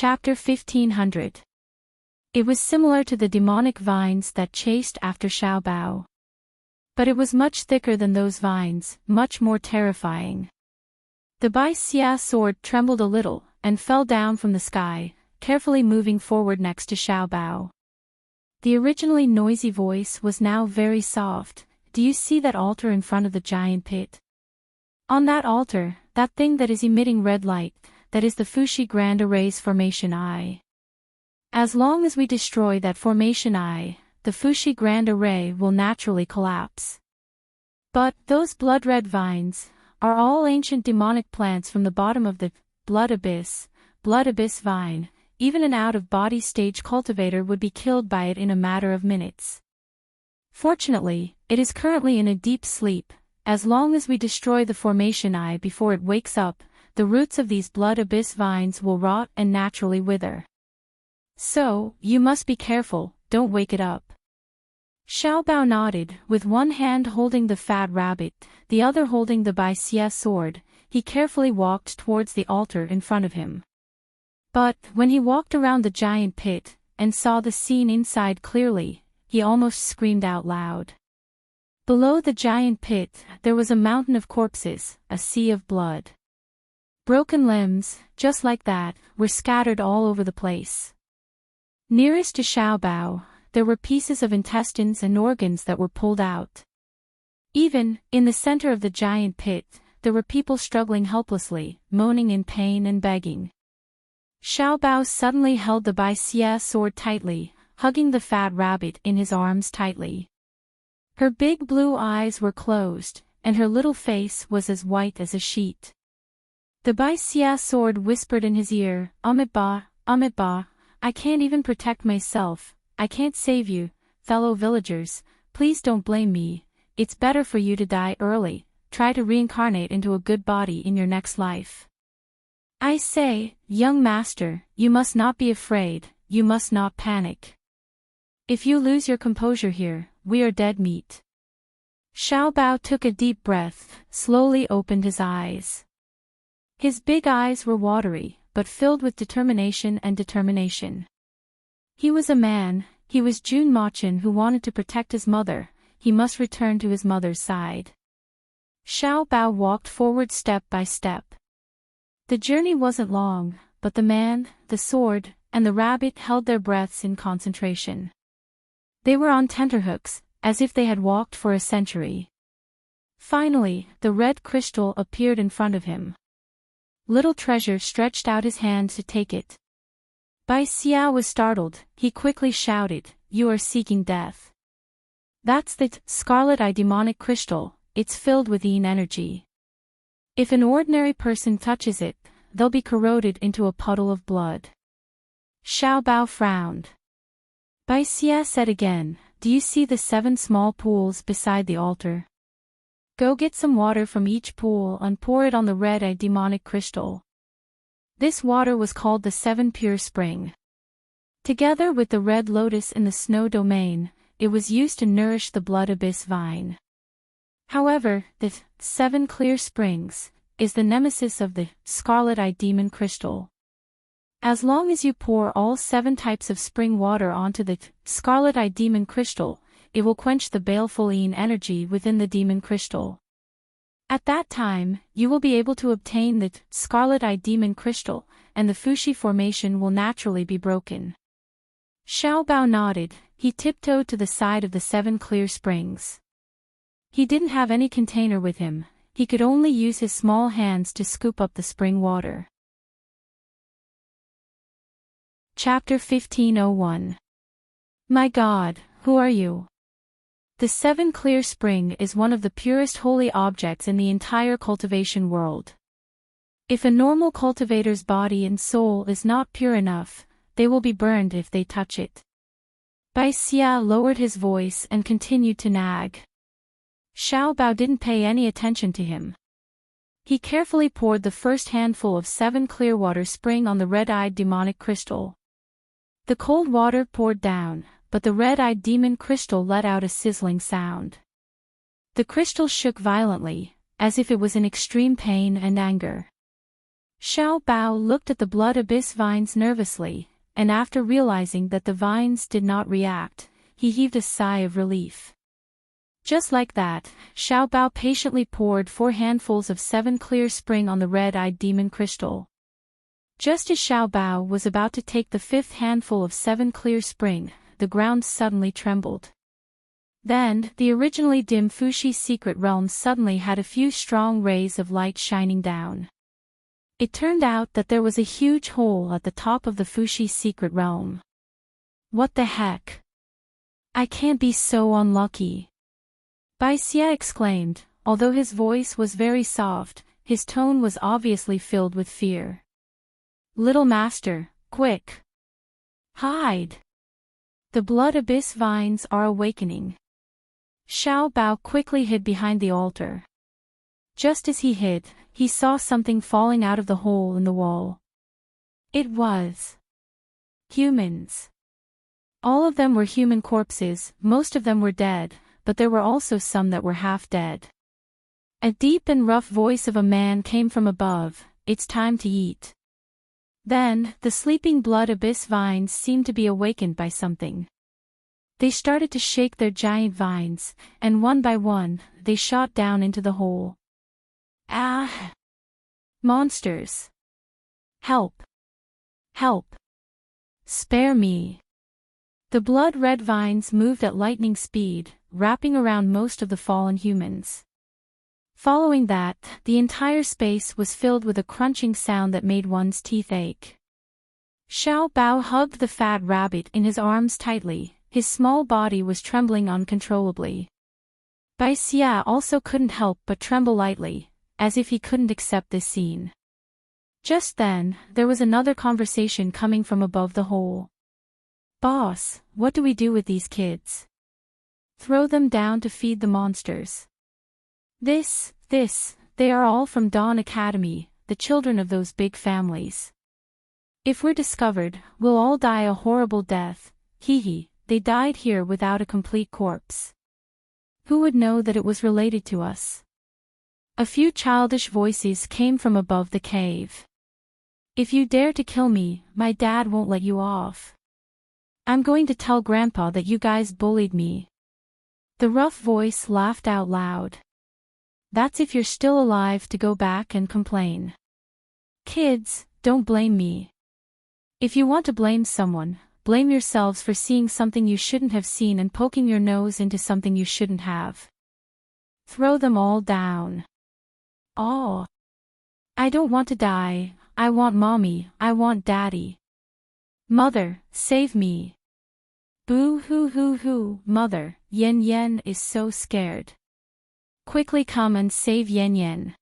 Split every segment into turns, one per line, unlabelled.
Chapter 1500. It was similar to the demonic vines that chased after Xiaobao. But it was much thicker than those vines, much more terrifying. The Bai Xia sword trembled a little, and fell down from the sky, carefully moving forward next to Xiaobao. The originally noisy voice was now very soft. Do you see that altar in front of the giant pit? On that altar, that thing that is emitting red light, that is the Fuxi Grand Array's Formation Eye. As long as we destroy that Formation Eye, the Fuxi Grand Array will naturally collapse. But those blood-red vines are all ancient demonic plants from the bottom of the blood abyss vine. Even an out-of-body stage cultivator would be killed by it in a matter of minutes. Fortunately, it is currently in a deep sleep. As long as we destroy the Formation Eye before it wakes up, the roots of these blood abyss vines will rot and naturally wither. So, you must be careful, don't wake it up. Xiaobao nodded, with one hand holding the fat rabbit, the other holding the Bai Xia sword. He carefully walked towards the altar in front of him. But, when he walked around the giant pit, and saw the scene inside clearly, he almost screamed out loud. Below the giant pit, there was a mountain of corpses, a sea of blood. Broken limbs, just like that, were scattered all over the place. Nearest to Xiaobao, there were pieces of intestines and organs that were pulled out. Even, in the center of the giant pit, there were people struggling helplessly, moaning in pain and begging. Xiaobao suddenly held the Bai Xia sword tightly, hugging the fat rabbit in his arms tightly. Her big blue eyes were closed, and her little face was as white as a sheet. The Bai Xia sword whispered in his ear, Amiba, I can't even protect myself, I can't save you, fellow villagers, please don't blame me, it's better for you to die early, try to reincarnate into a good body in your next life. I say, young master, you must not be afraid, you must not panic. If you lose your composure here, we are dead meat. Xiaobao took a deep breath, slowly opened his eyes. His big eyes were watery, but filled with determination. He was a man, he was Jun Machin who wanted to protect his mother, he must return to his mother's side. Xiaobao walked forward step by step. The journey wasn't long, but the man, the sword, and the rabbit held their breaths in concentration. They were on tenterhooks, as if they had walked for a century. Finally, the red crystal appeared in front of him. Little Treasure stretched out his hand to take it. Bai Xia was startled, he quickly shouted, You are seeking death. That's the Scarlet Eye demonic crystal, it's filled with Yin energy. If an ordinary person touches it, they'll be corroded into a puddle of blood. Xiaobao frowned. Bai Xia said again, Do you see the 7 small pools beside the altar? Go get some water from each pool and pour it on the red eye demonic crystal. This water was called the 7 Pure Spring. Together with the red lotus in the snow domain, it was used to nourish the blood abyss vine. However, the 7 Clear Springs is the nemesis of the Scarlet Eye Demon Crystal. As long as you pour all 7 types of spring water onto the Scarlet Eye Demon Crystal, it will quench the baleful Yin energy within the Demon Crystal. At that time, you will be able to obtain the Scarlet Eye Demon Crystal, and the Fuxi formation will naturally be broken. Xiaobao nodded, he tiptoed to the side of the 7 Clear Springs. He didn't have any container with him, he could only use his small hands to scoop up the spring water. Chapter 1501. My God, who are you? The 7 Clear Spring is one of the purest holy objects in the entire cultivation world. If a normal cultivator's body and soul is not pure enough, they will be burned if they touch it. Bai Xia lowered his voice and continued to nag. Xiaobao didn't pay any attention to him. He carefully poured the first handful of 7 clear water spring on the red-eyed demonic crystal. The cold water poured down, but the red-eyed demon crystal let out a sizzling sound. The crystal shook violently, as if it was in extreme pain and anger. Xiao Bao looked at the blood abyss vines nervously, and after realizing that the vines did not react, he heaved a sigh of relief. Just like that, Xiao Bao patiently poured 4 handfuls of 7 clear spring on the red-eyed demon crystal. Just as Xiao Bao was about to take the 5th handful of 7 clear spring, the ground suddenly trembled. Then, the originally dim Fuxi's secret realm suddenly had a few strong rays of light shining down. It turned out that there was a huge hole at the top of the Fuxi's secret realm. What the heck? I can't be so unlucky. Bai Xie exclaimed, although his voice was very soft, his tone was obviously filled with fear. Little master, quick! Hide! The blood abyss vines are awakening. Xiao Bao quickly hid behind the altar. Just as he hid, he saw something falling out of the hole in the wall. It was humans. All of them were human corpses, most of them were dead, but there were also some that were half dead. A deep and rough voice of a man came from above, "It's time to eat." Then, the sleeping blood abyss vines seemed to be awakened by something. They started to shake their giant vines, and one by one, they shot down into the hole. Ah! Monsters! Help! Help! Spare me! The blood-red vines moved at lightning speed, wrapping around most of the fallen humans. Following that, the entire space was filled with a crunching sound that made one's teeth ache. Xiao Bao hugged the fat rabbit in his arms tightly, his small body was trembling uncontrollably. Bai Xie also couldn't help but tremble lightly, as if he couldn't accept this scene. Just then, there was another conversation coming from above the hole. "Boss, what do we do with these kids?" "Throw them down to feed the monsters." This, they are all from Dawn Academy, the children of those big families. If we're discovered, we'll all die a horrible death, hee, they died here without a complete corpse. Who would know that it was related to us? A few childish voices came from above the cave. "If you dare to kill me, my dad won't let you off. I'm going to tell Grandpa that you guys bullied me." The rough voice laughed out loud. "That's if you're still alive to go back and complain. Kids, don't blame me. If you want to blame someone, blame yourselves for seeing something you shouldn't have seen and poking your nose into something you shouldn't have. Throw them all down." "Oh. I don't want to die, I want mommy, I want daddy. Mother, save me. Boo hoo hoo hoo, mother, Yen Yen is so scared. Quickly come and save Yen Yen."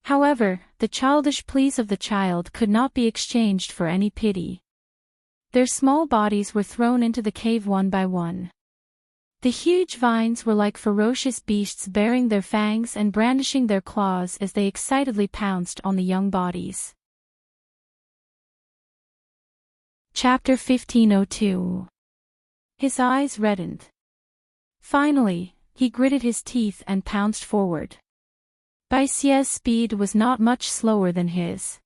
However, the childish pleas of the child could not be exchanged for any pity. Their small bodies were thrown into the cave one by one. The huge vines were like ferocious beasts baring their fangs and brandishing their claws as they excitedly pounced on the young bodies. Chapter 1502. His eyes reddened. Finally, he gritted his teeth and pounced forward. Bai Xie's speed was not much slower than his.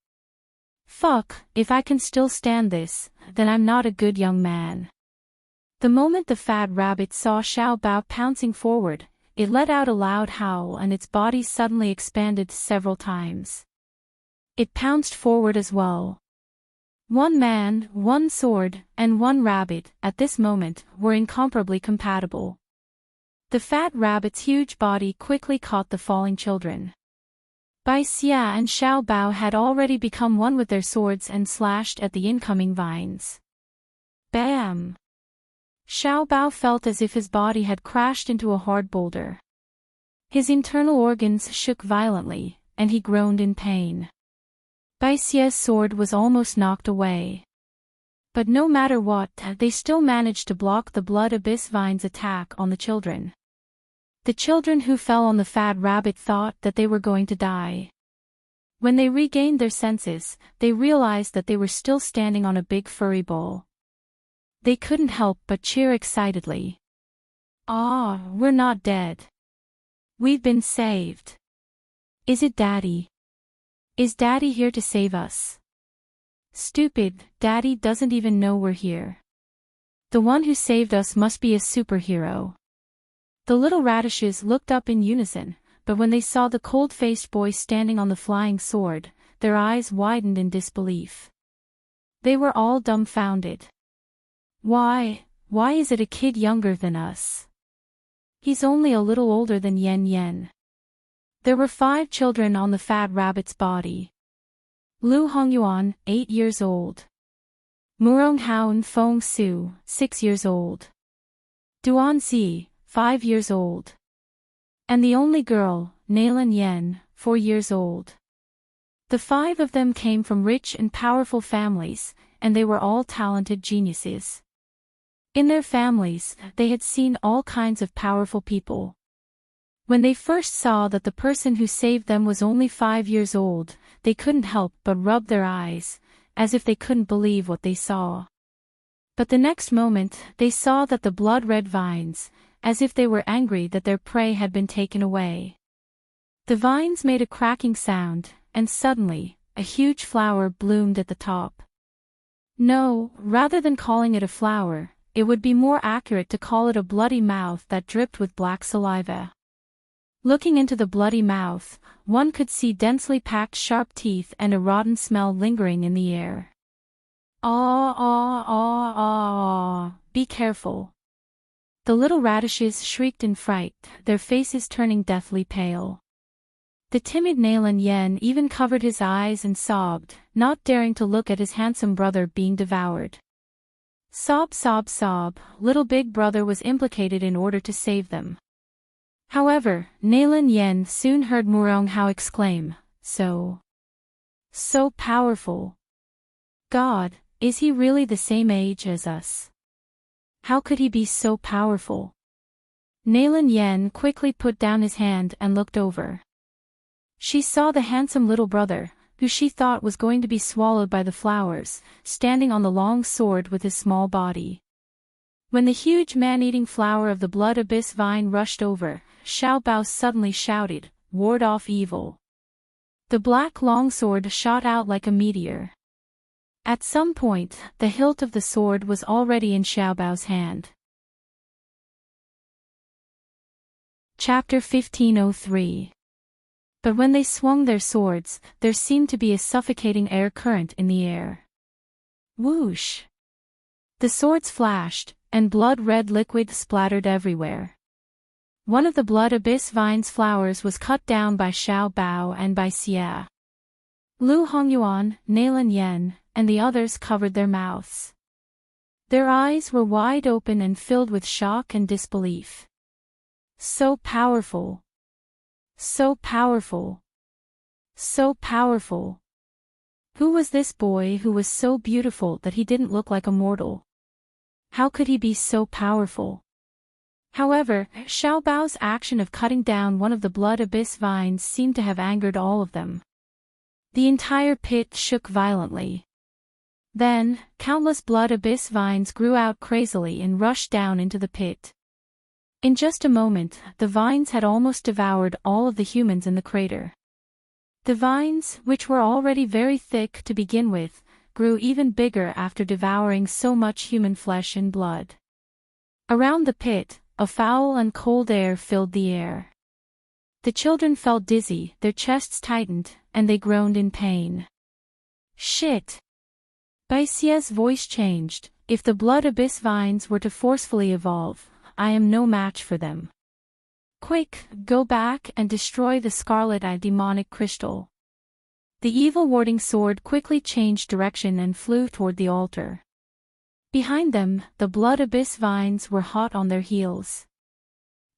Fuck, if I can still stand this, then I'm not a good young man. The moment the fat rabbit saw Xiao Bao pouncing forward, it let out a loud howl and its body suddenly expanded several times. It pounced forward as well. One man, one sword, and one rabbit, at this moment, were incomparably compatible. The fat rabbit's huge body quickly caught the falling children. Bai Xie and Xiao Bao had already become one with their swords and slashed at the incoming vines. Bam! Xiao Bao felt as if his body had crashed into a hard boulder. His internal organs shook violently, and he groaned in pain. Bai Xie's sword was almost knocked away. But no matter what, they still managed to block the blood abyss vine's attack on the children. The children who fell on the fat rabbit thought that they were going to die. When they regained their senses, they realized that they were still standing on a big furry ball. They couldn't help but cheer excitedly. "Ah, we're not dead. We've been saved. Is it Daddy?" Is Daddy here to save us? Stupid, Daddy doesn't even know we're here. The one who saved us must be a superhero. The little radishes looked up in unison, but when they saw the cold-faced boy standing on the flying sword, their eyes widened in disbelief. They were all dumbfounded. Why is it a kid younger than us? He's only a little older than Yen Yen. There were 5 children on the fat rabbit's body. Lu Hongyuan, 8 years old. Murong Hao and Feng Su, 6 years old. Duan Zi, 5 years old. And the only girl, Nailan Yen, 4 years old. The 5 of them came from rich and powerful families, and they were all talented geniuses. In their families, they had seen all kinds of powerful people. When they first saw that the person who saved them was only 5 years old, they couldn't help but rub their eyes, as if they couldn't believe what they saw. But the next moment, they saw that the blood-red vines, as if they were angry that their prey had been taken away. The vines made a cracking sound, and suddenly, a huge flower bloomed at the top. No, rather than calling it a flower, it would be more accurate to call it a bloody mouth that dripped with black saliva. Looking into the bloody mouth, one could see densely packed sharp teeth and a rotten smell lingering in the air. Be careful. The little radishes shrieked in fright, their faces turning deathly pale. The timid Nailan Yen even covered his eyes and sobbed, not daring to look at his handsome brother being devoured. Sob, sob, sob, little big brother was implicated in order to save them. However, Nailan Yen soon heard Murong Hao exclaim, so powerful. God, is he really the same age as us? How could he be so powerful? Nailan Yen quickly put down his hand and looked over. She saw the handsome little brother, who she thought was going to be swallowed by the flowers, standing on the long sword with his small body. When the huge man-eating flower of the blood abyss vine rushed over, Xiao Bao suddenly shouted, "Ward off evil." The black longsword shot out like a meteor. At some point, the hilt of the sword was already in Xiao Bao's hand. Chapter 1503. But when they swung their swords, there seemed to be a suffocating air current in the air. Whoosh! The swords flashed, and blood-red liquid splattered everywhere. One of the blood abyss vine's flowers was cut down by Xiao Bao and by Xia. Lu Hongyuan, Nailan Yen, and the others covered their mouths. Their eyes were wide open and filled with shock and disbelief. So powerful! So powerful! So powerful! Who was this boy who was so beautiful that he didn't look like a mortal? How could he be so powerful? However, Xiao Bao's action of cutting down one of the blood abyss vines seemed to have angered all of them. The entire pit shook violently. Then, countless blood abyss vines grew out crazily and rushed down into the pit. In just a moment, the vines had almost devoured all of the humans in the crater. The vines, which were already very thick to begin with, grew even bigger after devouring so much human flesh and blood. Around the pit, a foul and cold air filled the air. The children felt dizzy, their chests tightened, and they groaned in pain. Shit! Bai Xia's voice changed. If the blood abyss vines were to forcefully evolve, I am no match for them. Quick, go back and destroy the scarlet eye demonic crystal. The evil warding sword quickly changed direction and flew toward the altar. Behind them, the blood abyss vines were hot on their heels.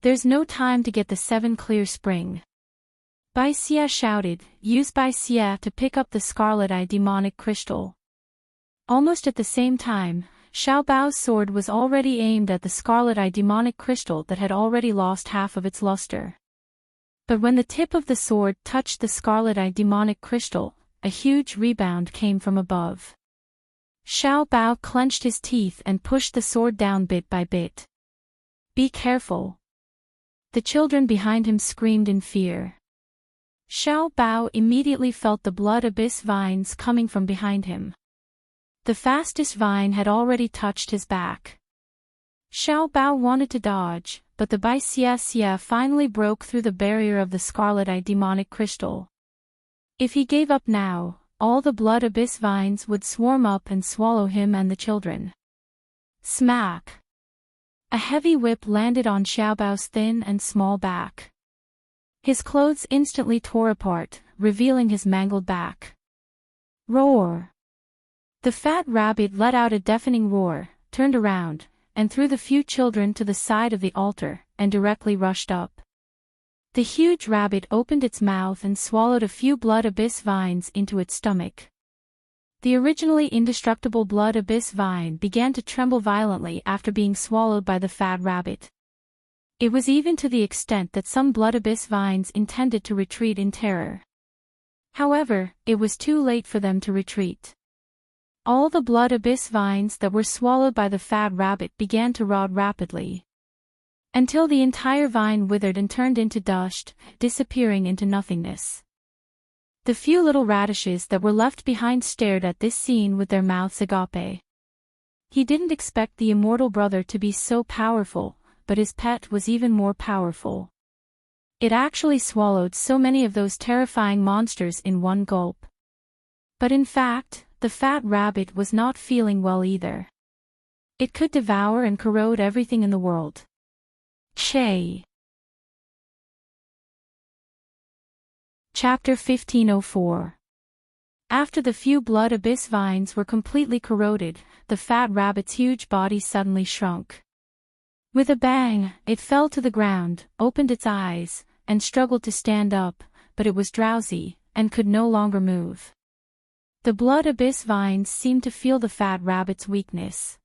There's no time to get the 7 clear spring. Bai Xia shouted, use Bai Xia to pick up the scarlet eye demonic crystal. Almost at the same time, Xiao Bao's sword was already aimed at the scarlet eye demonic crystal that had already lost half of its luster. But when the tip of the sword touched the scarlet eye demonic crystal, a huge rebound came from above. Xiao Bao clenched his teeth and pushed the sword down bit by bit. Be careful! The children behind him screamed in fear. Xiao Bao immediately felt the blood abyss vines coming from behind him. The fastest vine had already touched his back. Xiao Bao wanted to dodge, but the Bai Xia Xia finally broke through the barrier of the scarlet-eyed demonic crystal. If he gave up now, all the blood abyss vines would swarm up and swallow him and the children. Smack! A heavy whip landed on Xiao Bao's thin and small back. His clothes instantly tore apart, revealing his mangled back. Roar! The fat rabbit let out a deafening roar, turned around, and threw the few children to the side of the altar, and directly rushed up. The huge rabbit opened its mouth and swallowed a few blood abyss vines into its stomach. The originally indestructible blood abyss vine began to tremble violently after being swallowed by the fat rabbit. It was even to the extent that some blood abyss vines intended to retreat in terror. However, it was too late for them to retreat. All the blood abyss vines that were swallowed by the fat rabbit began to rot rapidly, until the entire vine withered and turned into dust, disappearing into nothingness. The few little radishes that were left behind stared at this scene with their mouths agape. He didn't expect the immortal brother to be so powerful, but his pet was even more powerful. It actually swallowed so many of those terrifying monsters in one gulp. But in fact, the fat rabbit was not feeling well either. It could devour and corrode everything in the world. Che. Chapter 1504. After the few blood abyss vines were completely corroded, the fat rabbit's huge body suddenly shrunk. With a bang, it fell to the ground, opened its eyes, and struggled to stand up, but it was drowsy, and could no longer move. The blood abyss vines seemed to feel the fat rabbit's weakness.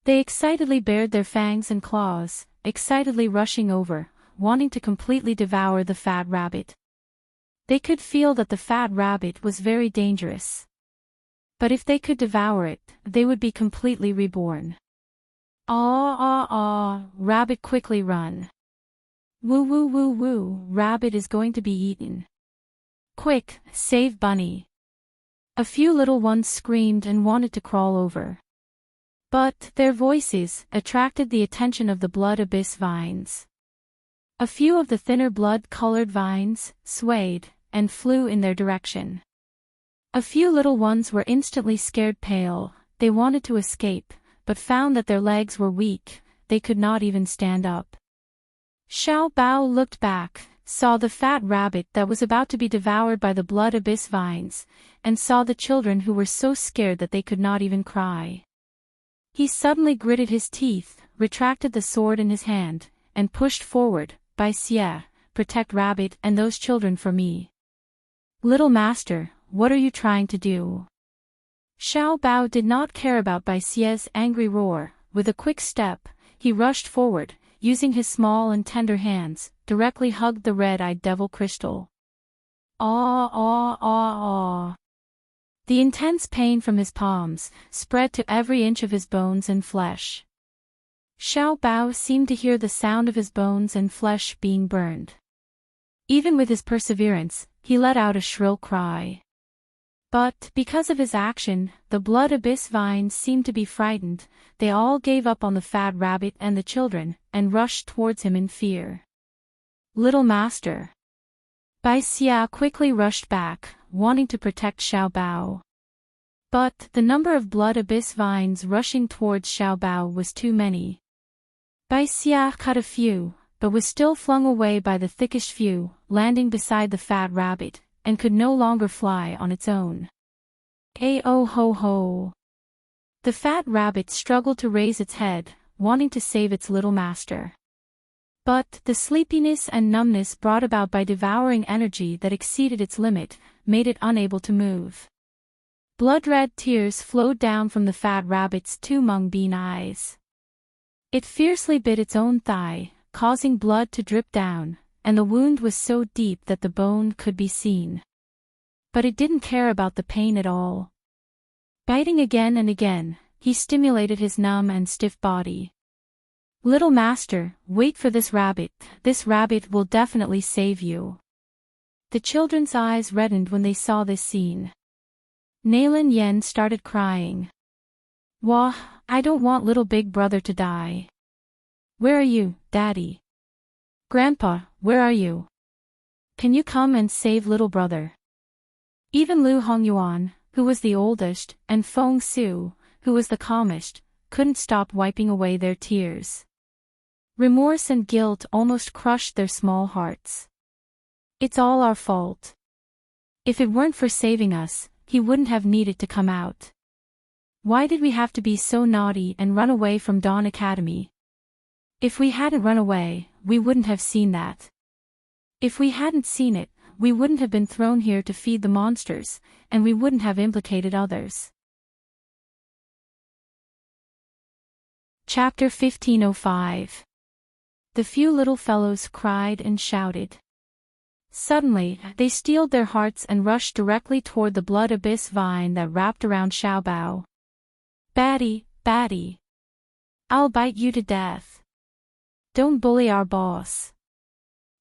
They excitedly bared their fangs and claws, excitedly rushing over, wanting to completely devour the fat rabbit. They could feel that the fat rabbit was very dangerous. But if they could devour it, they would be completely reborn. Rabbit quickly run. Woo woo woo woo, rabbit is going to be eaten. Quick, save bunny. A few little ones screamed and wanted to crawl over. But their voices attracted the attention of the blood abyss vines. A few of the thinner blood-colored vines swayed and flew in their direction. A few little ones were instantly scared pale. They wanted to escape, but found that their legs were weak, they could not even stand up. Xiao Bao looked back, saw the fat rabbit that was about to be devoured by the blood abyss vines, and saw the children who were so scared that they could not even cry. He suddenly gritted his teeth, retracted the sword in his hand, and pushed forward. Bai Xia, protect rabbit and those children for me. Little master, what are you trying to do? Xiao Bao did not care about Bai Xia's angry roar. With a quick step, he rushed forward, using his small and tender hands, directly hugged the red-eyed devil crystal. The intense pain from his palms spread to every inch of his bones and flesh. Xiao Bao seemed to hear the sound of his bones and flesh being burned. Even with his perseverance, he let out a shrill cry. But, because of his action, the blood abyss vines seemed to be frightened. They all gave up on the fat rabbit and the children, and rushed towards him in fear. Little master. Bai Xia quickly rushed back, wanting to protect Xiao Bao. But, the number of blood abyss vines rushing towards Xiao Bao was too many. Bai Xia cut a few, but was still flung away by the thickest few, landing beside the fat rabbit, and could no longer fly on its own. Ho! The fat rabbit struggled to raise its head, wanting to save its little master. But, the sleepiness and numbness brought about by devouring energy that exceeded its limit, made it unable to move. Blood-red tears flowed down from the fat rabbit's two mung bean eyes. It fiercely bit its own thigh, causing blood to drip down, and the wound was so deep that the bone could be seen. But it didn't care about the pain at all. Biting again and again, he stimulated his numb and stiff body. Little master, wait for this rabbit will definitely save you. The children's eyes reddened when they saw this scene. Nailin Yen started crying. Wah, I don't want little big brother to die. Where are you, Daddy? Grandpa, where are you? Can you come and save little brother? Even Lu Hongyuan, who was the oldest, and Feng Su, who was the calmest, couldn't stop wiping away their tears. Remorse and guilt almost crushed their small hearts. It's all our fault. If it weren't for saving us, he wouldn't have needed to come out. Why did we have to be so naughty and run away from Dawn Academy? If we hadn't run away, we wouldn't have seen that. If we hadn't seen it, we wouldn't have been thrown here to feed the monsters, and we wouldn't have implicated others. Chapter 1505. The few little fellows cried and shouted. Suddenly, they steeled their hearts and rushed directly toward the blood abyss vine that wrapped around Xiaobao. Batty, Batty. I'll bite you to death. Don't bully our boss.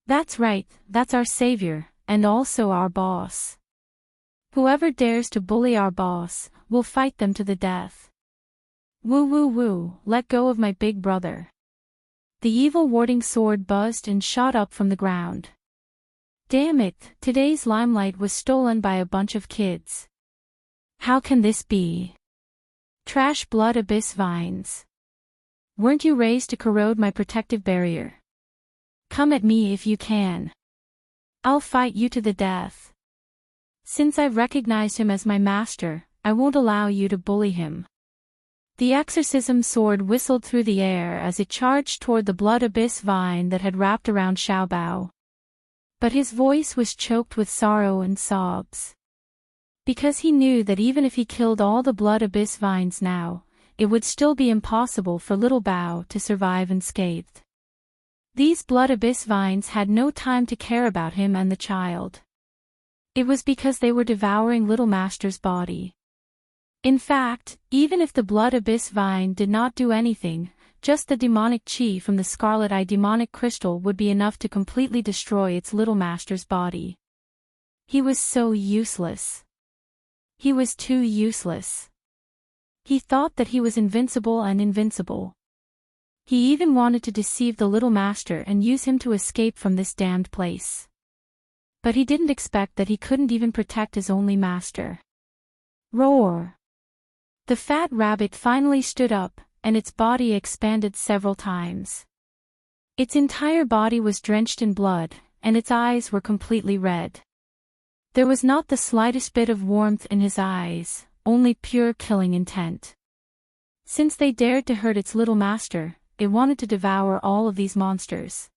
That's right, that's our savior, and also our boss. Whoever dares to bully our boss, we'll fight them to the death. Woo woo woo, let go of my big brother. The evil warding sword buzzed and shot up from the ground. Damn it, today's limelight was stolen by a bunch of kids. How can this be? Trash blood abyss vines. Weren't you raised to corrode my protective barrier? Come at me if you can. I'll fight you to the death. Since I've recognized him as my master, I won't allow you to bully him. The exorcism sword whistled through the air as it charged toward the blood abyss vine that had wrapped around Xiaobao. But his voice was choked with sorrow and sobs. Because he knew that even if he killed all the blood abyss vines now, it would still be impossible for little Bao to survive unscathed. These blood abyss vines had no time to care about him and the child. It was because they were devouring little master's body. In fact, even if the blood abyss vine did not do anything, just the demonic chi from the scarlet eye demonic crystal would be enough to completely destroy its little master's body. He was so useless. He was too useless. He thought that he was invincible and invincible. He even wanted to deceive the little master and use him to escape from this damned place. But he didn't expect that he couldn't even protect his only master. Roar! The fat rabbit finally stood up, and its body expanded several times. Its entire body was drenched in blood, and its eyes were completely red. There was not the slightest bit of warmth in his eyes, only pure killing intent. Since they dared to hurt its little master, it wanted to devour all of these monsters.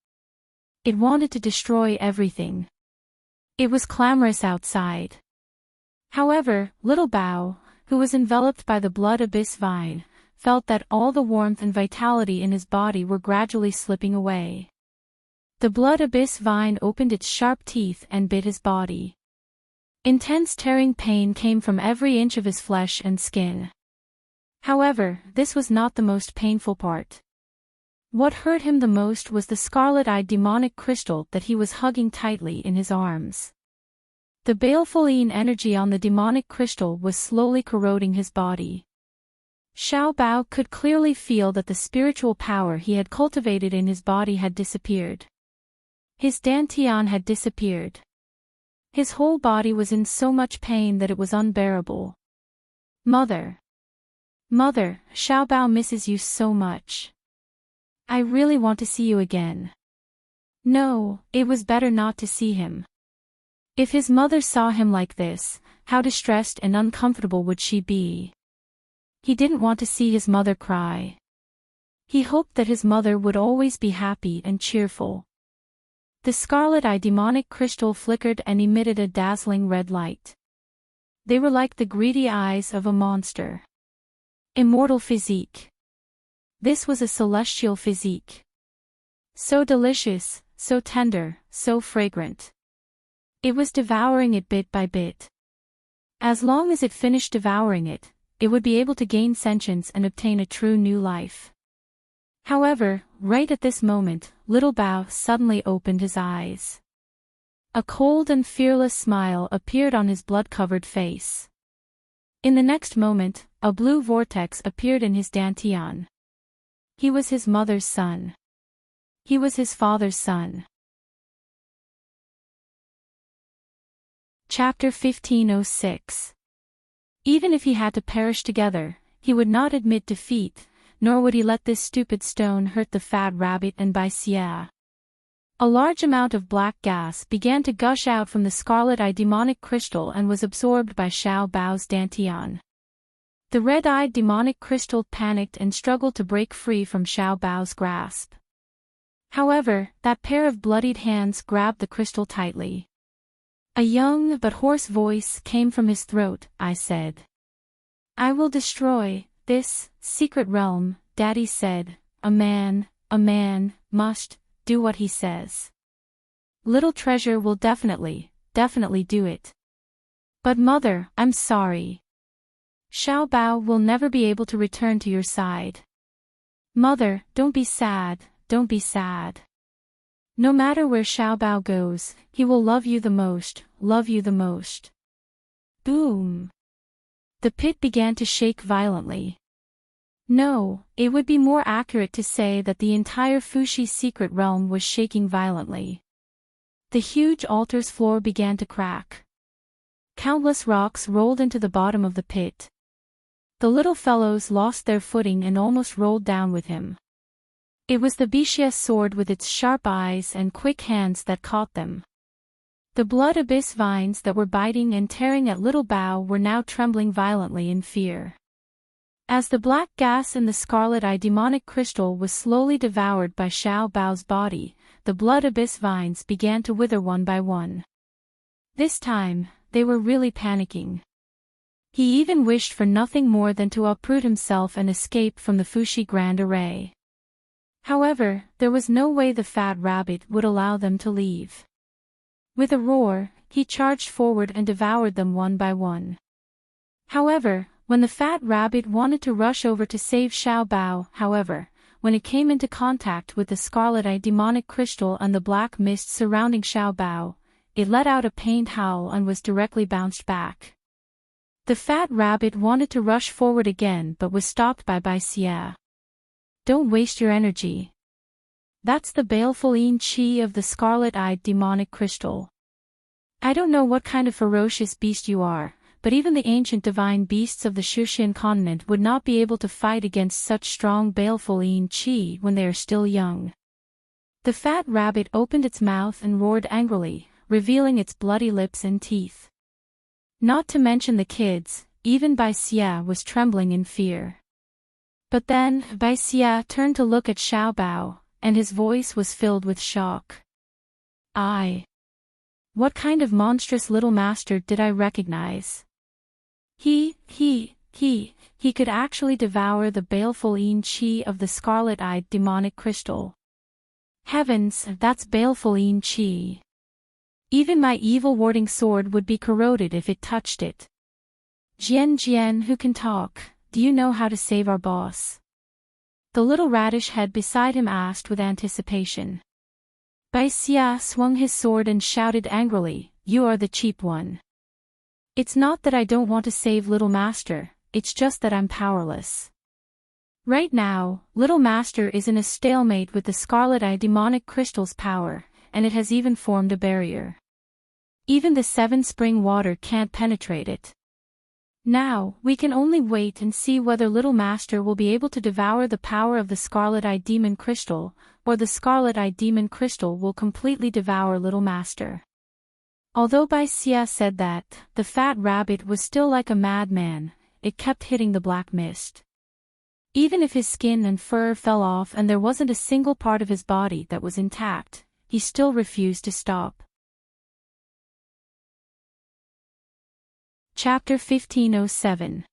It wanted to destroy everything. It was clamorous outside. However, little Bao, who was enveloped by the blood abyss vine, felt that all the warmth and vitality in his body were gradually slipping away. The blood abyss vine opened its sharp teeth and bit his body. Intense tearing pain came from every inch of his flesh and skin. However, this was not the most painful part. What hurt him the most was the scarlet-eyed demonic crystal that he was hugging tightly in his arms. The baleful energy on the demonic crystal was slowly corroding his body. Xiao Bao could clearly feel that the spiritual power he had cultivated in his body had disappeared. His dantian had disappeared. His whole body was in so much pain that it was unbearable. Mother! Mother, Xiao Bao misses you so much. I really want to see you again. No, it was better not to see him. If his mother saw him like this, how distressed and uncomfortable would she be? He didn't want to see his mother cry. He hoped that his mother would always be happy and cheerful. The scarlet-eye demonic crystal flickered and emitted a dazzling red light. They were like the greedy eyes of a monster. Immortal physique. This was a celestial physique. So delicious, so tender, so fragrant. It was devouring it bit by bit. As long as it finished devouring it, it would be able to gain sentience and obtain a true new life. However, right at this moment, little Bao suddenly opened his eyes. A cold and fearless smile appeared on his blood-covered face. In the next moment, a blue vortex appeared in his dantian. He was his mother's son. He was his father's son. Chapter 1506. Even if he had to perish together, he would not admit defeat, nor would he let this stupid stone hurt the fat rabbit and Baisia. A large amount of black gas began to gush out from the scarlet-eyed demonic crystal and was absorbed by Xiao Bao's dantian. The red-eyed demonic crystal panicked and struggled to break free from Xiao Bao's grasp. However, that pair of bloodied hands grabbed the crystal tightly. A young but hoarse voice came from his throat. I said, "I will destroy this secret realm," Daddy said. A man must do what he says. Little Treasure will definitely do it. But Mother, I'm sorry. Xiao Bao will never be able to return to your side. Mother, don't be sad. No matter where Xiao Bao goes, he will love you the most. Boom. The pit began to shake violently. No, it would be more accurate to say that the entire Fushi secret realm was shaking violently. The huge altar's floor began to crack. Countless rocks rolled into the bottom of the pit. The little fellows lost their footing and almost rolled down with him. It was the Bixia sword with its sharp eyes and quick hands that caught them. The blood abyss vines that were biting and tearing at little Bao were now trembling violently in fear. As the black gas in the scarlet-eyed demonic crystal was slowly devoured by Xiao Bao's body, the blood abyss vines began to wither one by one. This time, they were really panicking. He even wished for nothing more than to uproot himself and escape from the Fushi Grand Array. However, there was no way the fat rabbit would allow them to leave. With a roar, he charged forward and devoured them one by one. However, when the fat rabbit wanted to rush over to save Xiao Bao, when it came into contact with the scarlet-eyed demonic crystal and the black mist surrounding Xiao Bao, it let out a pained howl and was directly bounced back. The fat rabbit wanted to rush forward again but was stopped by Baisia. Don't waste your energy. That's the baleful yin qi of the scarlet-eyed demonic crystal. I don't know what kind of ferocious beast you are, but even the ancient divine beasts of the Shushan continent would not be able to fight against such strong baleful yin qi when they are still young. The fat rabbit opened its mouth and roared angrily, revealing its bloody lips and teeth. Not to mention the kids, even Baisia was trembling in fear. But then, Baisia turned to look at Xiao Bao, and his voice was filled with shock. What kind of monstrous little master did I recognize? He could actually devour the baleful yin qi of the scarlet-eyed demonic crystal. Heavens, that's baleful yin qi. Even my evil warding sword would be corroded if it touched it. Jian, who can talk, do you know how to save our boss? The little radish head beside him asked with anticipation. Baisia swung his sword and shouted angrily, "You are the cheap one. It's not that I don't want to save Little Master, it's just that I'm powerless. Right now, Little Master is in a stalemate with the scarlet-eyed demonic crystal's power, and it has even formed a barrier. Even the 7 spring water can't penetrate it. Now, we can only wait and see whether Little Master will be able to devour the power of the scarlet-eyed demon crystal, or the scarlet-eyed demon crystal will completely devour Little Master." Although Baisia said that, the fat rabbit was still like a madman. It kept hitting the black mist. Even if his skin and fur fell off and there wasn't a single part of his body that was intact, he still refused to stop. Chapter 1507.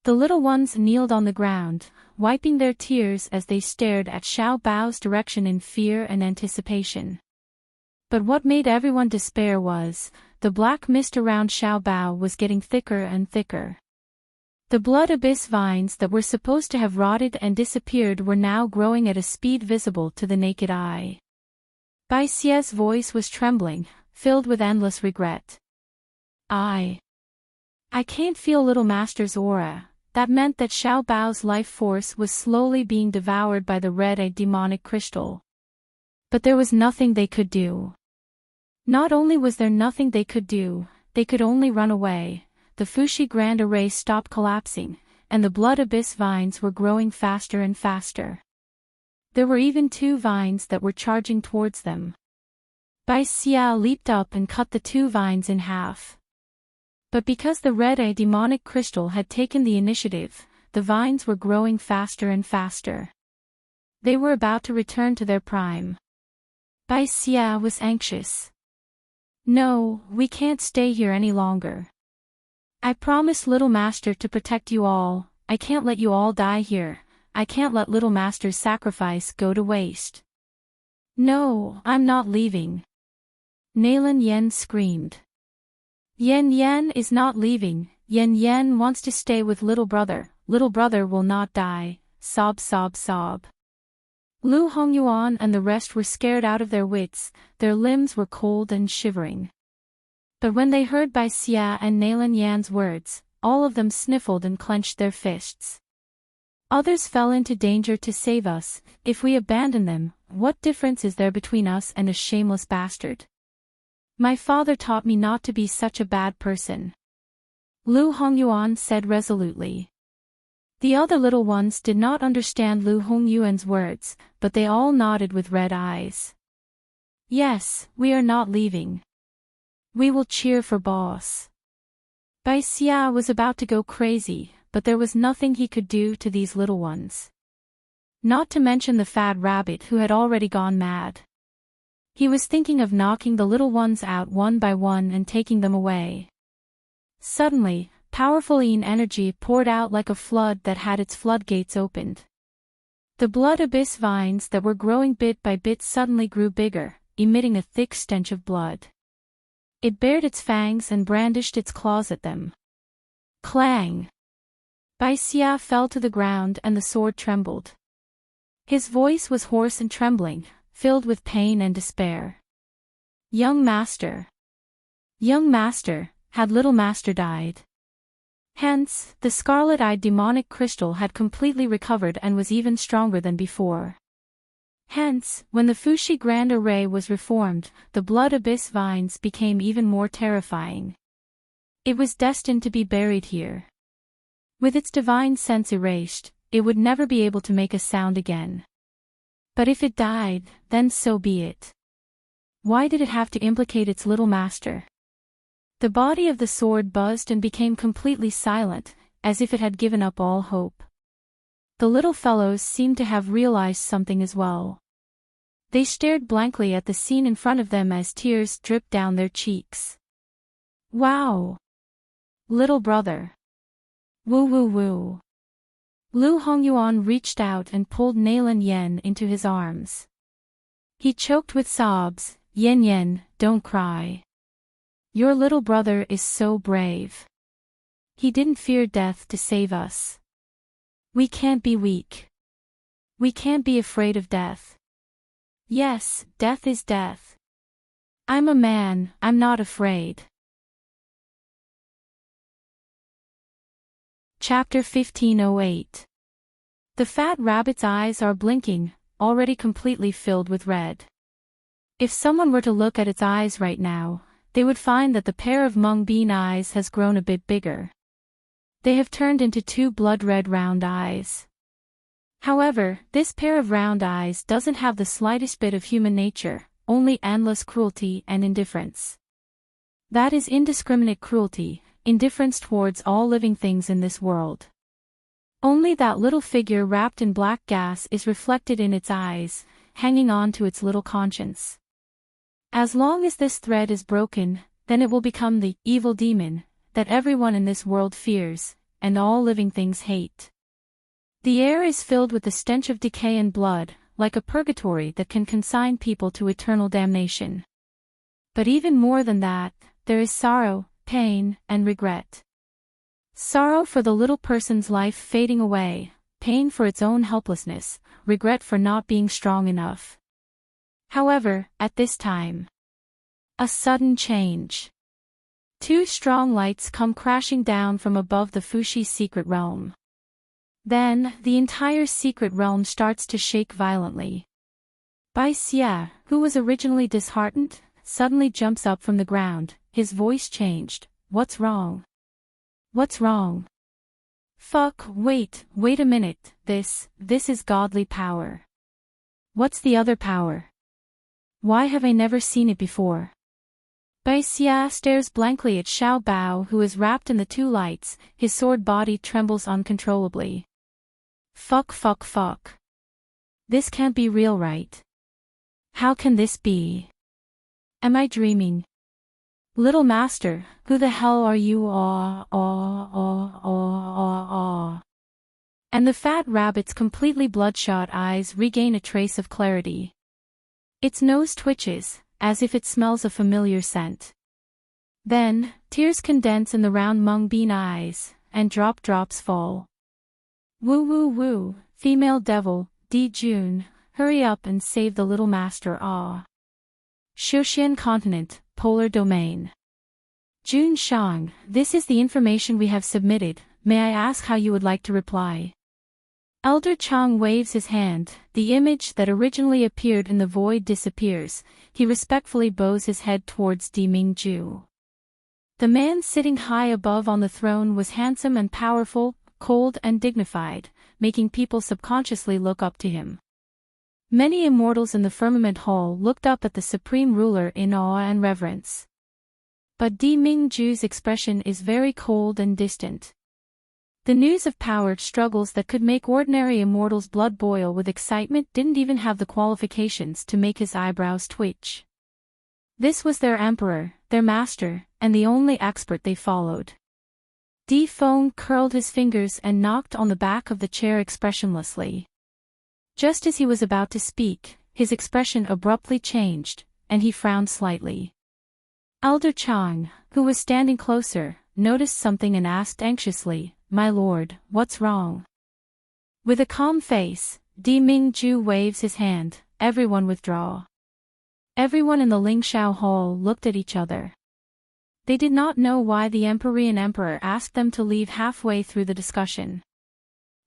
The little ones kneeled on the ground, wiping their tears as they stared at Xiao Bao's direction in fear and anticipation. But what made everyone despair was, the black mist around Xiao Bao was getting thicker and thicker. The blood abyss vines that were supposed to have rotted and disappeared were now growing at a speed visible to the naked eye. Baisia's voice was trembling. filled with endless regret. I can't feel Little Master's aura. That meant that Xiao Bao's life force was slowly being devoured by the red-eyed demonic crystal. But there was nothing they could do. Not only was there nothing they could do, they could only run away. The Fuxi Grand Array stopped collapsing, and the blood abyss vines were growing faster and faster. There were even 2 vines that were charging towards them. Bai Xia leaped up and cut the 2 vines in half. But because the red-eyed demonic crystal had taken the initiative, the vines were growing faster and faster. They were about to return to their prime. Bai Xia was anxious. No, we can't stay here any longer. I promised Little Master to protect you all. I can't let you all die here. I can't let Little Master's sacrifice go to waste. No, I'm not leaving. Nalan Yen screamed. Yen Yen is not leaving. Yen Yen wants to stay with little brother. Little brother will not die. Sob, sob, sob. Lu Hongyuan and the rest were scared out of their wits. Their limbs were cold and shivering. But when they heard Bai Xia and Nalan Yan's words, all of them sniffled and clenched their fists. Others fell into danger to save us. If we abandon them, what difference is there between us and a shameless bastard? My father taught me not to be such a bad person. Lu Hongyuan said resolutely. The other little ones did not understand Lu Hongyuan's words, but they all nodded with red eyes. Yes, we are not leaving. We will cheer for boss. Bai Xia was about to go crazy, but there was nothing he could do to these little ones. Not to mention the fat rabbit who had already gone mad. He was thinking of knocking the little ones out one by one and taking them away. Suddenly, powerful Yin energy poured out like a flood that had its floodgates opened. The blood abyss vines that were growing bit by bit suddenly grew bigger, emitting a thick stench of blood. It bared its fangs and brandished its claws at them. Clang! Bai Xia fell to the ground and the sword trembled. His voice was hoarse and trembling, filled with pain and despair. Young Master! Young Master, had Little Master died? Hence, the scarlet-eyed demonic crystal had completely recovered and was even stronger than before. Hence, when the Fuxi Grand Array was reformed, the blood abyss vines became even more terrifying. It was destined to be buried here. With its divine sense erased, it would never be able to make a sound again. But if it died, then so be it. Why did it have to implicate its little master? The body of the sword buzzed and became completely silent, as if it had given up all hope. The little fellows seemed to have realized something as well. They stared blankly at the scene in front of them as tears dripped down their cheeks. Wow! Little brother! Woo woo woo! Lu Hongyuan reached out and pulled Nalan Yen into his arms. He choked with sobs. Yen Yen, don't cry. Your little brother is so brave. He didn't fear death to save us. We can't be weak. We can't be afraid of death. Yes, death is death. I'm a man, I'm not afraid. Chapter 1508. The fat rabbit's eyes are blinking, already completely filled with red. If someone were to look at its eyes right now, they would find that the pair of mung bean eyes has grown a bit bigger. They have turned into 2 blood-red round eyes. However, this pair of round eyes doesn't have the slightest bit of human nature, only endless cruelty and indifference. That is indiscriminate cruelty, indifference towards all living things in this world. Only that little figure wrapped in black gas is reflected in its eyes, hanging on to its little conscience. As long as this thread is broken, then it will become the evil demon that everyone in this world fears, and all living things hate. The air is filled with the stench of decay and blood, like a purgatory that can consign people to eternal damnation. But even more than that, there is sorrow, pain, and regret. Sorrow for the little person's life fading away, pain for its own helplessness, regret for not being strong enough. However, at this time, A sudden change. Two strong lights come crashing down from above the Fushi secret realm. Then, the entire secret realm starts to shake violently. Bai Xia, who was originally disheartened, suddenly jumps up from the ground, his voice changed. What's wrong? What's wrong? Fuck, wait a minute, this is godly power. What's the other power? Why have I never seen it before? Bai Xia stares blankly at Xiao Bao, who is wrapped in the two lights, his sword body trembles uncontrollably. Fuck. This can't be real, right? How can this be? Am I dreaming? Little master, who the hell are you? And the fat rabbit's completely bloodshot eyes regain a trace of clarity. Its nose twitches, as if it smells a familiar scent. Then, tears condense in the round mung bean eyes, and drops fall. Woo, female devil, Di Jun, hurry up and save the little master. Xiuxian continent, polar domain. Jun Shang, this is the information we have submitted, may I ask how you would like to reply? Elder Chang waves his hand, the image that originally appeared in the void disappears, he respectfully bows his head towards Di Mingju. The man sitting high above on the throne was handsome and powerful, cold and dignified, making people subconsciously look up to him. Many immortals in the firmament hall looked up at the supreme ruler in awe and reverence. But Di Mingju's expression is very cold and distant. The news of power struggles that could make ordinary immortals' blood boil with excitement didn't even have the qualifications to make his eyebrows twitch. This was their emperor, their master, and the only expert they followed. Di Feng curled his fingers and knocked on the back of the chair expressionlessly. Just as he was about to speak, his expression abruptly changed, and he frowned slightly. Elder Chang, who was standing closer, noticed something and asked anxiously, "My lord, what's wrong?" With a calm face, Di Mingju waves his hand, everyone withdraw. Everyone in the Lingxiao Hall looked at each other. They did not know why the Empyrean Emperor asked them to leave halfway through the discussion.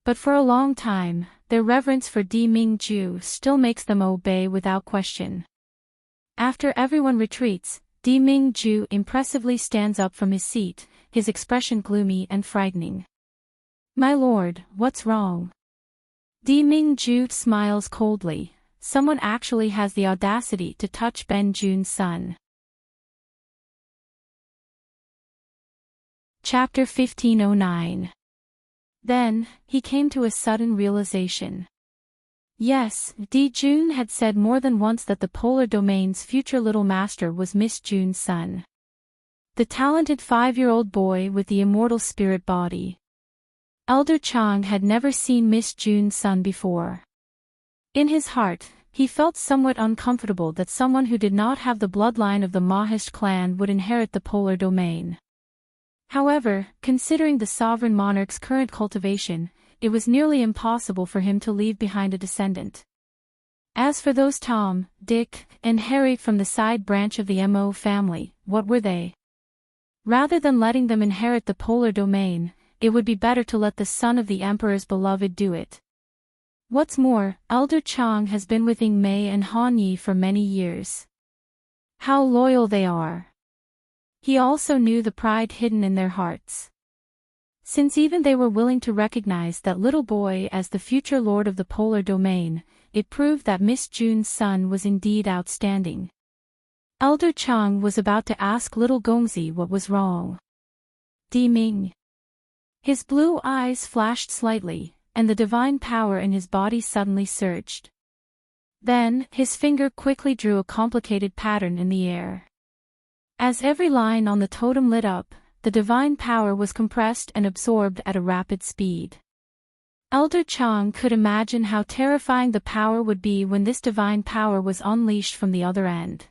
But for a long time, their reverence for Di Mingju still makes them obey without question. After everyone retreats, Di Mingju impressively stands up from his seat, his expression gloomy and frightening. "My lord, what's wrong?" Di Mingju smiles coldly. Someone actually has the audacity to touch Ben Jun's son. Chapter 1509. Then, he came to a sudden realization. Yes, Di Jun had said more than once that the polar domain's future little master was Miss Jun's son. The talented 5-year-old boy with the immortal spirit body. Elder Chang had never seen Miss Jun's son before. In his heart, he felt somewhat uncomfortable that someone who did not have the bloodline of the Mahist clan would inherit the polar domain. However, considering the sovereign monarch's current cultivation, it was nearly impossible for him to leave behind a descendant. As for those Tom, Dick, and Harry from the side branch of the Mo family, what were they? Rather than letting them inherit the polar domain, it would be better to let the son of the emperor's beloved do it. What's more, Elder Chang has been with Ying Mei and Han Yi for many years. How loyal they are! He also knew the pride hidden in their hearts. Since even they were willing to recognize that little boy as the future lord of the polar domain, it proved that Miss Jun's son was indeed outstanding. Elder Chang was about to ask little Gongzi what was wrong. Di Ming. His blue eyes flashed slightly, and the divine power in his body suddenly surged. Then, his finger quickly drew a complicated pattern in the air. As every line on the totem lit up, the divine power was compressed and absorbed at a rapid speed. Elder Chang could imagine how terrifying the power would be when this divine power was unleashed from the other end.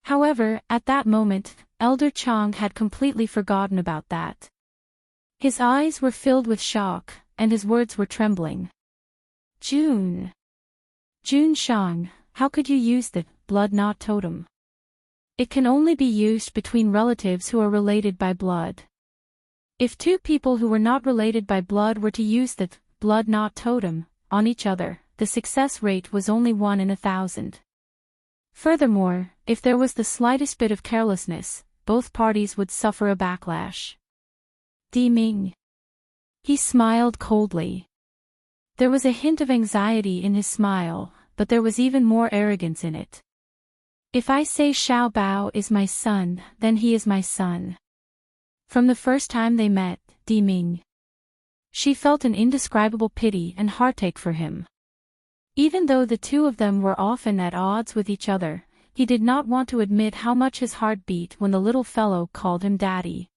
However, at that moment, Elder Chang had completely forgotten about that. His eyes were filled with shock, and his words were trembling. Jun Shang, how could you use the blood knot totem? It can only be used between relatives who are related by blood. If two people who were not related by blood were to use the blood knot totem on each other, the success rate was only 1 in 1,000. Furthermore, if there was the slightest bit of carelessness, both parties would suffer a backlash. Deming. He smiled coldly. There was a hint of anxiety in his smile, but there was even more arrogance in it. If I say Xiao Bao is my son, then he is my son. From the first time they met, Deming. She felt an indescribable pity and heartache for him. Even though the two of them were often at odds with each other, he did not want to admit how much his heart beat when the little fellow called him daddy.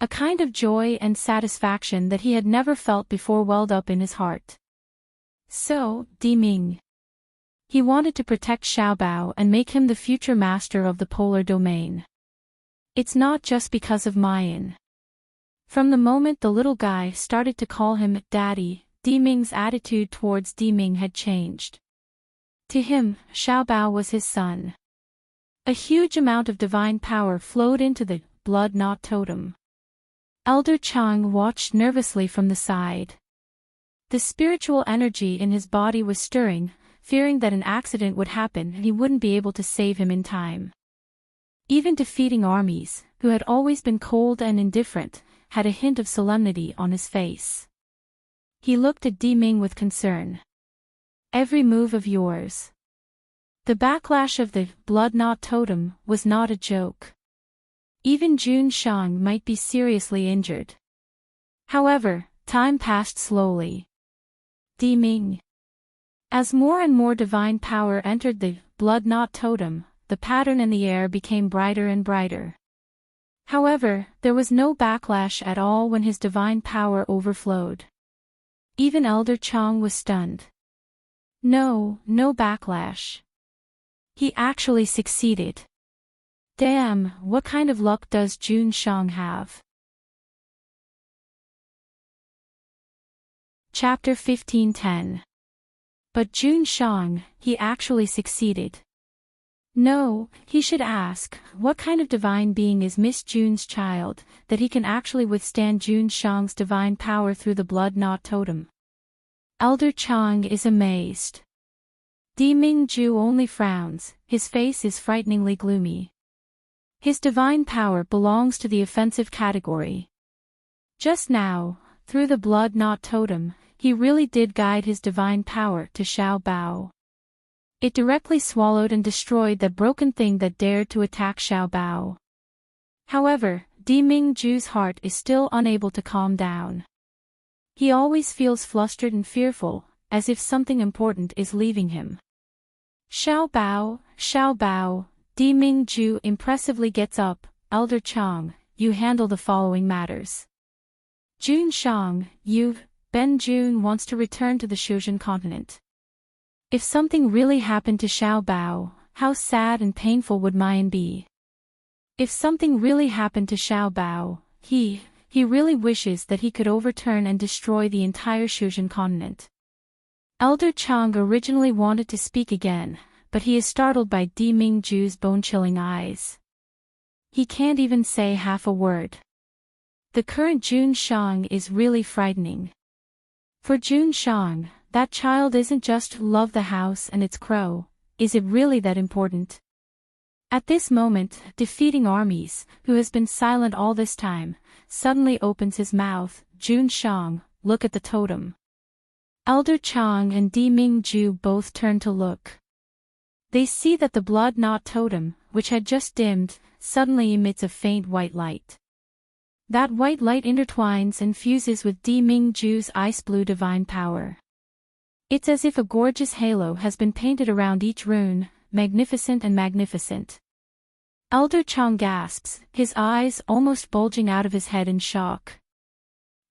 A kind of joy and satisfaction that he had never felt before welled up in his heart. So, Deming. He wanted to protect Xiao Bao and make him the future master of the polar domain. It's not just because of Mayan. From the moment the little guy started to call him daddy, Deming's attitude towards Deming had changed. To him, Xiao Bao was his son. A huge amount of divine power flowed into the blood knot totem. Elder Chang watched nervously from the side. The spiritual energy in his body was stirring, fearing that an accident would happen and he wouldn't be able to save him in time. Even defeating armies, who had always been cold and indifferent, had a hint of solemnity on his face. He looked at Deming with concern. Every move of yours. The backlash of the blood knot totem was not a joke. Even Jun Shang might be seriously injured. However, time passed slowly. Deming. As more and more divine power entered the blood knot totem, the pattern in the air became brighter and brighter. However, there was no backlash at all when his divine power overflowed. Even Elder Chang was stunned. No backlash. He actually succeeded. Damn, what kind of luck does Jun Shang have? Chapter 15:10. But Jun Shang, he actually succeeded. No, he should ask, what kind of divine being is Miss Jun's child, that he can actually withstand Jun Shang's divine power through the blood knot totem? Elder Chang is amazed. Deming Ju only frowns, his face is frighteningly gloomy. His divine power belongs to the offensive category. Just now, through the blood knot totem, he really did guide his divine power to Xiao Bao. It directly swallowed and destroyed that broken thing that dared to attack Xiao Bao. However, Deming Ju's heart is still unable to calm down. He always feels flustered and fearful, as if something important is leaving him. Xiao Bao, Deming Ju impressively gets up. Elder Chang, you handle the following matters. Jun Shang, Ben Jun wants to return to the Shuzhen continent. If something really happened to Xiao Bao, how sad and painful would Mayan be? If something really happened to Xiao Bao, he really wishes that he could overturn and destroy the entire Shuzhen continent. Elder Chang originally wanted to speak again, but he is startled by Deming Ju's bone-chilling eyes. He can't even say half a word. The current Jun Shang is really frightening. For Jun Shang, that child isn't just love the house and its crow. Is it really that important? At this moment, defeating armies, who has been silent all this time, suddenly opens his mouth. Jun Shang, look at the totem. Elder Chang and Deming Ju both turn to look. They see that the blood knot totem, which had just dimmed, suddenly emits a faint white light. That white light intertwines and fuses with Deming Ju's ice-blue divine power. It's as if a gorgeous halo has been painted around each rune, magnificent and magnificent. Elder Chang gasps, his eyes almost bulging out of his head in shock.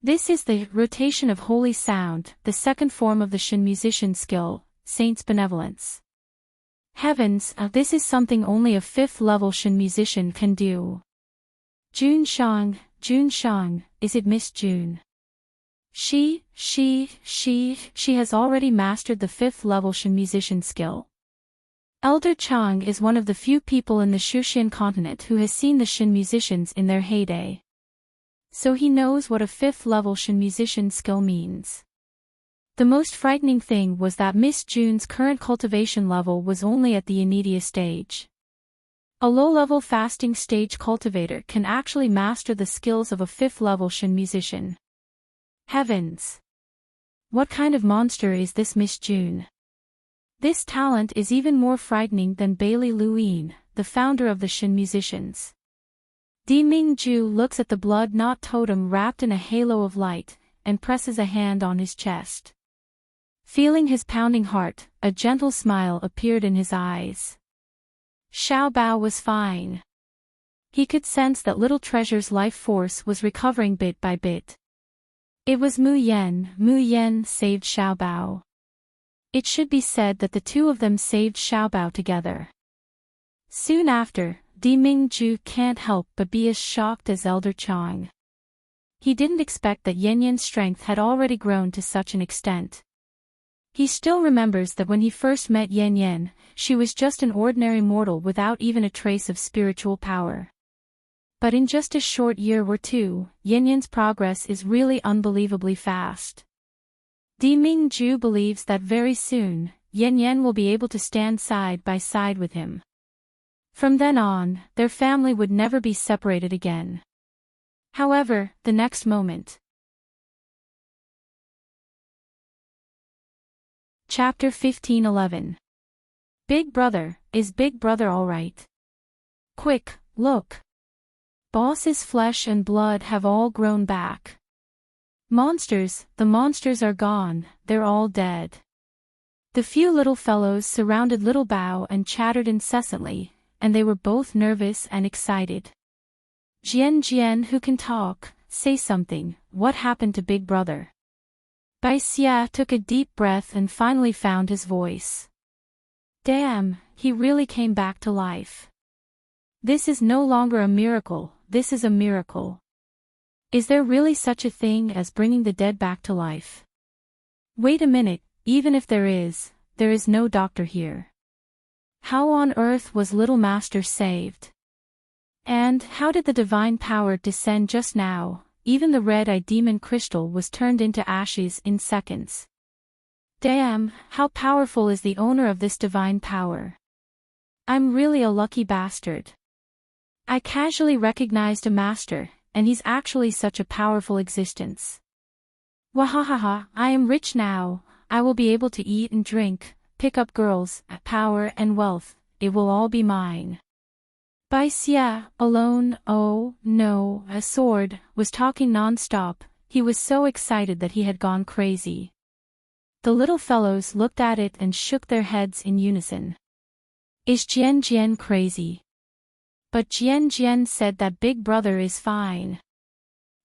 This is the rotation of holy sound, the second form of the Shen musician skill, Saint's Benevolence. Heavens, this is something only a 5th-level Shen musician can do. Jun Shang, is it Miss Jun? She has already mastered the 5th-level Shen musician skill. Elder Chang is one of the few people in the Shushan continent who has seen the Shin musicians in their heyday. So he knows what a 5th level Shin musician skill means. The most frightening thing was that Miss June's current cultivation level was only at the Anidia stage. A low-level fasting stage cultivator can actually master the skills of a 5th level Shin musician. Heavens! What kind of monster is this Miss June? This talent is even more frightening than Bailey Luin, the founder of the Shin musicians. Di Mingju looks at the blood knot totem wrapped in a halo of light, and presses a hand on his chest. Feeling his pounding heart, a gentle smile appeared in his eyes. Xiao Bao was fine. He could sense that Little Treasure's life force was recovering bit by bit. It was Mu Yen. Mu Yen saved Xiao Bao. It should be said that the two of them saved Xiao Bao together. Soon after, Di Mingju can't help but be as shocked as Elder Chang. He didn't expect that Yen Yen's strength had already grown to such an extent. He still remembers that when he first met Yen Yen, she was just an ordinary mortal without even a trace of spiritual power. But in just a short year or two, Yen Yen's progress is really unbelievably fast. Di Mingju believes that very soon, Yen Yen will be able to stand side by side with him. From then on, their family would never be separated again. However, the next moment. Chapter 1511. Big Brother, is Big Brother alright? Quick, look. Boss's flesh and blood have all grown back. Monsters, the monsters are gone, they're all dead. The few little fellows surrounded Little Bao and chattered incessantly, and they were both nervous and excited. Jian, who can talk, say something, what happened to Big Brother? Bai Xia took a deep breath and finally found his voice. Damn, he really came back to life. This is no longer a miracle, this is a miracle. Is there really such a thing as bringing the dead back to life? Wait a minute, even if there is no doctor here. How on earth was Little Master saved? And how did the divine power descend just now? Even the red-eyed demon crystal was turned into ashes in seconds. Damn, how powerful is the owner of this divine power? I'm really a lucky bastard. I casually recognized a master, and he's actually such a powerful existence. Wahahaha, I am rich now, I will be able to eat and drink, pick up girls, power and wealth, it will all be mine. Bai Xia, alone, oh, no, a sword, was talking non-stop, he was so excited that he had gone crazy. The little fellows looked at it and shook their heads in unison. Is Jian crazy? But Jian said that Big Brother is fine.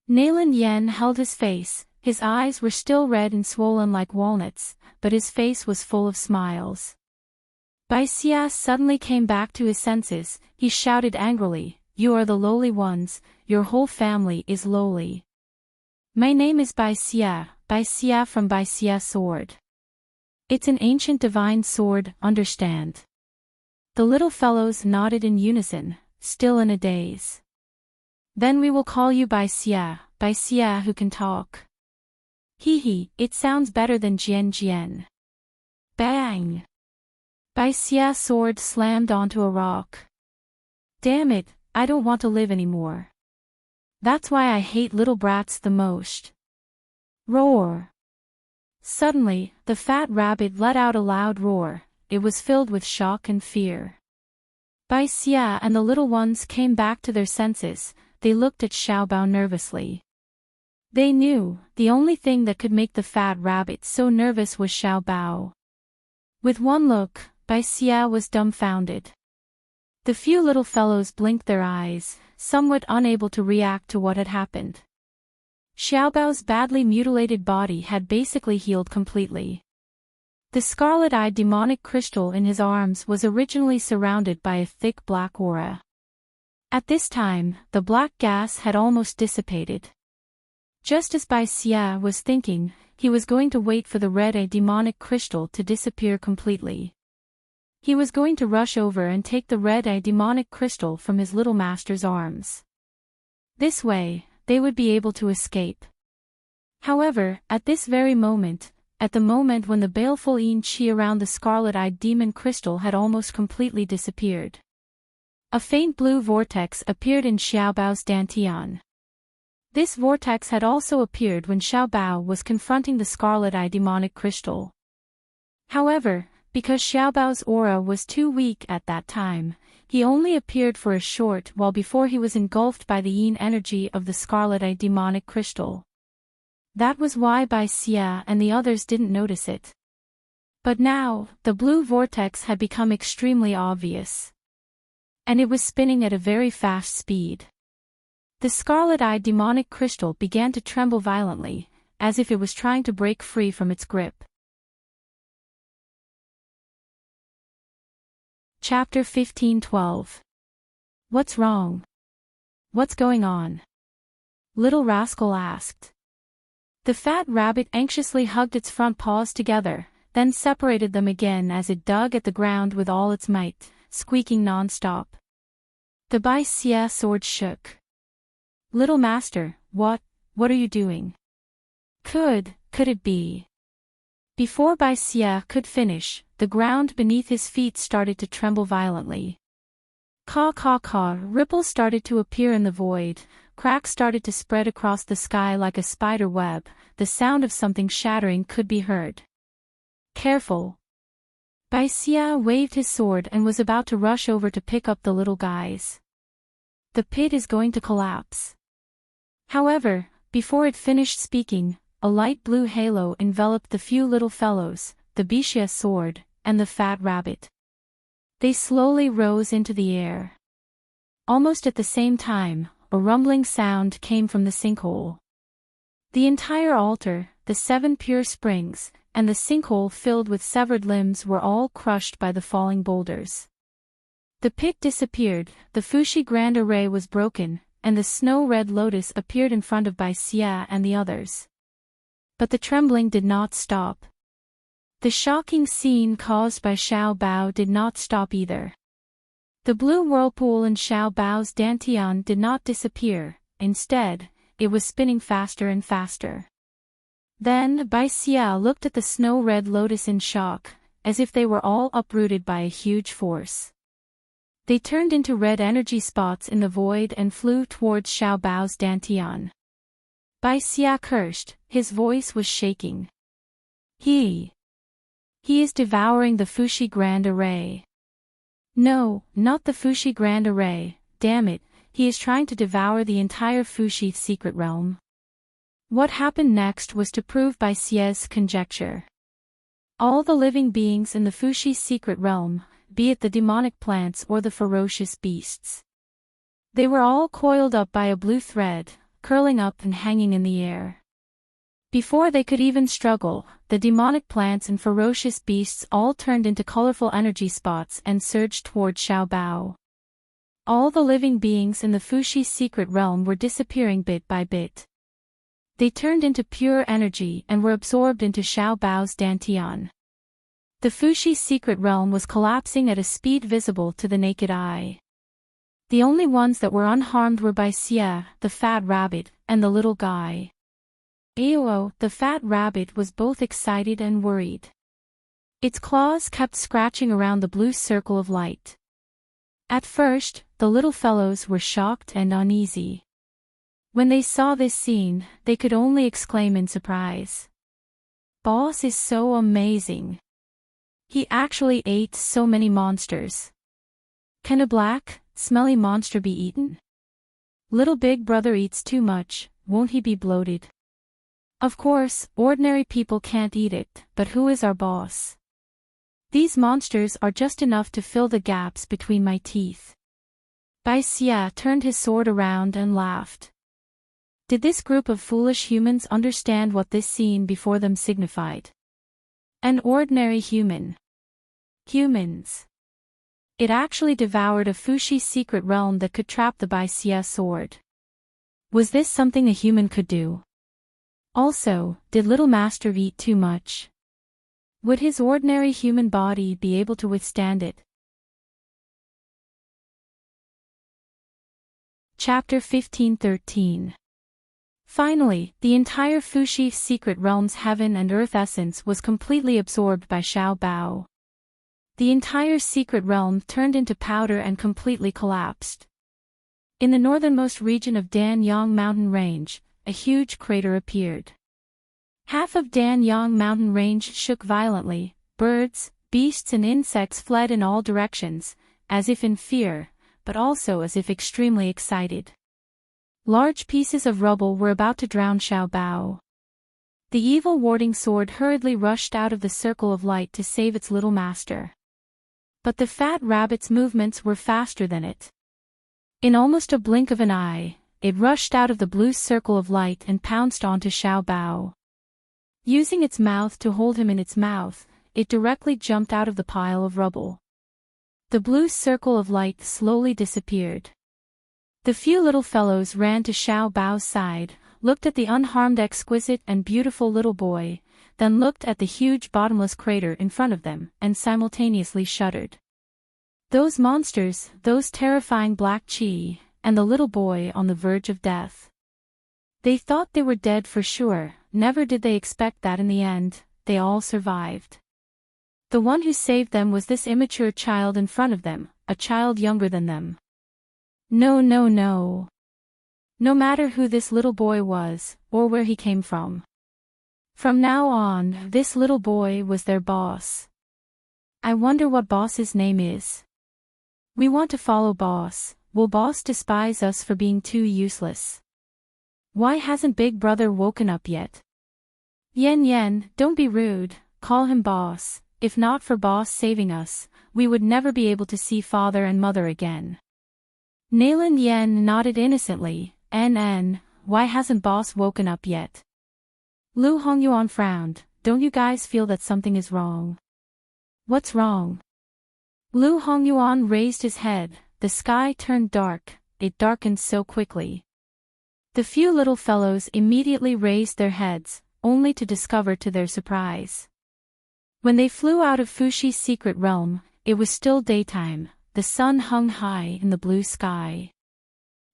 Nayland Yen held his face, his eyes were still red and swollen like walnuts, but his face was full of smiles. Bai Xia suddenly came back to his senses, he shouted angrily, "You are the lowly ones, your whole family is lowly. My name is Bai Xia from Bai Xia Sword. It's an ancient divine sword, understand?" The little fellows nodded in unison, still in a daze. Then we will call you Bai Xia who can talk. Hee, it sounds better than Jian. Bang! Bai Xia sword slammed onto a rock. Damn it, I don't want to live anymore. That's why I hate little brats the most. Roar! Suddenly, the fat rabbit let out a loud roar, it was filled with shock and fear. Bai Xia and the little ones came back to their senses, they looked at Xiao Bao nervously. They knew, the only thing that could make the fat rabbit so nervous was Xiao Bao. With one look, Bai Xia was dumbfounded. The few little fellows blinked their eyes, somewhat unable to react to what had happened. Xiao Bao's badly mutilated body had basically healed completely. The scarlet-eyed demonic crystal in his arms was originally surrounded by a thick black aura. At this time, the black gas had almost dissipated. Just as Bai Xia was thinking, he was going to wait for the red-eyed demonic crystal to disappear completely. He was going to rush over and take the red-eye demonic crystal from his little master's arms. This way, they would be able to escape. However, at this very moment, at the moment when the baleful chi around the scarlet-eyed demon crystal had almost completely disappeared, a faint blue vortex appeared in Xiaobao's dantian. This vortex had also appeared when Xiaobao was confronting the scarlet-eye demonic crystal. However, because Xiaobao's aura was too weak at that time, he only appeared for a short while before he was engulfed by the yin energy of the scarlet-eye demonic crystal. That was why Bai Xia and the others didn't notice it. But now, the blue vortex had become extremely obvious. And it was spinning at a very fast speed. The scarlet-eyed demonic crystal began to tremble violently, as if it was trying to break free from its grip. Chapter 15:12. What's wrong? What's going on? Little Rascal asked. The fat rabbit anxiously hugged its front paws together, then separated them again as it dug at the ground with all its might, squeaking non-stop. The Bai Xia sword shook. Little Master, what are you doing? Could it be? Before Bai Xia could finish, the ground beneath his feet started to tremble violently. Caw caw caw, ripples started to appear in the void, cracks started to spread across the sky like a spider web, the sound of something shattering could be heard. Careful! Bai Xia waved his sword and was about to rush over to pick up the little guys. The pit is going to collapse. However, before it finished speaking, a light blue halo enveloped the few little fellows, the Bixia sword, and the fat rabbit. They slowly rose into the air. Almost at the same time, a rumbling sound came from the sinkhole. The entire altar, the 7 pure springs, and the sinkhole filled with severed limbs were all crushed by the falling boulders. The pit disappeared, the Fuxi Grand Array was broken, and the snow-red lotus appeared in front of Bai Xia and the others. But the trembling did not stop. The shocking scene caused by Xiaobao did not stop either. The blue whirlpool in Xiaobao's dantian did not disappear, instead, it was spinning faster and faster. Then Bai Xia looked at the snow-red lotus in shock, as if they were all uprooted by a huge force. They turned into red energy spots in the void and flew towards Xiaobao's dantian. Bai Xia cursed, his voice was shaking. He is devouring the Fuxi Grand Array. No, not the Fuxi Grand Array, damn it, he is trying to devour the entire Fuxi secret realm. What happened next was to prove Bai Xia's conjecture. All the living beings in the Fuxi secret realm, be it the demonic plants or the ferocious beasts, they were all coiled up by a blue thread, curling up and hanging in the air. Before they could even struggle, the demonic plants and ferocious beasts all turned into colorful energy spots and surged toward Xiaobao. All the living beings in the Fuxi secret realm were disappearing bit by bit. They turned into pure energy and were absorbed into Xiaobao's dantian. The Fuxi secret realm was collapsing at a speed visible to the naked eye. The only ones that were unharmed were Bai Xia, the fat rabbit, and the little guy. Aoo, the fat rabbit was both excited and worried. Its claws kept scratching around the blue circle of light. At first, the little fellows were shocked and uneasy. When they saw this scene, they could only exclaim in surprise. Boss is so amazing. He actually ate so many monsters. Can a black, smelly monster be eaten? Little big brother eats too much, won't he be bloated? Of course, ordinary people can't eat it, but who is our boss? These monsters are just enough to fill the gaps between my teeth. Bai Xia turned his sword around and laughed. Did this group of foolish humans understand what this scene before them signified? An ordinary human. Humans. It actually devoured a Fuxi secret realm that could trap the Bai Xia sword. Was this something a human could do? Also, did Little Master eat too much? Would his ordinary human body be able to withstand it? Chapter 15:13. Finally, the entire Fushi's secret realm's heaven and earth essence was completely absorbed by Xiao Bao. The entire secret realm turned into powder and completely collapsed. In the northernmost region of Danyang mountain range, a huge crater appeared. Half of Danyang mountain range shook violently, birds, beasts and insects fled in all directions, as if in fear, but also as if extremely excited. Large pieces of rubble were about to drown Xiao Bao. The evil warding sword hurriedly rushed out of the circle of light to save its little master. But the fat rabbit's movements were faster than it. In almost a blink of an eye, it rushed out of the blue circle of light and pounced onto Xiao Bao. Using its mouth to hold him in its mouth, it directly jumped out of the pile of rubble. The blue circle of light slowly disappeared. The few little fellows ran to Xiao Bao's side, looked at the unharmed exquisite and beautiful little boy, then looked at the huge bottomless crater in front of them, and simultaneously shuddered. Those monsters, those terrifying black chi, and the little boy on the verge of death. They thought they were dead for sure, never did they expect that in the end, they all survived. The one who saved them was this immature child in front of them, a child younger than them. No. No matter who this little boy was, or where he came from. From now on, this little boy was their boss. I wonder what boss's name is. We want to follow boss. Will boss despise us for being too useless? Why hasn't Big Brother woken up yet? Yen, don't be rude, call him boss. If not for boss saving us, we would never be able to see father and mother again. Nalan Yen nodded innocently. Why hasn't boss woken up yet? Lu Hongyuan frowned. Don't you guys feel that something is wrong? What's wrong? Lu Hongyuan raised his head. The sky turned dark, it darkened so quickly. The few little fellows immediately raised their heads, only to discover to their surprise. When they flew out of Fushi's secret realm, it was still daytime, the sun hung high in the blue sky.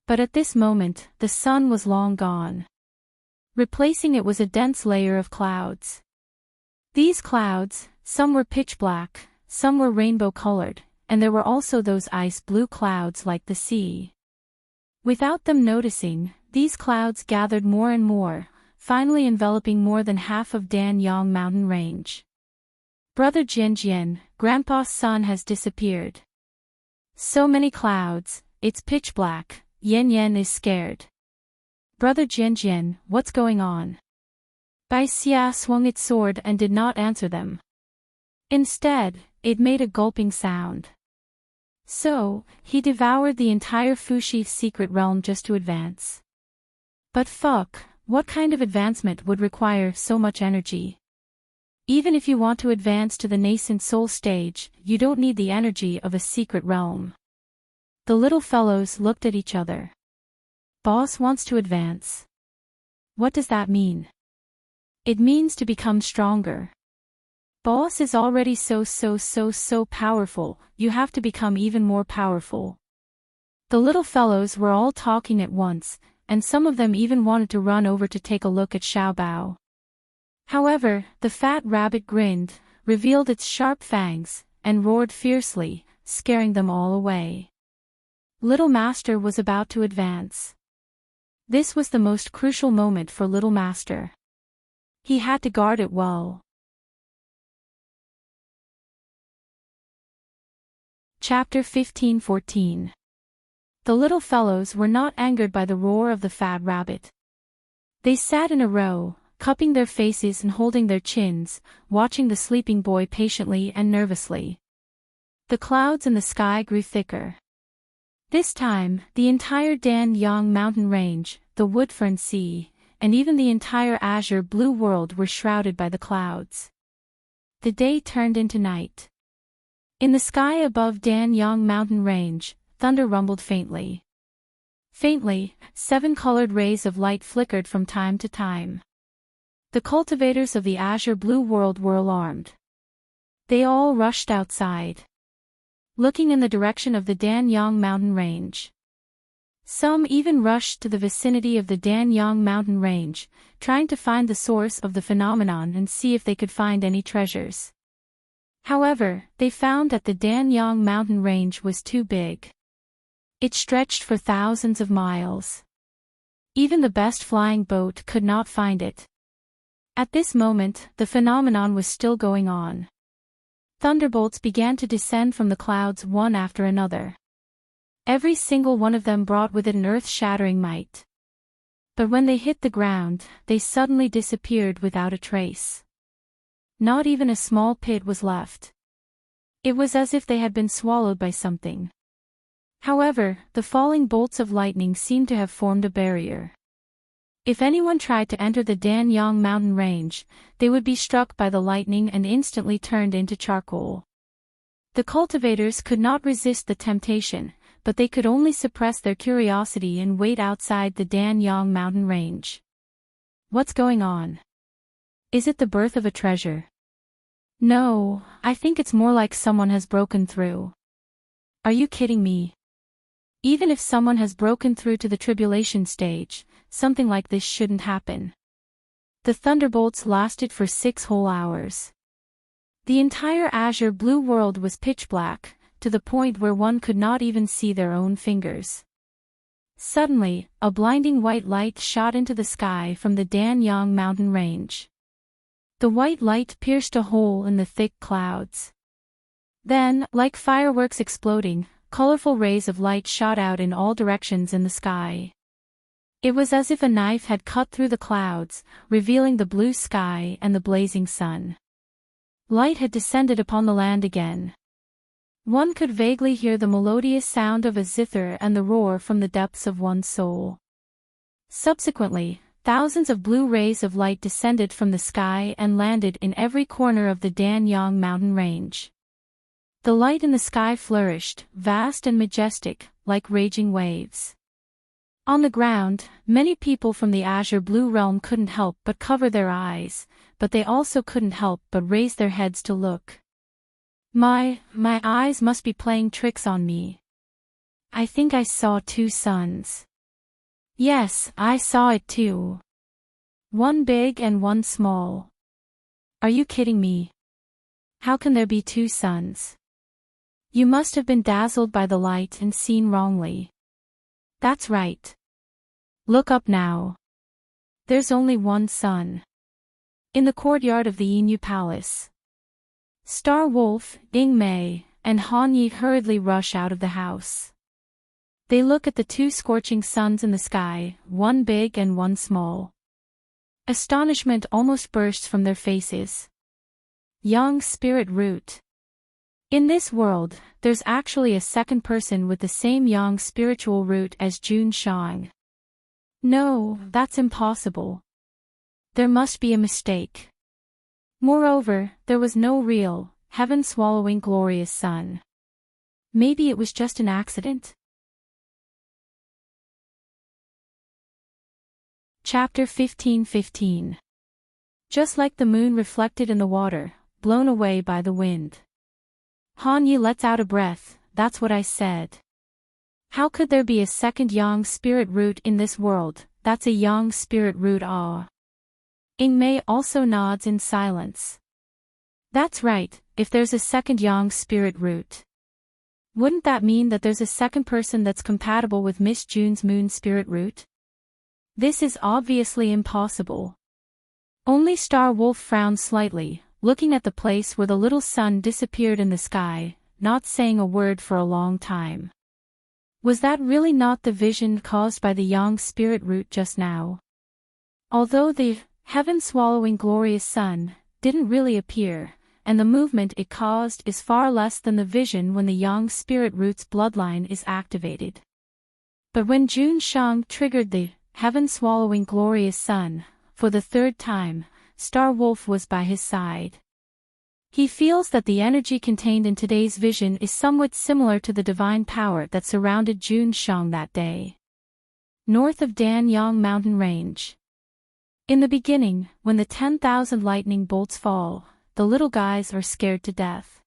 But at this moment, the sun was long gone. Replacing it was a dense layer of clouds. These clouds, some were pitch black, some were rainbow-colored, and there were also those ice-blue clouds like the sea. Without them noticing, these clouds gathered more and more, finally enveloping more than half of Danyang mountain range. Brother Jianjian, Grandpa's son has disappeared. So many clouds, it's pitch black, Yen is scared. Brother Jianjian, what's going on? Bai Xia swung its sword and did not answer them. Instead, it made a gulping sound. So, he devoured the entire Fushi's secret realm just to advance. But fuck, what kind of advancement would require so much energy? Even if you want to advance to the nascent soul stage, you don't need the energy of a secret realm. The little fellows looked at each other. Boss wants to advance. What does that mean? It means to become stronger. Boss is already so powerful, you have to become even more powerful. The little fellows were all talking at once, and some of them even wanted to run over to take a look at Xiao Bao. However, the fat rabbit grinned, revealed its sharp fangs, and roared fiercely, scaring them all away. Little Master was about to advance. This was the most crucial moment for Little Master. He had to guard it well. Chapter 15:14. The little fellows were not angered by the roar of the fat rabbit. They sat in a row, cupping their faces and holding their chins, watching the sleeping boy patiently and nervously. The clouds in the sky grew thicker. This time, the entire Danyang mountain range, the Woodfern Sea, and even the entire azure blue world were shrouded by the clouds. The day turned into night. In the sky above Danyang mountain range, thunder rumbled faintly. Faintly, 7 colored rays of light flickered from time to time. The cultivators of the azure blue world were alarmed. They all rushed outside, looking in the direction of the Danyang mountain range. Some even rushed to the vicinity of the Danyang mountain range, trying to find the source of the phenomenon and see if they could find any treasures. However, they found that the Danyang mountain range was too big. It stretched for thousands of miles. Even the best flying boat could not find it. At this moment, the phenomenon was still going on. Thunderbolts began to descend from the clouds one after another. Every single one of them brought with it an earth-shattering might. But when they hit the ground, they suddenly disappeared without a trace. Not even a small pit was left. It was as if they had been swallowed by something. However, the falling bolts of lightning seemed to have formed a barrier. If anyone tried to enter the Danyang mountain range, they would be struck by the lightning and instantly turned into charcoal. The cultivators could not resist the temptation, but they could only suppress their curiosity and wait outside the Danyang mountain range. What's going on? Is it the birth of a treasure? No, I think it's more like someone has broken through. Are you kidding me? Even if someone has broken through to the tribulation stage, something like this shouldn't happen. The thunderbolts lasted for 6 whole hours. The entire azure blue world was pitch black, to the point where one could not even see their own fingers. Suddenly, a blinding white light shot into the sky from the Danyang mountain range. The white light pierced a hole in the thick clouds. Then, like fireworks exploding, colorful rays of light shot out in all directions in the sky. It was as if a knife had cut through the clouds, revealing the blue sky and the blazing sun. Light had descended upon the land again. One could vaguely hear the melodious sound of a zither and the roar from the depths of one's soul. Subsequently, thousands of blue rays of light descended from the sky and landed in every corner of the Danyang mountain range. The light in the sky flourished, vast and majestic, like raging waves. On the ground, many people from the azure blue realm couldn't help but cover their eyes, but they also couldn't help but raise their heads to look. My eyes must be playing tricks on me. I think I saw 2 suns. Yes, I saw it too. One big and one small. Are you kidding me? How can there be 2 suns? You must have been dazzled by the light and seen wrongly. That's right. Look up now. There's only one sun. In the courtyard of the Inu Palace. Star Wolf, Ying Mei, and Han Yi hurriedly rush out of the house. They look at the 2 scorching suns in the sky, one big and one small. Astonishment almost bursts from their faces. Young spirit root. In this world, there's actually a second person with the same yang spiritual root as Jun Shang. No, that's impossible. There must be a mistake. Moreover, there was no real, heaven-swallowing glorious sun. Maybe it was just an accident? Chapter 15:15. Just like the moon reflected in the water, blown away by the wind. Han Yi lets out a breath. That's what I said. How could there be a second yang spirit root in this world? That's a yang spirit root. Ying Mei also nods in silence. That's right, if there's a second yang spirit root. Wouldn't that mean that there's a second person that's compatible with Miss Jun's moon spirit root? This is obviously impossible. Only Star Wolf frowned slightly, looking at the place where the little sun disappeared in the sky, not saying a word for a long time. Was that really not the vision caused by the yang spirit root just now? Although the heaven-swallowing glorious sun didn't really appear, and the movement it caused is far less than the vision when the yang spirit root's bloodline is activated. But when Jun Shang triggered the heaven-swallowing glorious sun, for the 3rd time, Star Wolf was by his side. He feels that the energy contained in today's vision is somewhat similar to the divine power that surrounded Jun Shang that day. North of Danyang mountain range. In the beginning, when the 10,000 lightning bolts fall, the little guys are scared to death.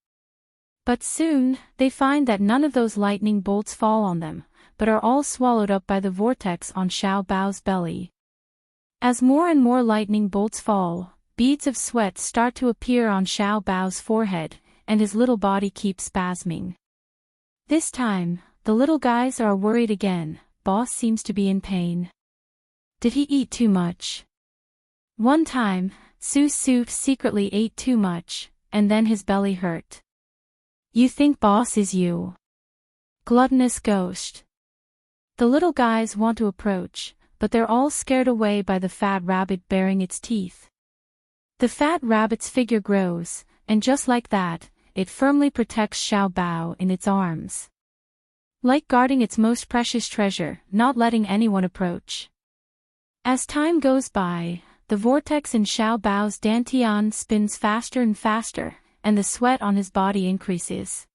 But soon, they find that none of those lightning bolts fall on them, but are all swallowed up by the vortex on Xiao Bao's belly. As more and more lightning bolts fall, beads of sweat start to appear on Xiao Bao's forehead, and his little body keeps spasming. This time, the little guys are worried again. Boss seems to be in pain. Did he eat too much? One time, Su secretly ate too much, and then his belly hurt. You think boss is you? Gluttonous ghost. The little guys want to approach, but they're all scared away by the fat rabbit baring its teeth. The fat rabbit's figure grows, and just like that, it firmly protects Xiao Bao in its arms. Like guarding its most precious treasure, not letting anyone approach. As time goes by, the vortex in Xiao Bao's dantian spins faster and faster, and the sweat on his body increases.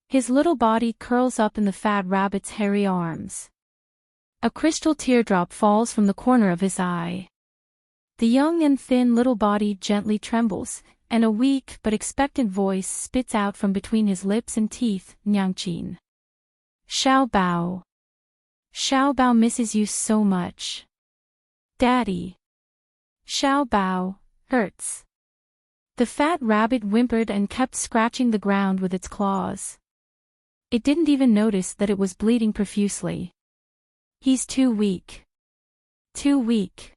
His little body curls up in the fat rabbit's hairy arms. A crystal teardrop falls from the corner of his eye. The young and thin little body gently trembles, and a weak but expectant voice spits out from between his lips and teeth, Nyangqin. Xiao Bao. Xiao Bao misses you so much. Daddy. Xiao Bao, hurts. The fat rabbit whimpered and kept scratching the ground with its claws. It didn't even notice that it was bleeding profusely. He's too weak. Too weak.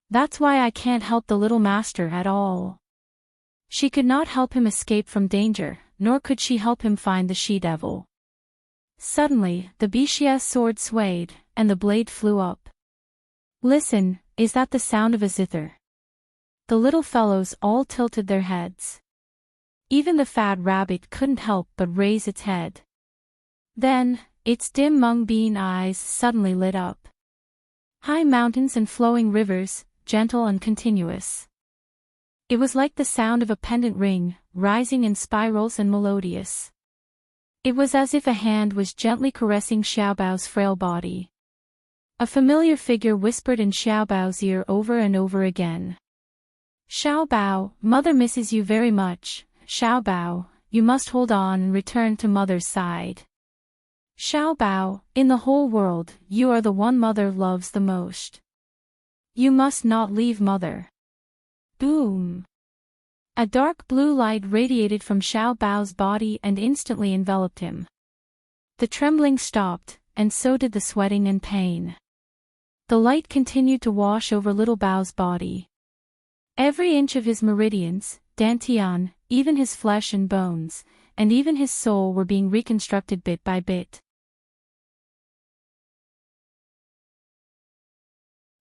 That's why I can't help the little master at all. She could not help him escape from danger, nor could she help him find the she-devil. Suddenly, the Bishia's sword swayed, and the blade flew up. Listen, is that the sound of a zither? The little fellows all tilted their heads. Even the fat rabbit couldn't help but raise its head. Then, its dim mung bean eyes suddenly lit up. High mountains and flowing rivers, gentle and continuous. It was like the sound of a pendant ring, rising in spirals and melodious. It was as if a hand was gently caressing Xiaobao's frail body. A familiar figure whispered in Xiaobao's ear over and over again. Xiaobao, mother misses you very much. Xiaobao, you must hold on and return to mother's side. Xiaobao, in the whole world, you are the one mother loves the most. You must not leave mother. Boom! A dark blue light radiated from Xiao Bao's body and instantly enveloped him. The trembling stopped, and so did the sweating and pain. The light continued to wash over little Bao's body. Every inch of his meridians, dantian, even his flesh and bones, and even his soul were being reconstructed bit by bit.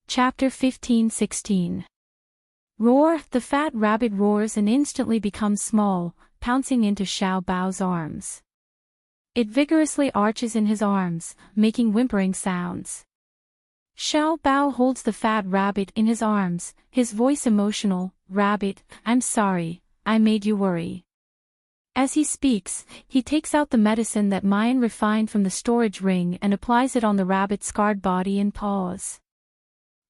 Chapter 15-16. Roar! The fat rabbit roars and instantly becomes small, pouncing into Xiao Bao's arms. It vigorously arches in his arms, making whimpering sounds. Xiao Bao holds the fat rabbit in his arms, his voice emotional. Rabbit, I'm sorry, I made you worry. As he speaks, he takes out the medicine that Mayan refined from the storage ring and applies it on the rabbit's scarred body and paws.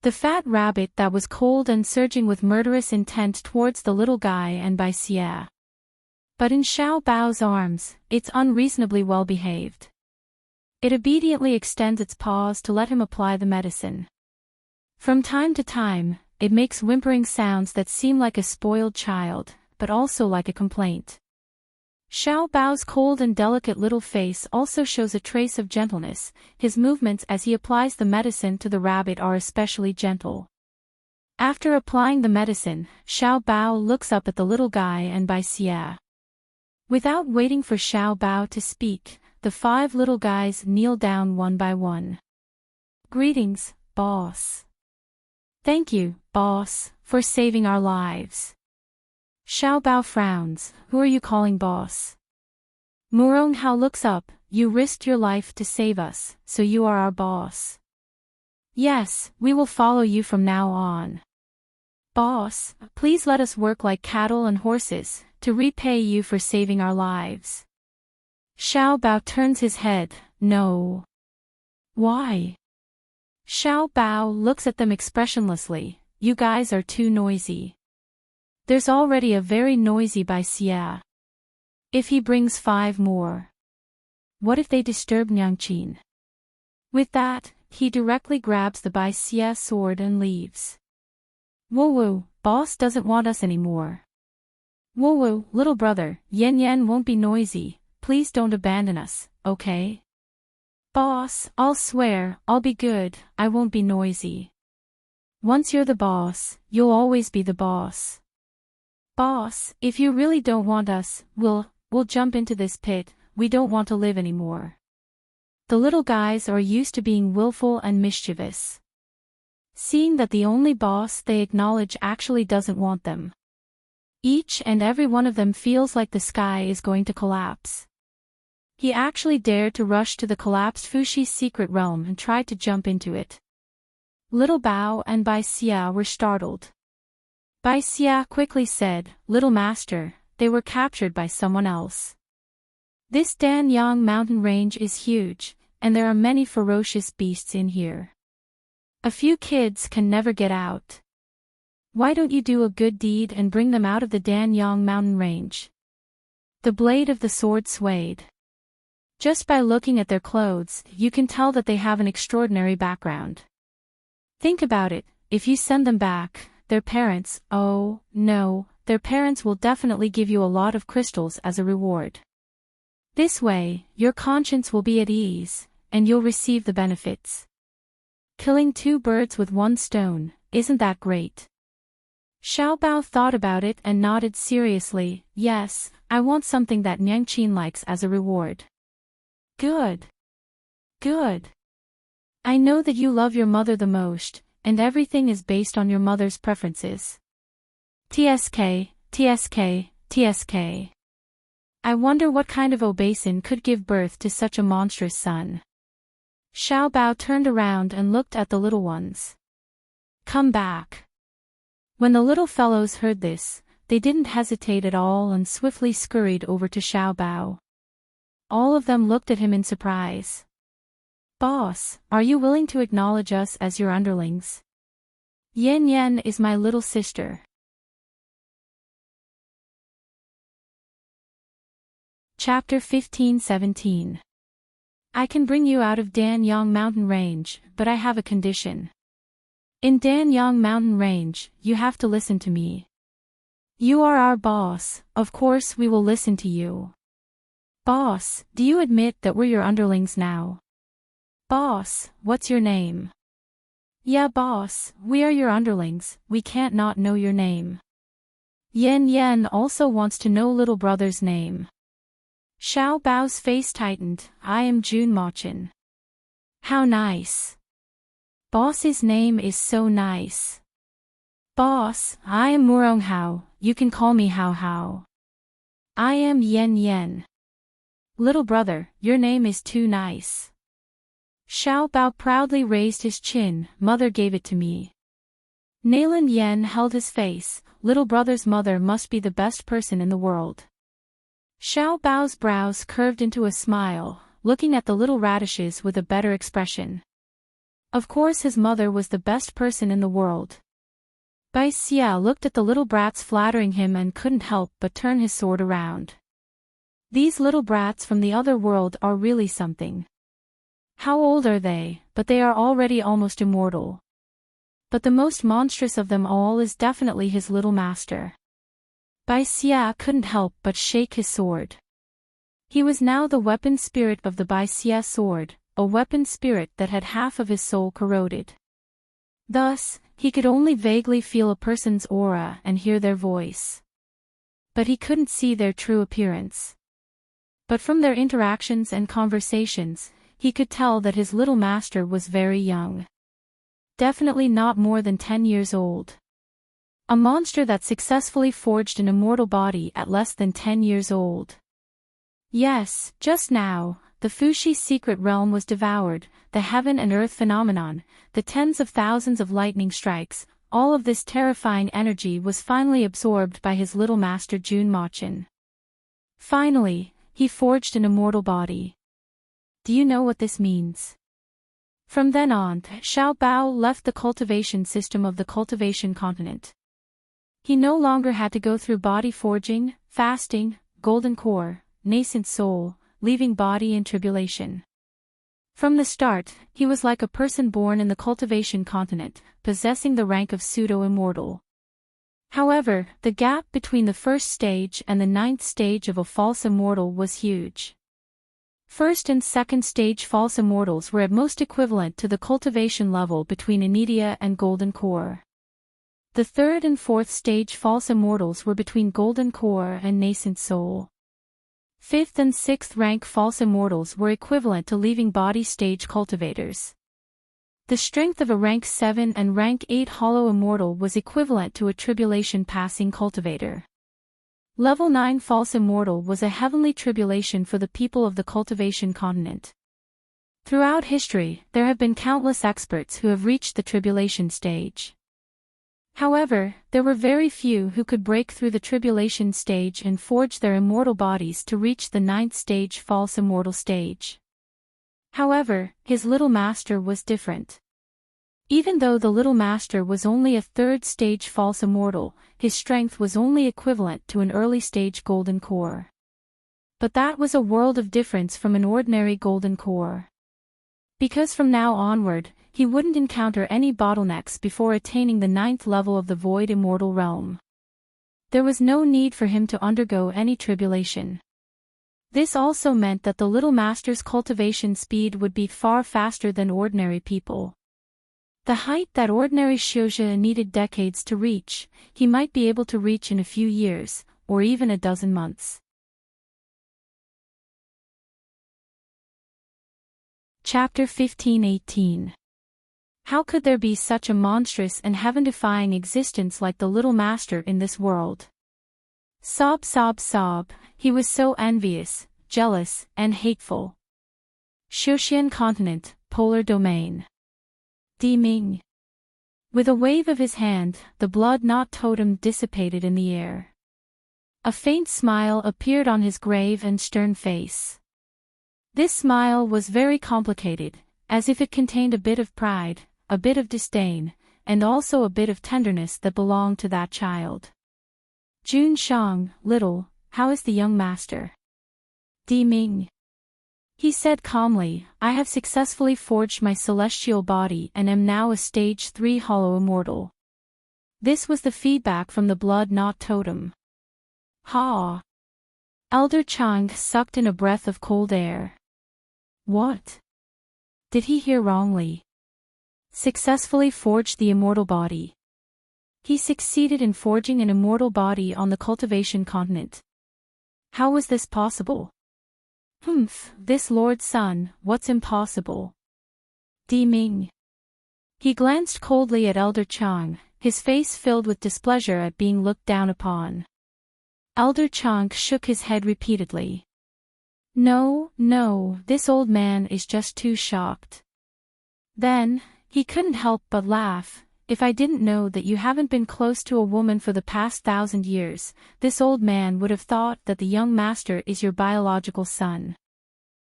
The fat rabbit that was cold and surging with murderous intent towards the little guy and by Xia. But in Xiao Bao's arms, it's unreasonably well behaved. It obediently extends its paws to let him apply the medicine. From time to time, it makes whimpering sounds that seem like a spoiled child, but also like a complaint. Xiao Bao's cold and delicate little face also shows a trace of gentleness. His movements as he applies the medicine to the rabbit are especially gentle. After applying the medicine, Xiao Bao looks up at the little guy and by Xia. Without waiting for Xiao Bao to speak, the 5 little guys kneel down one by one. Greetings, boss. Thank you, boss, for saving our lives. Xiao Bao frowns. Who are you calling boss? Murong Hao looks up. You risked your life to save us, so you are our boss. Yes, we will follow you from now on. Boss, please let us work like cattle and horses, to repay you for saving our lives. Xiao Bao turns his head. No. Why? Xiao Bao looks at them expressionlessly. You guys are too noisy. There's already a very noisy Baisia. If he brings 5 more. What if they disturb Nyangqin? With that, he directly grabs the Baisia sword and leaves. Woo, boss doesn't want us anymore. Woo, little brother, Yen won't be noisy, please don't abandon us, okay? Boss, I'll swear, I'll be good, I won't be noisy. Once you're the boss, you'll always be the boss. Boss, if you really don't want us, we'll jump into this pit, we don't want to live anymore. The little guys are used to being willful and mischievous. Seeing that the only boss they acknowledge actually doesn't want them. Each and every one of them feels like the sky is going to collapse. He actually dared to rush to the collapsed Fushi's secret realm and tried to jump into it. Little Bao and Bai Xia were startled. Bai Xia quickly said, "Little master, they were captured by someone else. This Danyang mountain range is huge, and there are many ferocious beasts in here. A few kids can never get out. Why don't you do a good deed and bring them out of the Danyang mountain range?" The blade of the sword swayed. Just by looking at their clothes, you can tell that they have an extraordinary background. Think about it, if you send them back, their parents, oh, no, their parents will definitely give you a lot of crystals as a reward. This way, your conscience will be at ease, and you'll receive the benefits. Killing 2 birds with 1 stone, isn't that great? Xiao Bao thought about it and nodded seriously, yes, I want something that Nyangqin likes as a reward. Good. Good. I know that you love your mother the most, and everything is based on your mother's preferences. TSK, TSK, TSK. I wonder what kind of obeson could give birth to such a monstrous son. Xiao Bao turned around and looked at the little ones. Come back. When the little fellows heard this, they didn't hesitate at all and swiftly scurried over to Xiao Bao. All of them looked at him in surprise. Boss, are you willing to acknowledge us as your underlings? Yen is my little sister. Chapter 15-17. I can bring you out of Danyang mountain range, but I have a condition. In Danyang mountain range, you have to listen to me. You are our boss, of course we will listen to you. Boss, do you admit that we're your underlings now? Boss, what's your name? Yeah boss, we are your underlings, we can't not know your name. Yen also wants to know little brother's name. Xiao Bao's face tightened, I am Jun Machin. How nice. Boss's name is so nice. Boss, I am Murong Hao, you can call me Hao Hao. I am Yen. Little brother, your name is too nice. Xiao Bao proudly raised his chin, mother gave it to me. Nayland Yen held his face, little brother's mother must be the best person in the world. Xiao Bao's brows curved into a smile, looking at the little radishes with a better expression. Of course his mother was the best person in the world. Bai Xia looked at the little brats flattering him and couldn't help but turn his sword around. These little brats from the other world are really something. How old are they? But they are already almost immortal. But the most monstrous of them all is definitely his little master. Bai Xia couldn't help but shake his sword. He was now the weapon spirit of the Bai Xia sword, a weapon spirit that had half of his soul corroded. Thus, he could only vaguely feel a person's aura and hear their voice. But he couldn't see their true appearance. But from their interactions and conversations, he could tell that his little master was very young. Definitely not more than 10 years old. A monster that successfully forged an immortal body at less than 10 years old. Yes, just now, the Fushi secret realm was devoured, the heaven and earth phenomenon, the tens of thousands of lightning strikes, all of this terrifying energy was finally absorbed by his little master Jun Machin. Finally, he forged an immortal body. Do you know what this means? From then on, Xiao Bao left the cultivation system of the cultivation continent. He no longer had to go through body forging, fasting, golden core, nascent soul, leaving body in tribulation. From the start, he was like a person born in the cultivation continent, possessing the rank of pseudo-immortal. However, the gap between the first stage and the ninth stage of a false immortal was huge. First and second stage false immortals were at most equivalent to the cultivation level between Anidia and Golden Core. The third and fourth stage false immortals were between Golden Core and Nascent Soul. Fifth and sixth rank false immortals were equivalent to leaving body stage cultivators. The strength of a rank 7 and rank 8 hollow immortal was equivalent to a tribulation passing cultivator. Level 9 false immortal was a heavenly tribulation for the people of the cultivation continent. Throughout history, there have been countless experts who have reached the tribulation stage. However, there were very few who could break through the tribulation stage and forge their immortal bodies to reach the ninth stage false immortal stage. However, his little master was different. Even though the little master was only a third stage false immortal, his strength was only equivalent to an early stage golden core. But that was a world of difference from an ordinary golden core. Because from now onward, he wouldn't encounter any bottlenecks before attaining the ninth level of the void immortal realm. There was no need for him to undergo any tribulation. This also meant that the little master's cultivation speed would be far faster than ordinary people. The height that ordinary Shouja needed decades to reach, he might be able to reach in a few years, or even a dozen months. Chapter 15-18. How could there be such a monstrous and heaven-defying existence like the little master in this world? Sob, sob, sob, he was so envious, jealous, and hateful. Shoshian continent, polar domain. Deming. With a wave of his hand, the blood knot totem dissipated in the air. A faint smile appeared on his grave and stern face. This smile was very complicated, as if it contained a bit of pride, a bit of disdain, and also a bit of tenderness that belonged to that child. Jun Shang, little, how is the young master? Di Ming. He said calmly, I have successfully forged my celestial body and am now a stage 3 hollow immortal. This was the feedback from the blood knot totem. Ha! Elder Chang sucked in a breath of cold air. What? Did he hear wrongly? Successfully forged the immortal body. He succeeded in forging an immortal body on the cultivation continent. How was this possible? This Lord's son, what's impossible? Di Ming. He glanced coldly at Elder Chang, his face filled with displeasure at being looked down upon. Elder Chang shook his head repeatedly. No, this old man is just too shocked. Then, he couldn't help but laugh. If I didn't know that you haven't been close to a woman for the past 1,000 years, this old man would have thought that the young master is your biological son.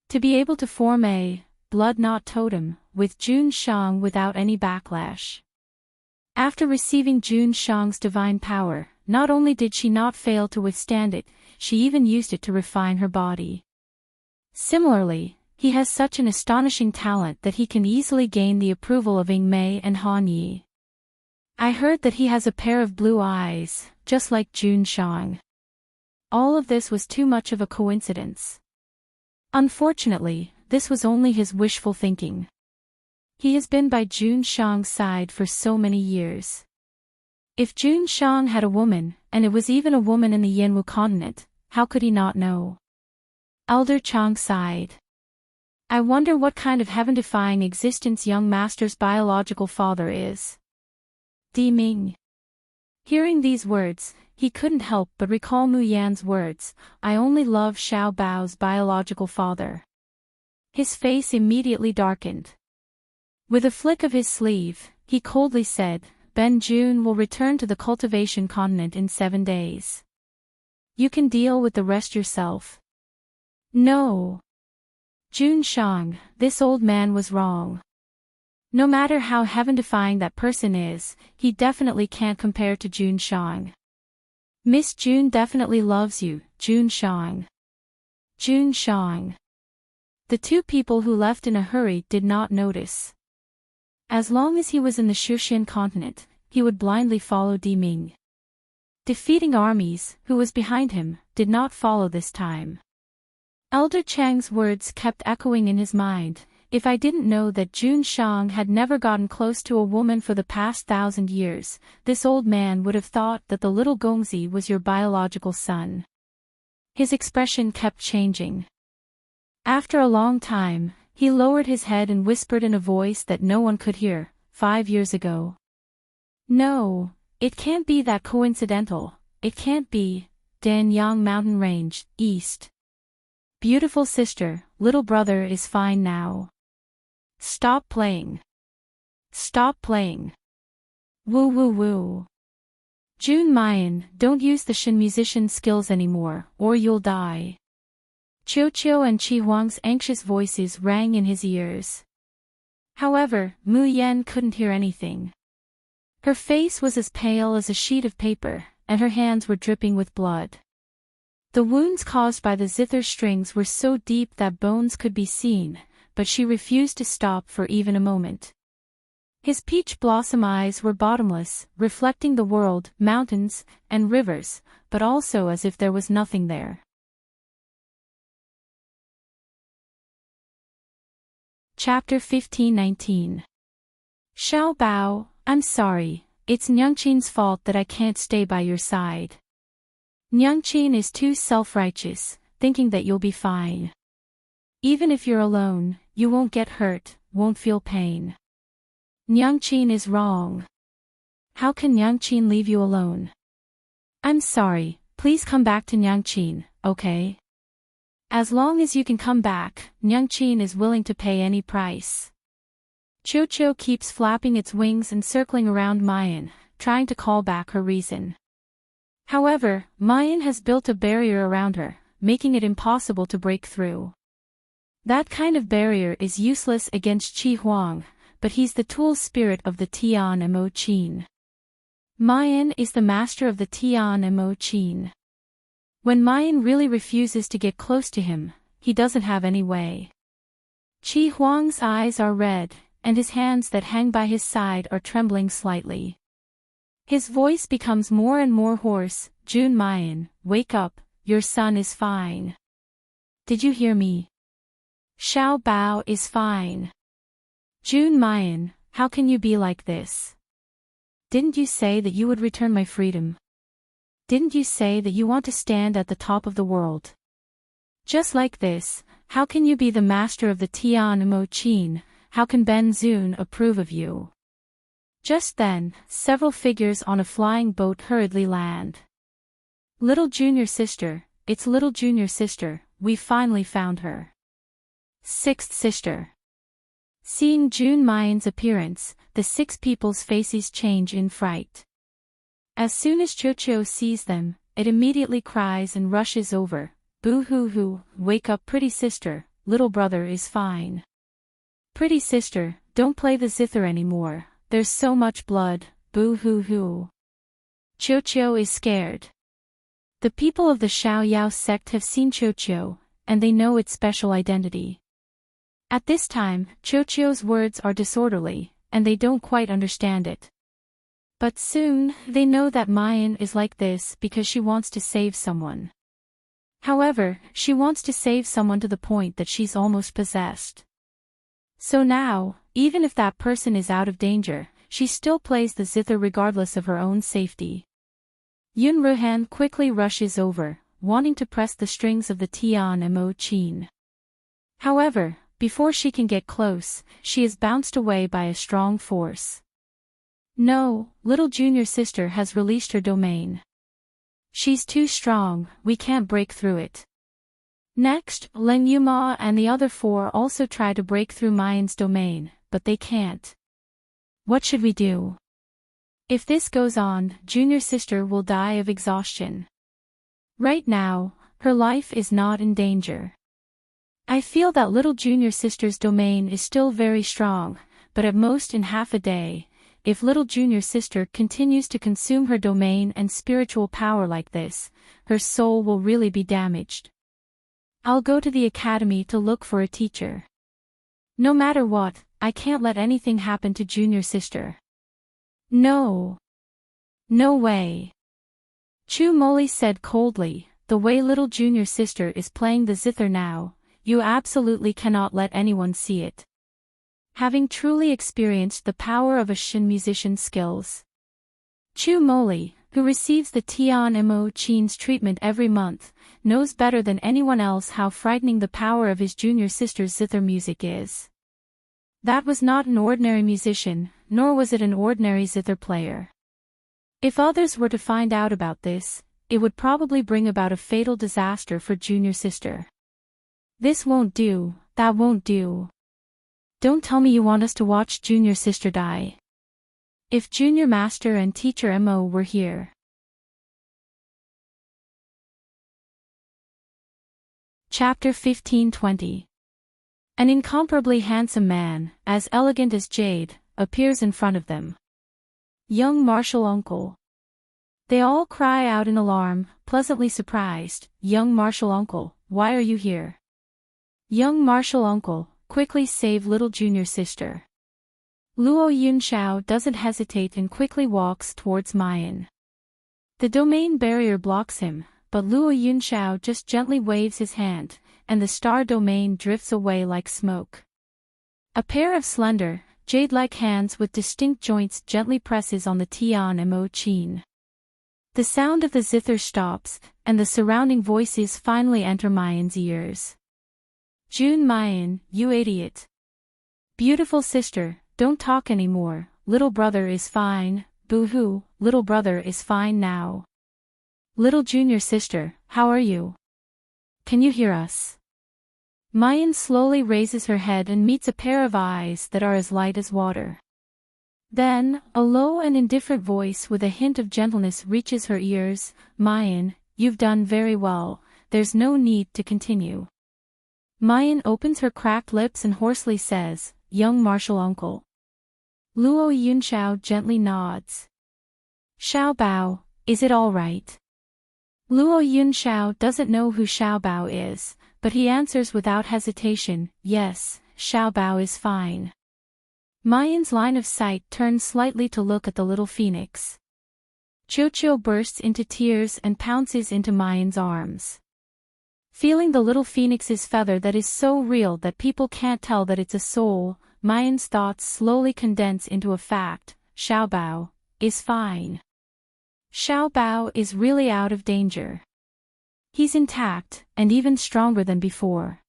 To be able to form a blood knot totem with Jun Shang without any backlash. After receiving Jun Shang's divine power, not only did she not fail to withstand it, she even used it to refine her body. Similarly, he has such an astonishing talent that he can easily gain the approval of Ying Mei and Han Yi. I heard that he has a pair of blue eyes, just like Jun Shang. All of this was too much of a coincidence. Unfortunately, this was only his wishful thinking. He has been by Jun Shang's side for so many years. If Jun Shang had a woman, and it was even a woman in the Yanwu continent, how could he not know? Elder Chang sighed. I wonder what kind of heaven-defying existence young master's biological father is. Di Ming. Hearing these words, he couldn't help but recall Mu Yan's words, I only love Xiao Bao's biological father. His face immediately darkened. With a flick of his sleeve, he coldly said, Ben Jun will return to the cultivation continent in 7 days. You can deal with the rest yourself. No. Jun Shang, this old man was wrong. No matter how heaven-defying that person is, he definitely can't compare to Jun Shang. Miss June definitely loves you, June Shang. June Shang. The two people who left in a hurry did not notice. As long as he was in the Shushan continent, he would blindly follow Di Ming. Defeating armies, who was behind him, did not follow this time. Elder Chang's words kept echoing in his mind. If I didn't know that Jun Shang had never gotten close to a woman for the past 1,000 years, this old man would have thought that the little Gongzi was your biological son. His expression kept changing. After a long time, he lowered his head and whispered in a voice that no one could hear, 5 years ago. No, it can't be that coincidental, it can't be. Danyang Mountain Range, East. Beautiful sister, little brother is fine now. Stop playing. Stop playing. Woo woo woo. Jun Mayan, don't use the Shin musician skills anymore, or you'll die. Chiu Chiu and Chi Huang's anxious voices rang in his ears. However, Mu Yen couldn't hear anything. Her face was as pale as a sheet of paper, and her hands were dripping with blood. The wounds caused by the zither strings were so deep that bones could be seen, but she refused to stop for even a moment. His peach blossom eyes were bottomless, reflecting the world, mountains, and rivers, but also as if there was nothing there. Chapter 15-19. Xiao Bao, I'm sorry, it's Nyangqin's fault that I can't stay by your side. Nyangqin is too self-righteous, thinking that you'll be fine. Even if you're alone, you won't get hurt, won't feel pain. Nyangqin is wrong. How can Nyangqin leave you alone? I'm sorry, please come back to Nyangqin, okay? As long as you can come back, Nyangqin is willing to pay any price. Chiu Chiu keeps flapping its wings and circling around Mayan, trying to call back her reason. However, Mayan has built a barrier around her, making it impossible to break through. That kind of barrier is useless against Chi Huang, but he's the tool spirit of the Tian Mo Qin. Mayan is the master of the Tian Mo Qin. When Mayan really refuses to get close to him, he doesn't have any way. Chi Huang's eyes are red, and his hands that hang by his side are trembling slightly. His voice becomes more and more hoarse. Jun Mayan, wake up, your son is fine. Did you hear me? Xiao Bao is fine. Jun Mayan, how can you be like this? Didn't you say that you would return my freedom? Didn't you say that you want to stand at the top of the world? Just like this, how can you be the master of the Tian Mo Qin? How can Ben Zun approve of you? Just then, several figures on a flying boat hurriedly land. Little junior sister, it's little junior sister, we finally found her. Sixth sister. Seeing Jun Mayan's appearance, the 6 people's faces change in fright. As soon as Chiu Chiu sees them, it immediately cries and rushes over. Boo hoo hoo, wake up pretty sister, little brother is fine. Pretty sister, don't play the zither anymore, there's so much blood, boo hoo hoo. Chiu Chiu is scared. The people of the Xiao Yao sect have seen Chiu Chiu, and they know its special identity. At this time, Chiu Chiu's words are disorderly, and they don't quite understand it. But soon, they know that Mayan is like this because she wants to save someone. However, she wants to save someone to the point that she's almost possessed. So now, even if that person is out of danger, she still plays the zither regardless of her own safety. Yun Ruhan quickly rushes over, wanting to press the strings of the Tian Mo Qin. However, before she can get close, she is bounced away by a strong force. No, little junior sister has released her domain. She's too strong, we can't break through it. Next, Len Yuma and the other 4 also try to break through Mayan's domain, but they can't. What should we do? If this goes on, junior sister will die of exhaustion. Right now, her life is not in danger. I feel that little junior sister's domain is still very strong, but at most in half a day, if little junior sister continues to consume her domain and spiritual power like this, her soul will really be damaged. I'll go to the academy to look for a teacher. No matter what, I can't let anything happen to junior sister. No. No way. Chu Moli said coldly, the way little junior sister is playing the zither now, you absolutely cannot let anyone see it. Having truly experienced the power of a Shin musician's skills. Chu Moli, who receives the Tian Mo Chin's treatment every month, knows better than anyone else how frightening the power of his junior sister's zither music is. That was not an ordinary musician, nor was it an ordinary zither player. If others were to find out about this, it would probably bring about a fatal disaster for junior sister. This won't do, that won't do. Don't tell me you want us to watch junior sister die. If junior master and teacher Mo were here. Chapter 1520. An incomparably handsome man, as elegant as jade, appears in front of them. Young martial uncle. They all cry out in alarm, pleasantly surprised. Young martial uncle, why are you here? Young martial uncle, quickly save little junior sister. Luo Yunxiao doesn't hesitate and quickly walks towards Mayan. The domain barrier blocks him, but Luo Yunxiao just gently waves his hand, and the star domain drifts away like smoke. A pair of slender, jade-like hands with distinct joints gently presses on the Tian Mo Chin. The sound of the zither stops, and the surrounding voices finally enter Mayan's ears. Jun Mayan, you idiot. Beautiful sister, don't talk anymore, little brother is fine, boo-hoo, little brother is fine now. Little junior sister, how are you? Can you hear us? Mayan slowly raises her head and meets a pair of eyes that are as light as water. Then, a low and indifferent voice with a hint of gentleness reaches her ears, Mayan, you've done very well, there's no need to continue. Mayan opens her cracked lips and hoarsely says, young martial uncle. Luo Yunxiao gently nods. Xiao Bao, is it all right? Luo Yunxiao doesn't know who Xiao Bao is, but he answers without hesitation, yes, Xiao Bao is fine. Mayan's line of sight turns slightly to look at the little phoenix. Qiuqiu bursts into tears and pounces into Mayan's arms. Feeling the little phoenix's feather that is so real that people can't tell that it's a soul, Mayan's thoughts slowly condense into a fact, Xiao Bao is fine. Xiao Bao is really out of danger. He's intact, and even stronger than before.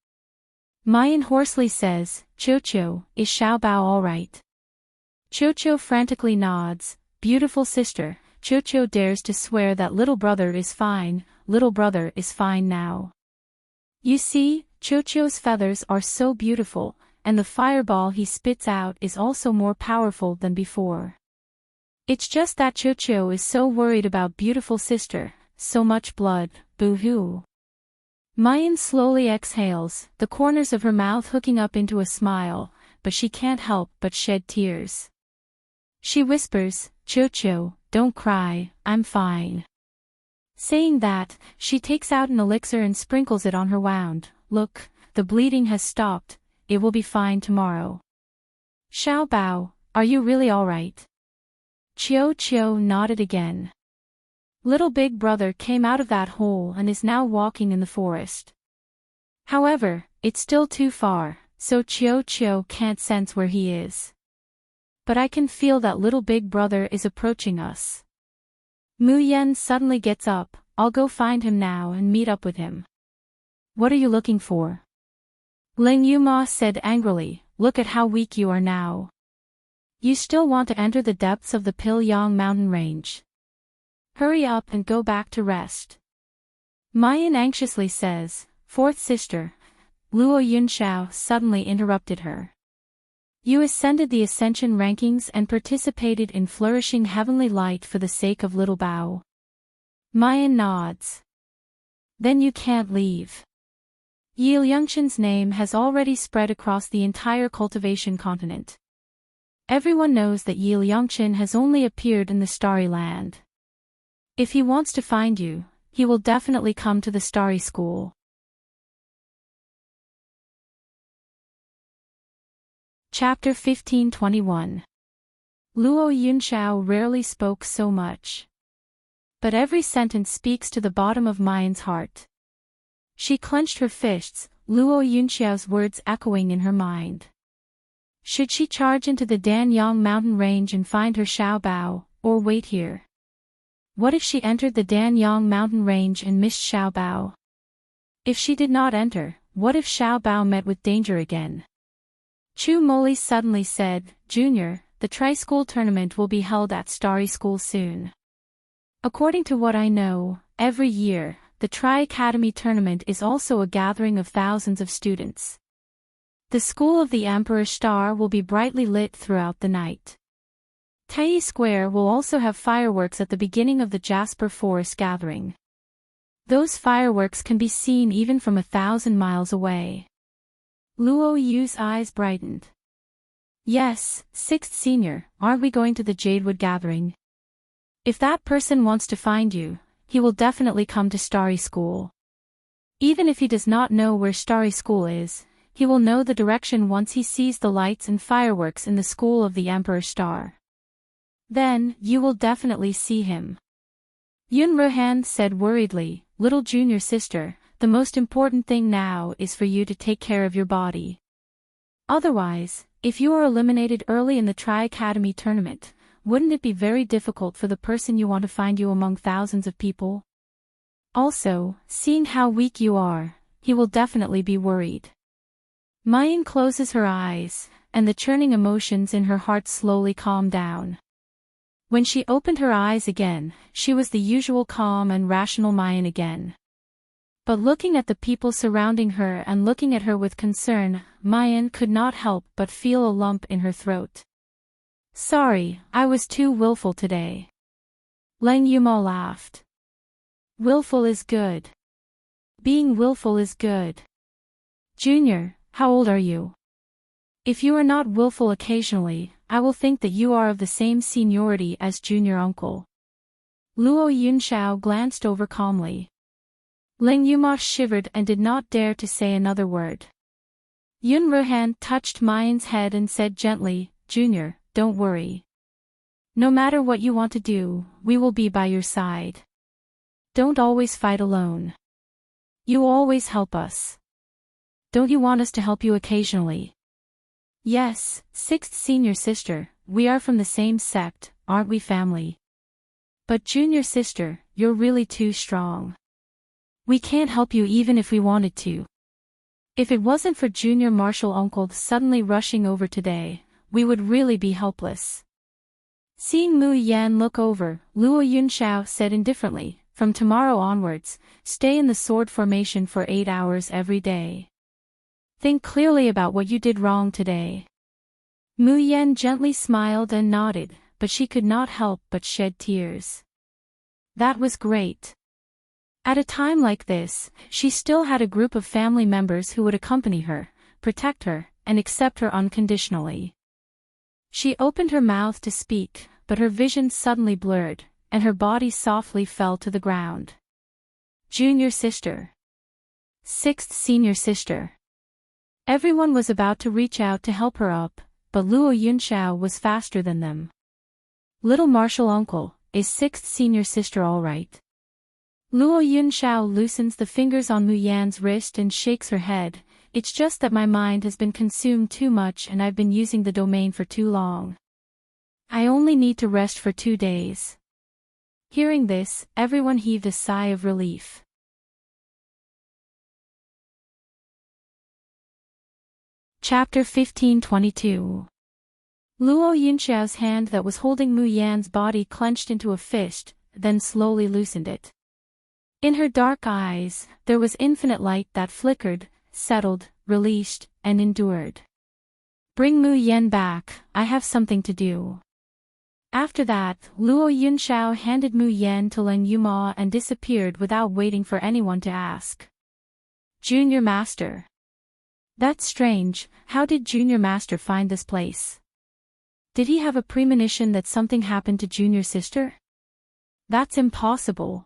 Mayan hoarsely says, Qiuqiu, is Xiao Bao all right? Qiuqiu frantically nods, beautiful sister, Qiuqiu dares to swear that little brother is fine now. You see, Qiuqiu's feathers are so beautiful, and the fireball he spits out is also more powerful than before. It's just that Qiuqiu is so worried about beautiful sister, so much blood, boo-hoo. Mayan slowly exhales, the corners of her mouth hooking up into a smile, but she can't help but shed tears. She whispers, Qiuqiu, don't cry, I'm fine. Saying that, she takes out an elixir and sprinkles it on her wound. Look, the bleeding has stopped, it will be fine tomorrow. Xiao Bao, are you really all right? Qiuqiu nodded again. Little big brother came out of that hole and is now walking in the forest. However, it's still too far, so Qiuqiu can't sense where he is. But I can feel that little big brother is approaching us. Mu Yan suddenly gets up, I'll go find him now and meet up with him. What are you looking for? Ling Yuma said angrily, look at how weak you are now. You still want to enter the depths of the Pilyang mountain range. Hurry up and go back to rest. Mayan anxiously says, fourth sister. Luo Yunxiao suddenly interrupted her. You ascended the ascension rankings and participated in flourishing heavenly light for the sake of little Bao. Mayan nods. Then you can't leave. Yi Liangxin's name has already spread across the entire cultivation continent. Everyone knows that Yi Liangqin has only appeared in the Starry Land. If he wants to find you, he will definitely come to the Starry School. Chapter 1521. Luo Yunxiao rarely spoke so much. But every sentence speaks to the bottom of Mayan's heart. She clenched her fists, Luo Yunxiao's words echoing in her mind. Should she charge into the Danyang mountain range and find her Xiaobao, or wait here? What if she entered the Danyang mountain range and missed Xiaobao? If she did not enter, what if Xiaobao met with danger again? Chu Moli suddenly said, Junior, the tri-school tournament will be held at Starry School soon. According to what I know, every year, the Tri-Academy tournament is also a gathering of thousands of students. The School of the Emperor Star will be brightly lit throughout the night. Tei Square will also have fireworks at the beginning of the Jasper Forest gathering. Those fireworks can be seen even from 1,000 miles away. Luo Yu's eyes brightened. Yes, 6th senior, aren't we going to the Jadewood gathering? If that person wants to find you, he will definitely come to Starry School. Even if he does not know where Starry School is, he will know the direction once he sees the lights and fireworks in the School of the Emperor Star. Then, you will definitely see him. Yun Ruhan said worriedly, Little junior sister, the most important thing now is for you to take care of your body. Otherwise, if you are eliminated early in the Tri-Academy tournament, wouldn't it be very difficult for the person you want to find you among thousands of people? Also, seeing how weak you are, he will definitely be worried. Mayan closes her eyes, and the churning emotions in her heart slowly calm down. When she opened her eyes again, she was the usual calm and rational Mayan again. But looking at the people surrounding her and looking at her with concern, Mayan could not help but feel a lump in her throat. Sorry, I was too willful today. Leng Yuma laughed. Willful is good. Being willful is good. Junior, how old are you? If you are not willful occasionally, I will think that you are of the same seniority as junior uncle. Luo Yunxiao glanced over calmly. Leng Yuma shivered and did not dare to say another word. Yun Ruhan touched Mayan's head and said gently, Junior, don't worry. No matter what you want to do, we will be by your side. Don't always fight alone. You always help us. Don't you want us to help you occasionally? Yes, 6th senior sister, we are from the same sect, aren't we family? But junior sister, you're really too strong. We can't help you even if we wanted to. If it wasn't for junior martial uncle suddenly rushing over today, we would really be helpless. Seeing Mu Yan look over, Luo Yunxiao said indifferently, from tomorrow onwards, stay in the sword formation for 8 hours every day. Think clearly about what you did wrong today. Mu Yan gently smiled and nodded, but she could not help but shed tears. That was great. At a time like this, she still had a group of family members who would accompany her, protect her, and accept her unconditionally. She opened her mouth to speak, but her vision suddenly blurred, and her body softly fell to the ground. Junior sister. 6th senior sister. Everyone was about to reach out to help her up, but Luo Yunxiao was faster than them. Little martial uncle, is 6th senior sister all right? Luo Yunxiao loosens the fingers on Mu Yan's wrist and shakes her head. It's just that my mind has been consumed too much and I've been using the domain for too long. I only need to rest for 2 days. Hearing this, everyone heaved a sigh of relief. Chapter 1522. Luo Yunxiao's hand that was holding Mu Yan's body clenched into a fist, then slowly loosened it. In her dark eyes, there was infinite light that flickered, settled, released, and endured. Bring Mu Yan back, I have something to do. After that, Luo Yunxiao handed Mu Yan to Leng Yuma and disappeared without waiting for anyone to ask. Junior Master. That's strange, how did Junior Master find this place? Did he have a premonition that something happened to Junior Sister? That's impossible.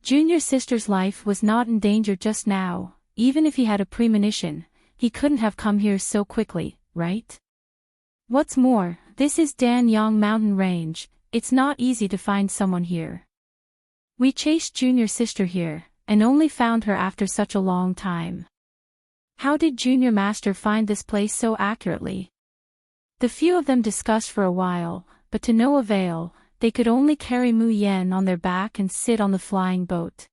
Junior Sister's life was not in danger just now. Even if he had a premonition, he couldn't have come here so quickly, right? What's more, this is Danyang Mountain Range. It's not easy to find someone here. We chased Junior Sister here, and only found her after such a long time. How did Junior Master find this place so accurately? The few of them discussed for a while, but to no avail. They could only carry Mu Yen on their back and sit on the flying boat.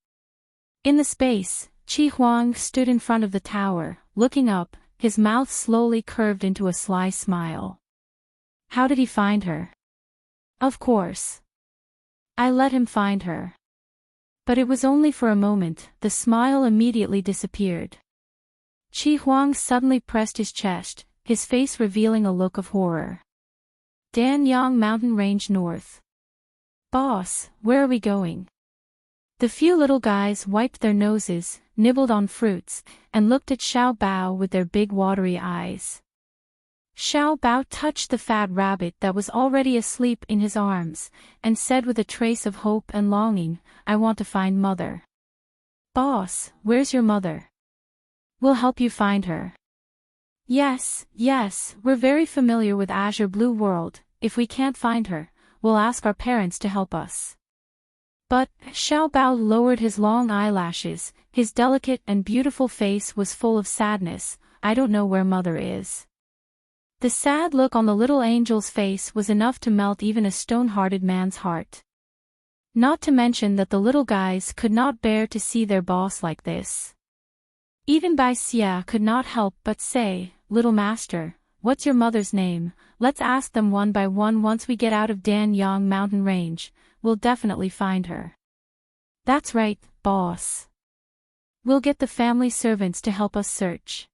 In the space, Chi Huang stood in front of the tower, looking up, his mouth slowly curved into a sly smile. How did he find her? Of course. I let him find her. But it was only for a moment. The smile immediately disappeared. Chi Huang suddenly pressed his chest, his face revealing a look of horror. Danyang Mountain Range North. Boss, where are we going? The few little guys wiped their noses, nibbled on fruits, and looked at Xiao Bao with their big watery eyes. Xiao Bao touched the fat rabbit that was already asleep in his arms, and said with a trace of hope and longing, I want to find Mother. Boss, where's your mother? We'll help you find her. Yes, we're very familiar with Azure Blue World. If we can't find her, we'll ask our parents to help us. But, Xiao Bao lowered his long eyelashes, his delicate and beautiful face was full of sadness. I don't know where Mother is. The sad look on the little angel's face was enough to melt even a stone-hearted man's heart. Not to mention that the little guys could not bear to see their boss like this. Even Bai Xia could not help but say, Little Master, what's your mother's name? Let's ask them one by one. Once we get out of Danyang Mountain Range, we'll definitely find her. That's right, boss. We'll get the family servants to help us search.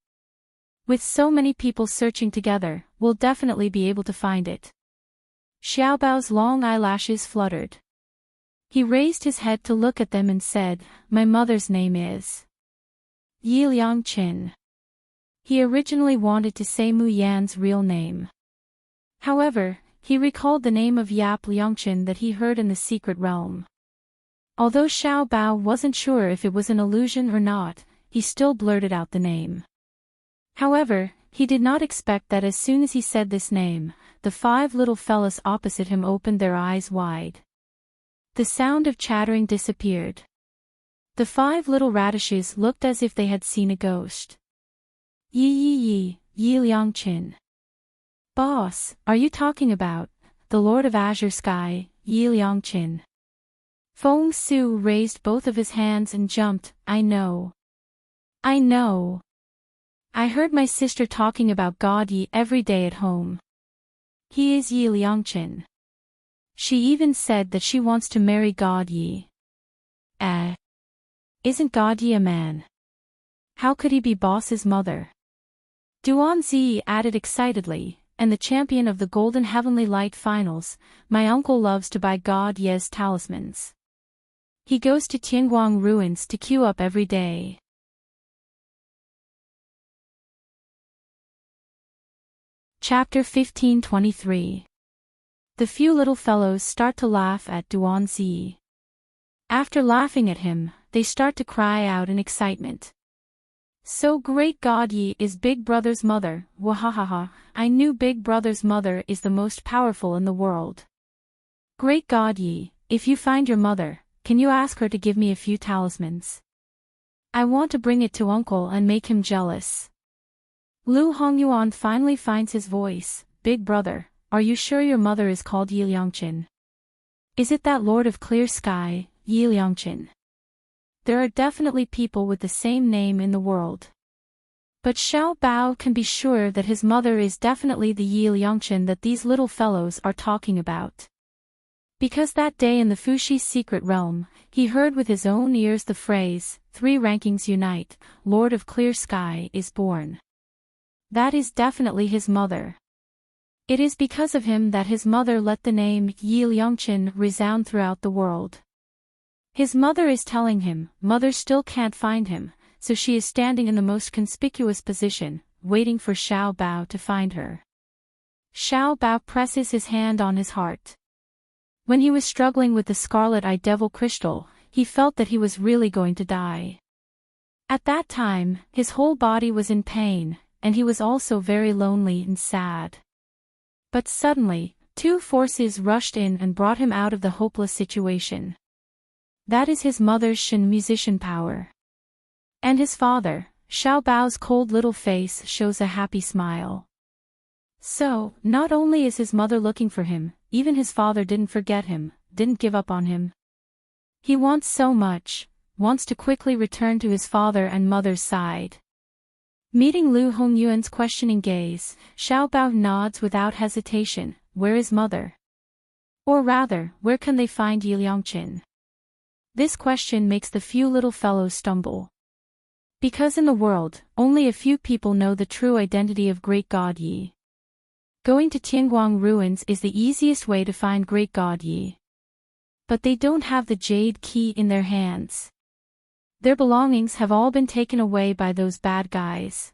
With so many people searching together, we'll definitely be able to find it. Xiao Bao's long eyelashes fluttered. He raised his head to look at them and said, My mother's name is Yi Liangqin. He originally wanted to say Mu Yan's real name. However, he recalled the name of Yap Liangqin that he heard in the secret realm. Although Xiao Bao wasn't sure if it was an illusion or not, he still blurted out the name. However, he did not expect that as soon as he said this name, the 5 little fellas opposite him opened their eyes wide. The sound of chattering disappeared. The 5 little radishes looked as if they had seen a ghost. Yi Liangqin. Boss, are you talking about the Lord of Azure Sky, Yi Liangqin? Feng Su raised both of his hands and jumped. I know. I heard my sister talking about God Yi every day at home. He is Yi Liangqin. She even said that she wants to marry God Yi. Isn't God Yi a man? How could he be boss's mother? Duan Zi added excitedly, and the champion of the Golden Heavenly Light Finals, my uncle loves to buy God Ye's talismans. He goes to Tianguang ruins to queue up every day. Chapter 1523. The few little fellows start to laugh at Duan Zi. After laughing at him, they start to cry out in excitement. So great God Yi is Big Brother's mother, wahahaha, I knew Big Brother's mother is the most powerful in the world. Great God Yi, if you find your mother, can you ask her to give me a few talismans? I want to bring it to uncle and make him jealous. Lu Hongyuan finally finds his voice. Big Brother, are you sure your mother is called Yi Liangqin? Is it that Lord of Clear Sky, Yi Liangqin? There are definitely people with the same name in the world. But Xiao Bao can be sure that his mother is definitely the Yi Liangqin that these little fellows are talking about. Because that day in the Fuxi secret realm, he heard with his own ears the phrase, 3 rankings unite, Lord of Clear Sky is born. That is definitely his mother. It is because of him that his mother let the name Yi Liangqin resound throughout the world. His mother is telling him, Mother still can't find him, so she is standing in the most conspicuous position, waiting for Xiao Bao to find her. Xiao Bao presses his hand on his heart. When he was struggling with the scarlet-eyed devil crystal, he felt that he was really going to die. At that time, his whole body was in pain, and he was also very lonely and sad. But suddenly, two forces rushed in and brought him out of the hopeless situation. That is his mother's Shen musician power. And his father, Xiao Bao's cold little face shows a happy smile. So, not only is his mother looking for him, even his father didn't forget him, didn't give up on him. He wants so much, wants to quickly return to his father and mother's side. Meeting Lu Hongyuan's questioning gaze, Xiao Bao nods without hesitation. Where is mother? Or rather, where can they find Yi Liangqin? This question makes the few little fellows stumble. Because in the world, only a few people know the true identity of Great God Yi. Going to Tianguang ruins is the easiest way to find Great God Yi. But they don't have the jade key in their hands. Their belongings have all been taken away by those bad guys.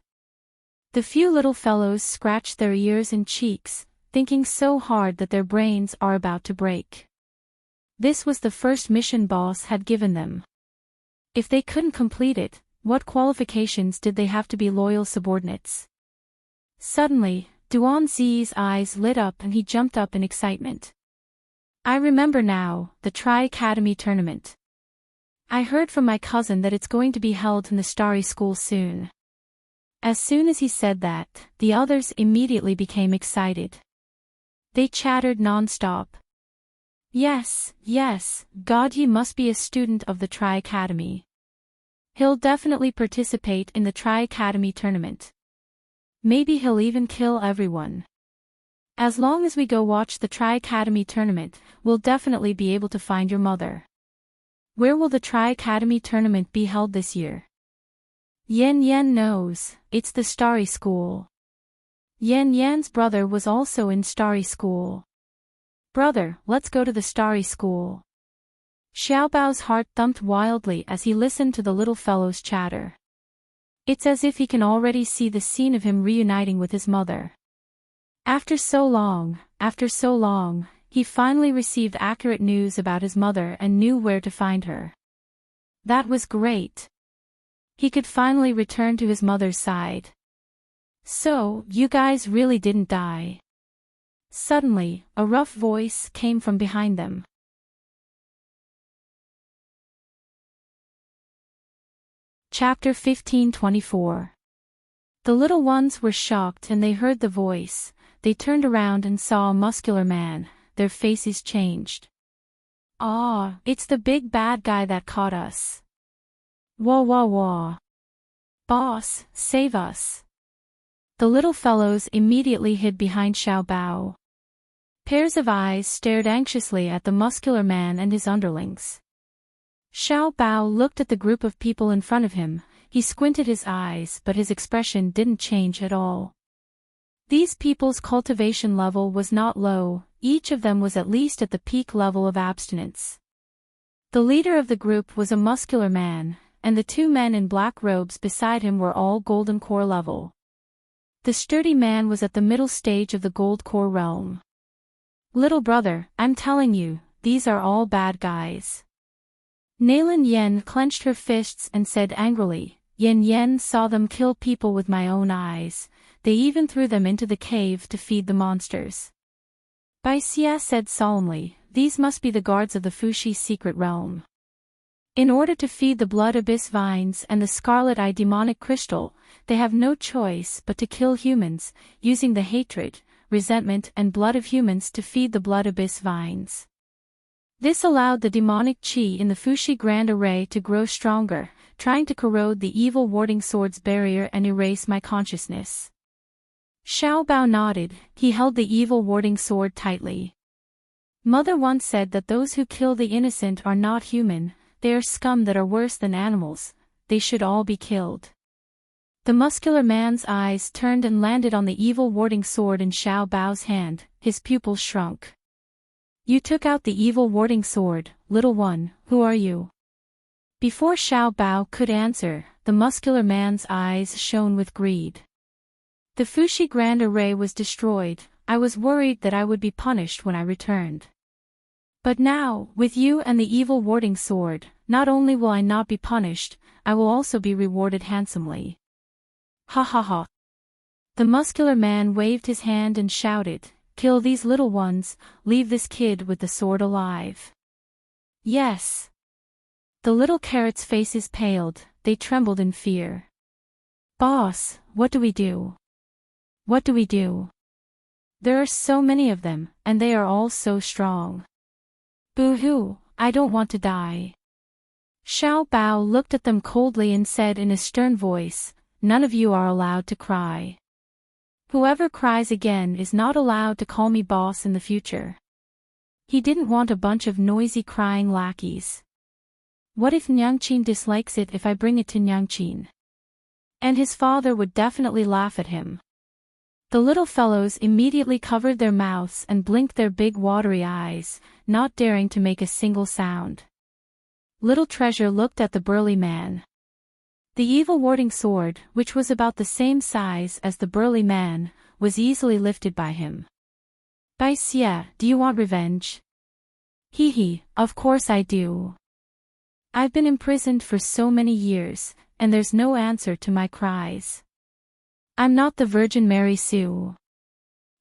The few little fellows scratch their ears and cheeks, thinking so hard that their brains are about to break. This was the first mission boss had given them. If they couldn't complete it, what qualifications did they have to be loyal subordinates? Suddenly, Duan Zi's eyes lit up and he jumped up in excitement. I remember now, the Tri-Academy tournament. I heard from my cousin that it's going to be held in the Starry School soon. As soon as he said that, the others immediately became excited. They chattered non-stop. Yes, God Yi must be a student of the Tri-Academy. He'll definitely participate in the Tri-Academy tournament. Maybe he'll even kill everyone. As long as we go watch the Tri-Academy tournament, we'll definitely be able to find your mother. Where will the Tri-Academy tournament be held this year? Yan knows, it's the Starry School. Yan's brother was also in Starry School. Brother, let's go to the Starry School. Xiao Bao's heart thumped wildly as he listened to the little fellow's chatter. It's as if he can already see the scene of him reuniting with his mother. After so long, he finally received accurate news about his mother and knew where to find her. That was great. He could finally return to his mother's side. So, you guys really didn't die. Suddenly, a rough voice came from behind them. Chapter 15:24. The little ones were shocked and they heard the voice. They turned around and saw a muscular man. Their faces changed. Ah, it's the big bad guy that caught us. Wah. Boss, save us. The little fellows immediately hid behind Xiao Bao. Pairs of eyes stared anxiously at the muscular man and his underlings. Xiao Bao looked at the group of people in front of him. He squinted his eyes, but his expression didn't change at all. These people's cultivation level was not low, each of them was at least at the peak level of abstinence. The leader of the group was a muscular man, and the two men in black robes beside him were all golden core level. The sturdy man was at the middle stage of the gold core realm. Little brother, I'm telling you, these are all bad guys. Nailin Yen clenched her fists and said angrily, Yen saw them kill people with my own eyes. They even threw them into the cave to feed the monsters. Bai Xia said solemnly, these must be the guards of the Fuxi secret realm. In order to feed the blood abyss vines and the scarlet eye demonic crystal, they have no choice but to kill humans, using the hatred, resentment and blood of humans to feed the blood abyss vines. This allowed the demonic qi in the Fuxi Grand Array to grow stronger, trying to corrode the evil warding sword's barrier and erase my consciousness. Xiao Bao nodded, he held the evil warding sword tightly. Mother once said that those who kill the innocent are not human, they are scum that are worse than animals, they should all be killed. The muscular man's eyes turned and landed on the evil warding sword in Xiao Bao's hand, his pupils shrunk. You took out the evil warding sword, little one, who are you? Before Xiao Bao could answer, the muscular man's eyes shone with greed. The Fuxi Grand Array was destroyed, I was worried that I would be punished when I returned. But now, with you and the evil warding sword, not only will I not be punished, I will also be rewarded handsomely. Ha ha ha. The muscular man waved his hand and shouted, "Kill these little ones, leave this kid with the sword alive." Yes. The little carrots' faces paled, they trembled in fear. Boss, what do we do? What do we do? There are so many of them, and they are all so strong. Boo-hoo, I don't want to die. Xiao Bao looked at them coldly and said in a stern voice, "None of you are allowed to cry. Whoever cries again is not allowed to call me boss in the future." He didn't want a bunch of noisy crying lackeys. What if Nyangqin dislikes it if I bring it to Nyangqin? And his father would definitely laugh at him. The little fellows immediately covered their mouths and blinked their big watery eyes, not daring to make a single sound. Little Treasure looked at the burly man. The evil warding sword, which was about the same size as the burly man, was easily lifted by him. "Bai Xie, do you want revenge?" "Hee hee, of course I do. I've been imprisoned for so many years, and there's no answer to my cries. I'm not the Virgin Mary Sue.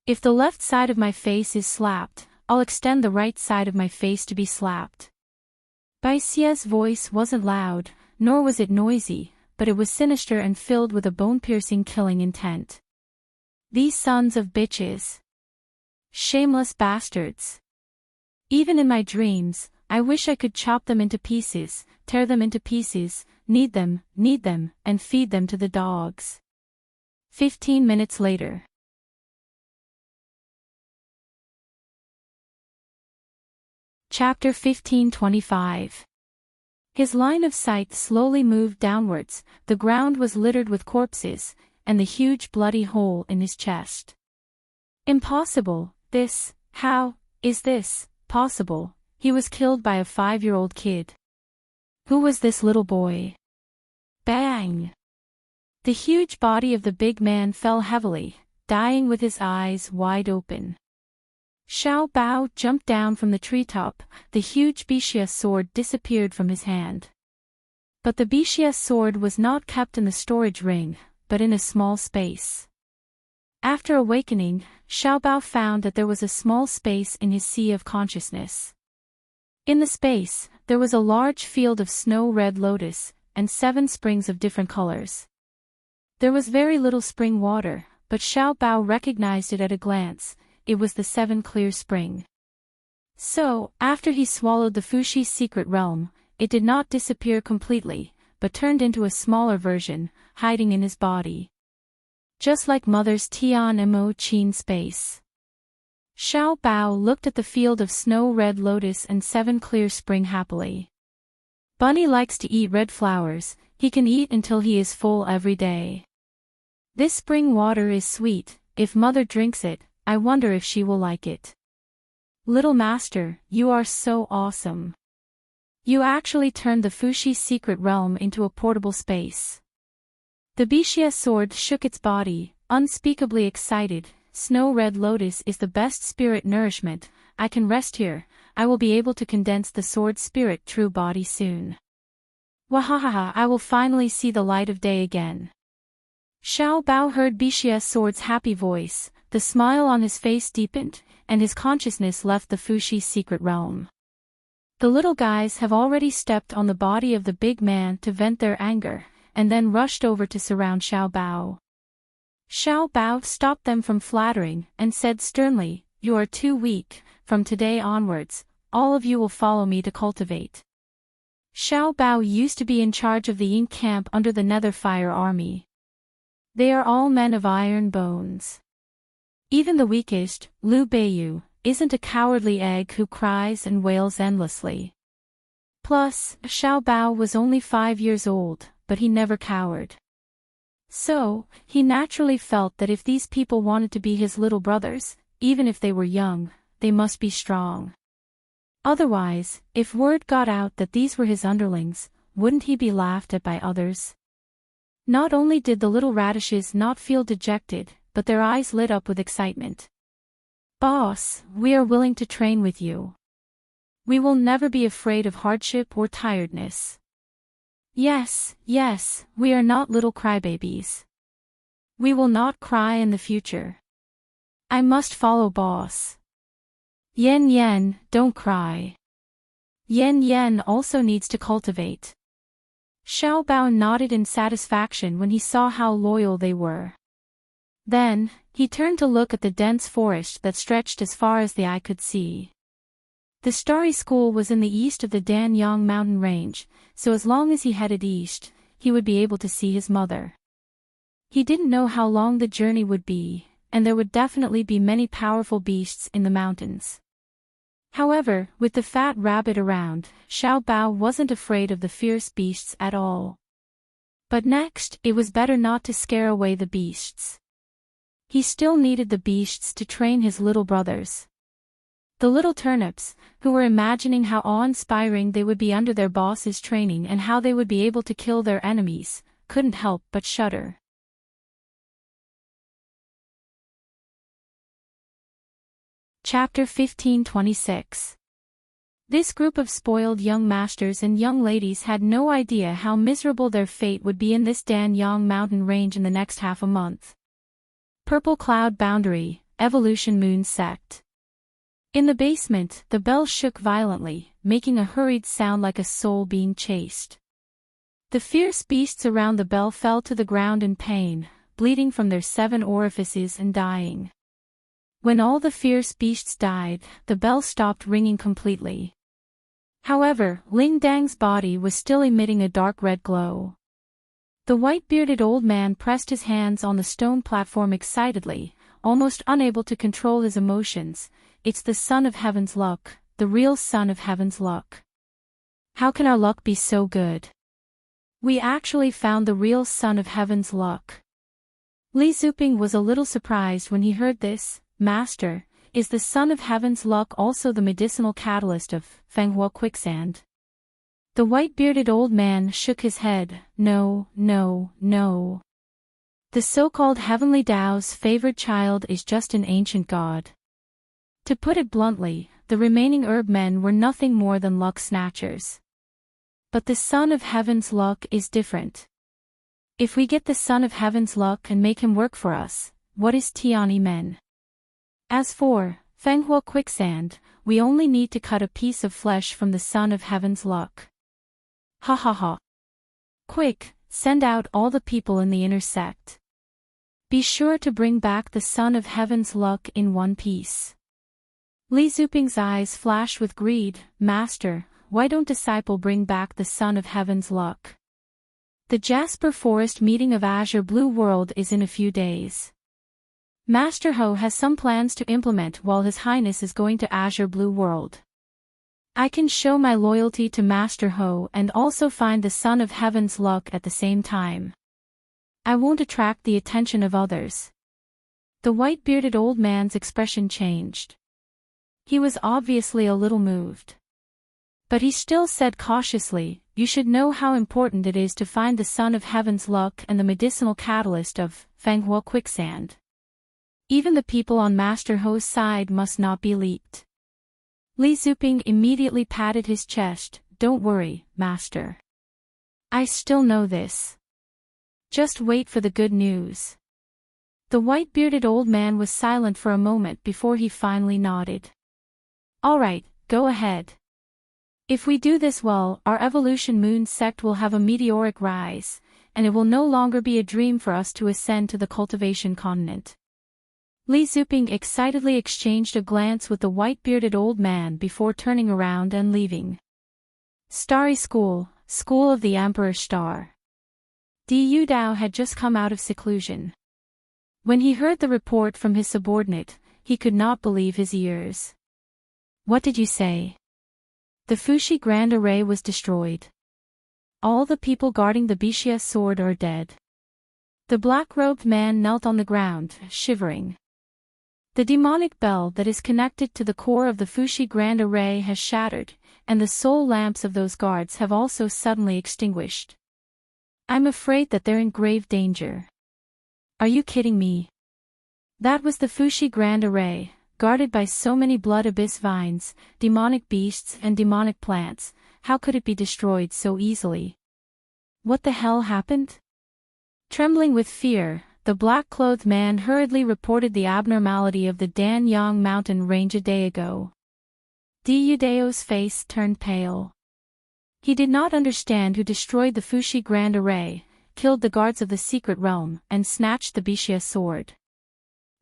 If the left side of my face is slapped, I'll extend the right side of my face to be slapped." Bai Xie's voice wasn't loud, nor was it noisy, but it was sinister and filled with a bone-piercing killing intent. "These sons of bitches. Shameless bastards. Even in my dreams, I wish I could chop them into pieces, tear them into pieces, knead them, and feed them to the dogs." 15 minutes later. Chapter 15:25. His line of sight slowly moved downwards, the ground was littered with corpses, and the huge bloody hole in his chest. Impossible, this, how is this possible? He was killed by a 5-year-old kid. Who was this little boy? Bang! The huge body of the big man fell heavily, dying with his eyes wide open. Xiao Bao jumped down from the treetop, the huge Bixia sword disappeared from his hand. But the Bixia sword was not kept in the storage ring, but in a small space. After awakening, Xiao Bao found that there was a small space in his sea of consciousness. In the space, there was a large field of snow-red lotus, and 7 springs of different colors. There was very little spring water, but Xiao Bao recognized it at a glance. It was the 7 clear spring. So, after he swallowed the Fushi's secret realm, it did not disappear completely, but turned into a smaller version, hiding in his body. Just like Mother's Tian Mo Qin space. Xiao Bao looked at the field of snow-red lotus and 7 clear spring happily. Bunny likes to eat red flowers, he can eat until he is full every day. This spring water is sweet, if Mother drinks it, I wonder if she will like it. Little Master, you are so awesome. You actually turned the Fushi's secret realm into a portable space. The Bixia sword shook its body, unspeakably excited. Snow-red lotus is the best spirit nourishment, I can rest here, I will be able to condense the sword spirit true body soon. Wahahaha, I will finally see the light of day again. Xiao Bao heard Bixia sword's happy voice, the smile on his face deepened, and his consciousness left the Fushi's secret realm. The little guys have already stepped on the body of the big man to vent their anger, and then rushed over to surround Xiao Bao. Xiao Bao stopped them from flattering, and said sternly, "You are too weak, from today onwards, all of you will follow me to cultivate." Xiao Bao used to be in charge of the ink camp under the Netherfire army. They are all men of iron bones. Even the weakest, Liu Beiyu, isn't a cowardly egg who cries and wails endlessly. Plus, Xiao Bao was only 5 years old, but he never cowered. So, he naturally felt that if these people wanted to be his little brothers, even if they were young, they must be strong. Otherwise, if word got out that these were his underlings, wouldn't he be laughed at by others? Not only did the little radishes not feel dejected, but their eyes lit up with excitement. Boss, we are willing to train with you. We will never be afraid of hardship or tiredness. Yes, yes, we are not little crybabies. We will not cry in the future. I must follow boss. Yen Yen, don't cry. Yen Yen also needs to cultivate. Xiao Bao nodded in satisfaction when he saw how loyal they were. Then, he turned to look at the dense forest that stretched as far as the eye could see. The Starry School was in the east of the Danyang mountain range, so as long as he headed east, he would be able to see his mother. He didn't know how long the journey would be, and there would definitely be many powerful beasts in the mountains. However, with the fat rabbit around, Xiao Bao wasn't afraid of the fierce beasts at all. But next, it was better not to scare away the beasts. He still needed the beasts to train his little brothers. The little turnips, who were imagining how awe-inspiring they would be under their boss's training and how they would be able to kill their enemies, couldn't help but shudder. Chapter 1526. This group of spoiled young masters and young ladies had no idea how miserable their fate would be in this Danyang mountain range in the next half a month. Purple Cloud Boundary, Evolution Moon Sect. In the basement, the bell shook violently, making a hurried sound like a soul being chased. The fierce beasts around the bell fell to the ground in pain, bleeding from their 7 orifices and dying. When all the fierce beasts died, the bell stopped ringing completely. However, Ling Dang's body was still emitting a dark red glow. The white-bearded old man pressed his hands on the stone platform excitedly, almost unable to control his emotions. It's the son of heaven's luck, the real son of heaven's luck. How can our luck be so good? We actually found the real son of heaven's luck. Li Zuping was a little surprised when he heard this. Master, is the son of heaven's luck also the medicinal catalyst of Fenghua quicksand? The white-bearded old man shook his head. No, no, no. The so-called heavenly Tao's favored child is just an ancient god. To put it bluntly, the remaining herb men were nothing more than luck snatchers. But the son of heaven's luck is different. If we get the son of heaven's luck and make him work for us, what is Tiani Men? As for Fenghua quicksand, we only need to cut a piece of flesh from the son of heaven's luck. Ha ha ha. Quick, send out all the people in the inner sect. Be sure to bring back the son of heaven's luck in one piece. Li Zuping's eyes flashed with greed. Master, why don't disciple bring back the son of heaven's luck? The Jasper Forest meeting of Azure Blue World is in a few days. Master Ho has some plans to implement while His Highness is going to Azure Blue World. I can show my loyalty to Master Ho and also find the son of heaven's luck at the same time. I won't attract the attention of others. The white-bearded old man's expression changed. He was obviously a little moved. But he still said cautiously, you should know how important it is to find the son of heaven's luck and the medicinal catalyst of Fenghua quicksand. Even the people on Master Ho's side must not be leaked. Li Zuping immediately patted his chest. Don't worry, Master. I still know this. Just wait for the good news. The white-bearded old man was silent for a moment before he finally nodded. All right, go ahead. If we do this well, our Evolution Moon sect will have a meteoric rise, and it will no longer be a dream for us to ascend to the cultivation continent. Li Zuping excitedly exchanged a glance with the white-bearded old man before turning around and leaving. Starry School, School of the Emperor Star. Yu Dao had just come out of seclusion. When he heard the report from his subordinate, he could not believe his ears. What did you say? The Fushi Grand Array was destroyed. All the people guarding the Bixia sword are dead. The black-robed man knelt on the ground, shivering. The demonic bell that is connected to the core of the Fushi Grand Array has shattered, and the soul lamps of those guards have also suddenly extinguished. I'm afraid that they're in grave danger. Are you kidding me? That was the Fushi Grand Array, guarded by so many blood abyss vines, demonic beasts and demonic plants. How could it be destroyed so easily? What the hell happened? Trembling with fear, the black-clothed man hurriedly reported the abnormality of the Danyang mountain range a day ago. Diudeo's face turned pale. He did not understand who destroyed the Fushi Grand Array, killed the guards of the secret realm, and snatched the Bishia sword.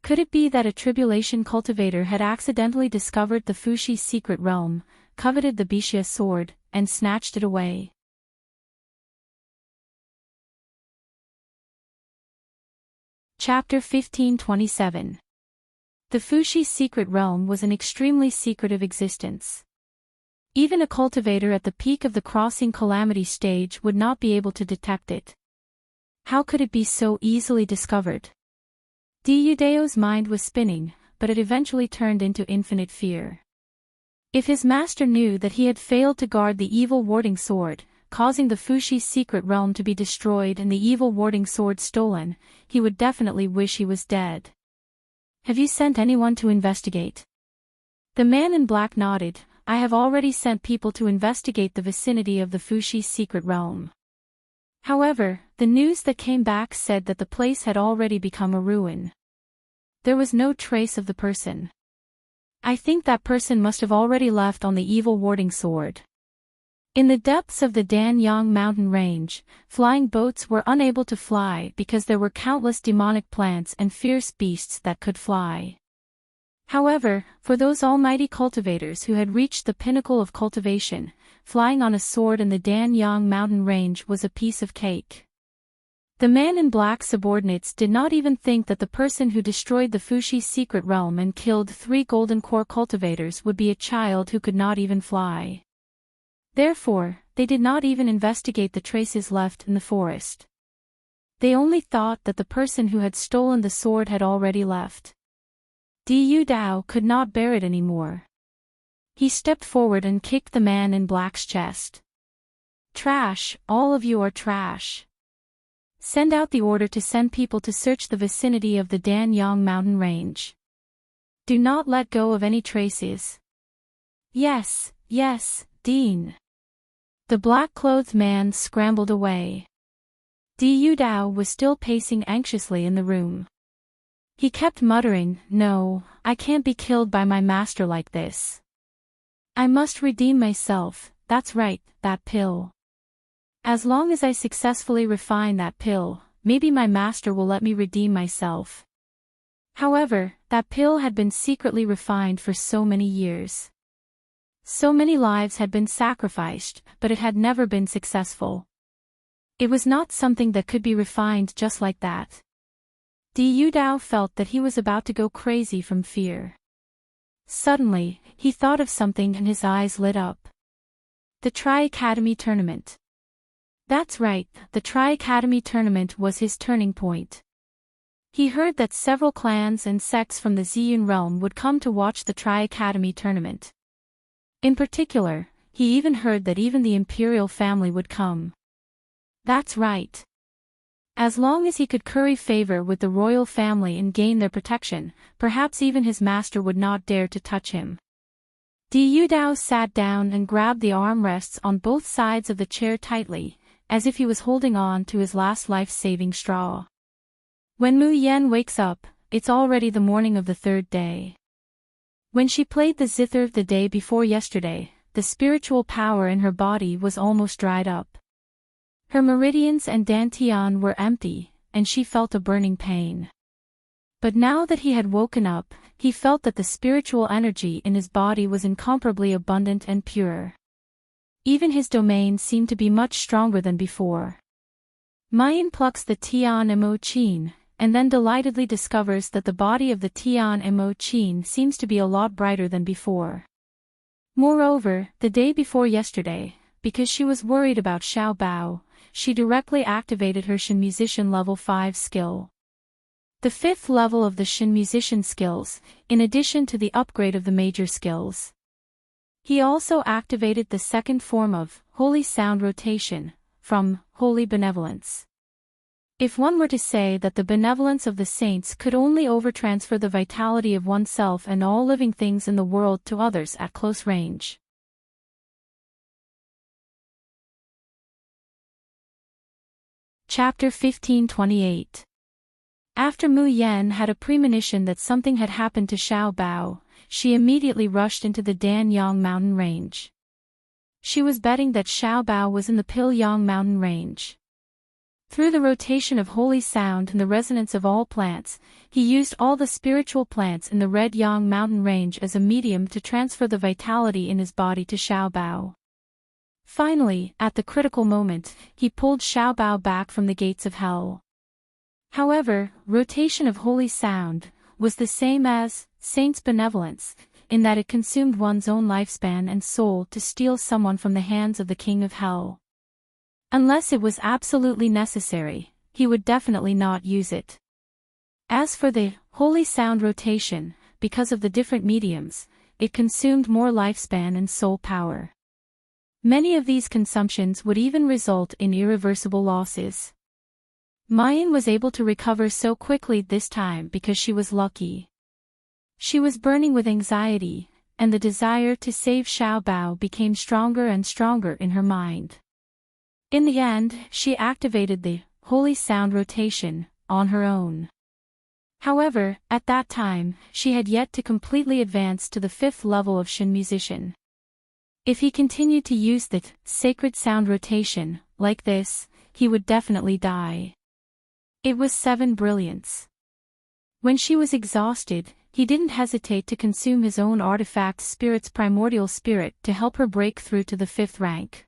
Could it be that a tribulation cultivator had accidentally discovered the Fushi secret realm, coveted the Bishia sword, and snatched it away? Chapter 1527. The Fushi secret realm was an extremely secretive existence. Even a cultivator at the peak of the crossing calamity stage would not be able to detect it. How could it be so easily discovered? Diudeo's mind was spinning, but it eventually turned into infinite fear. If his master knew that he had failed to guard the evil warding sword, causing the Fushi secret realm to be destroyed and the evil warding sword stolen, he would definitely wish he was dead. Have you sent anyone to investigate? The man in black nodded. I have already sent people to investigate the vicinity of the Fushi secret realm. However, the news that came back said that the place had already become a ruin. There was no trace of the person. I think that person must have already left on the evil warding sword. In the depths of the Danyang mountain range, flying boats were unable to fly because there were countless demonic plants and fierce beasts that could fly. However, for those almighty cultivators who had reached the pinnacle of cultivation, flying on a sword in the Danyang mountain range was a piece of cake. The man in black subordinates did not even think that the person who destroyed the Fushi secret realm and killed 3 golden core cultivators would be a child who could not even fly. Therefore, they did not even investigate the traces left in the forest. They only thought that the person who had stolen the sword had already left. Diudao could not bear it anymore. He stepped forward and kicked the man in black's chest. Trash, all of you are trash. Send out the order to send people to search the vicinity of the Danyang mountain range. Do not let go of any traces. Yes, yes, Dean. The black-clothed man scrambled away. Diudao was still pacing anxiously in the room. He kept muttering, no, I can't be killed by my master like this. I must redeem myself, that's right, that pill. As long as I successfully refine that pill, maybe my master will let me redeem myself. However, that pill had been secretly refined for so many years. So many lives had been sacrificed, but it had never been successful. It was not something that could be refined just like that. Diudao felt that he was about to go crazy from fear. Suddenly, he thought of something and his eyes lit up. The Tri-Academy Tournament. That's right, the Tri-Academy Tournament was his turning point. He heard that several clans and sects from the Ziyun realm would come to watch the Tri-Academy Tournament. In particular, he even heard that even the imperial family would come. That's right. As long as he could curry favor with the royal family and gain their protection, perhaps even his master would not dare to touch him. Diudao sat down and grabbed the armrests on both sides of the chair tightly, as if he was holding on to his last life-saving straw. When Mu Yen wakes up, it's already the morning of the 3rd day. When she played the zither the day before yesterday, the spiritual power in her body was almost dried up. Her meridians and dantian were empty, and she felt a burning pain. But now that he had woken up, he felt that the spiritual energy in his body was incomparably abundant and pure. Even his domain seemed to be much stronger than before. Mayan plucks the Tian Mo Qin, and then delightedly discovers that the body of the Tian Mo Qin seems to be a lot brighter than before. Moreover, the day before yesterday, because she was worried about Xiao Bao, she directly activated her Shin Musician level 5 skill. The 5th level of the Shin Musician skills, in addition to the upgrade of the major skills. He also activated the 2nd form of Holy Sound Rotation, from Holy Benevolence. If one were to say that the benevolence of the saints could only overtransfer the vitality of oneself and all living things in the world to others at close range. Chapter 1528. After Mu Yan had a premonition that something had happened to Xiao Bao, she immediately rushed into the Danyang mountain range. She was betting that Xiao Bao was in the Pilyang mountain range. Through the rotation of holy sound and the resonance of all plants, he used all the spiritual plants in the Red Yang mountain range as a medium to transfer the vitality in his body to Xiao Bao. Finally, at the critical moment, he pulled Xiao Bao back from the gates of hell. However, rotation of holy sound was the same as saint's benevolence, in that it consumed one's own lifespan and soul to steal someone from the hands of the king of hell. Unless it was absolutely necessary, he would definitely not use it. As for the holy sound rotation, because of the different mediums, it consumed more lifespan and soul power. Many of these consumptions would even result in irreversible losses. Mayan was able to recover so quickly this time because she was lucky. She was burning with anxiety, and the desire to save Xiao Bao became stronger and stronger in her mind. In the end, she activated the holy sound rotation on her own. However, at that time, she had yet to completely advance to the 5th level of Shin musician. If he continued to use the sacred sound rotation like this, he would definitely die. It was 7 brilliance. When she was exhausted, he didn't hesitate to consume his own artifact spirit's primordial spirit to help her break through to the 5th rank.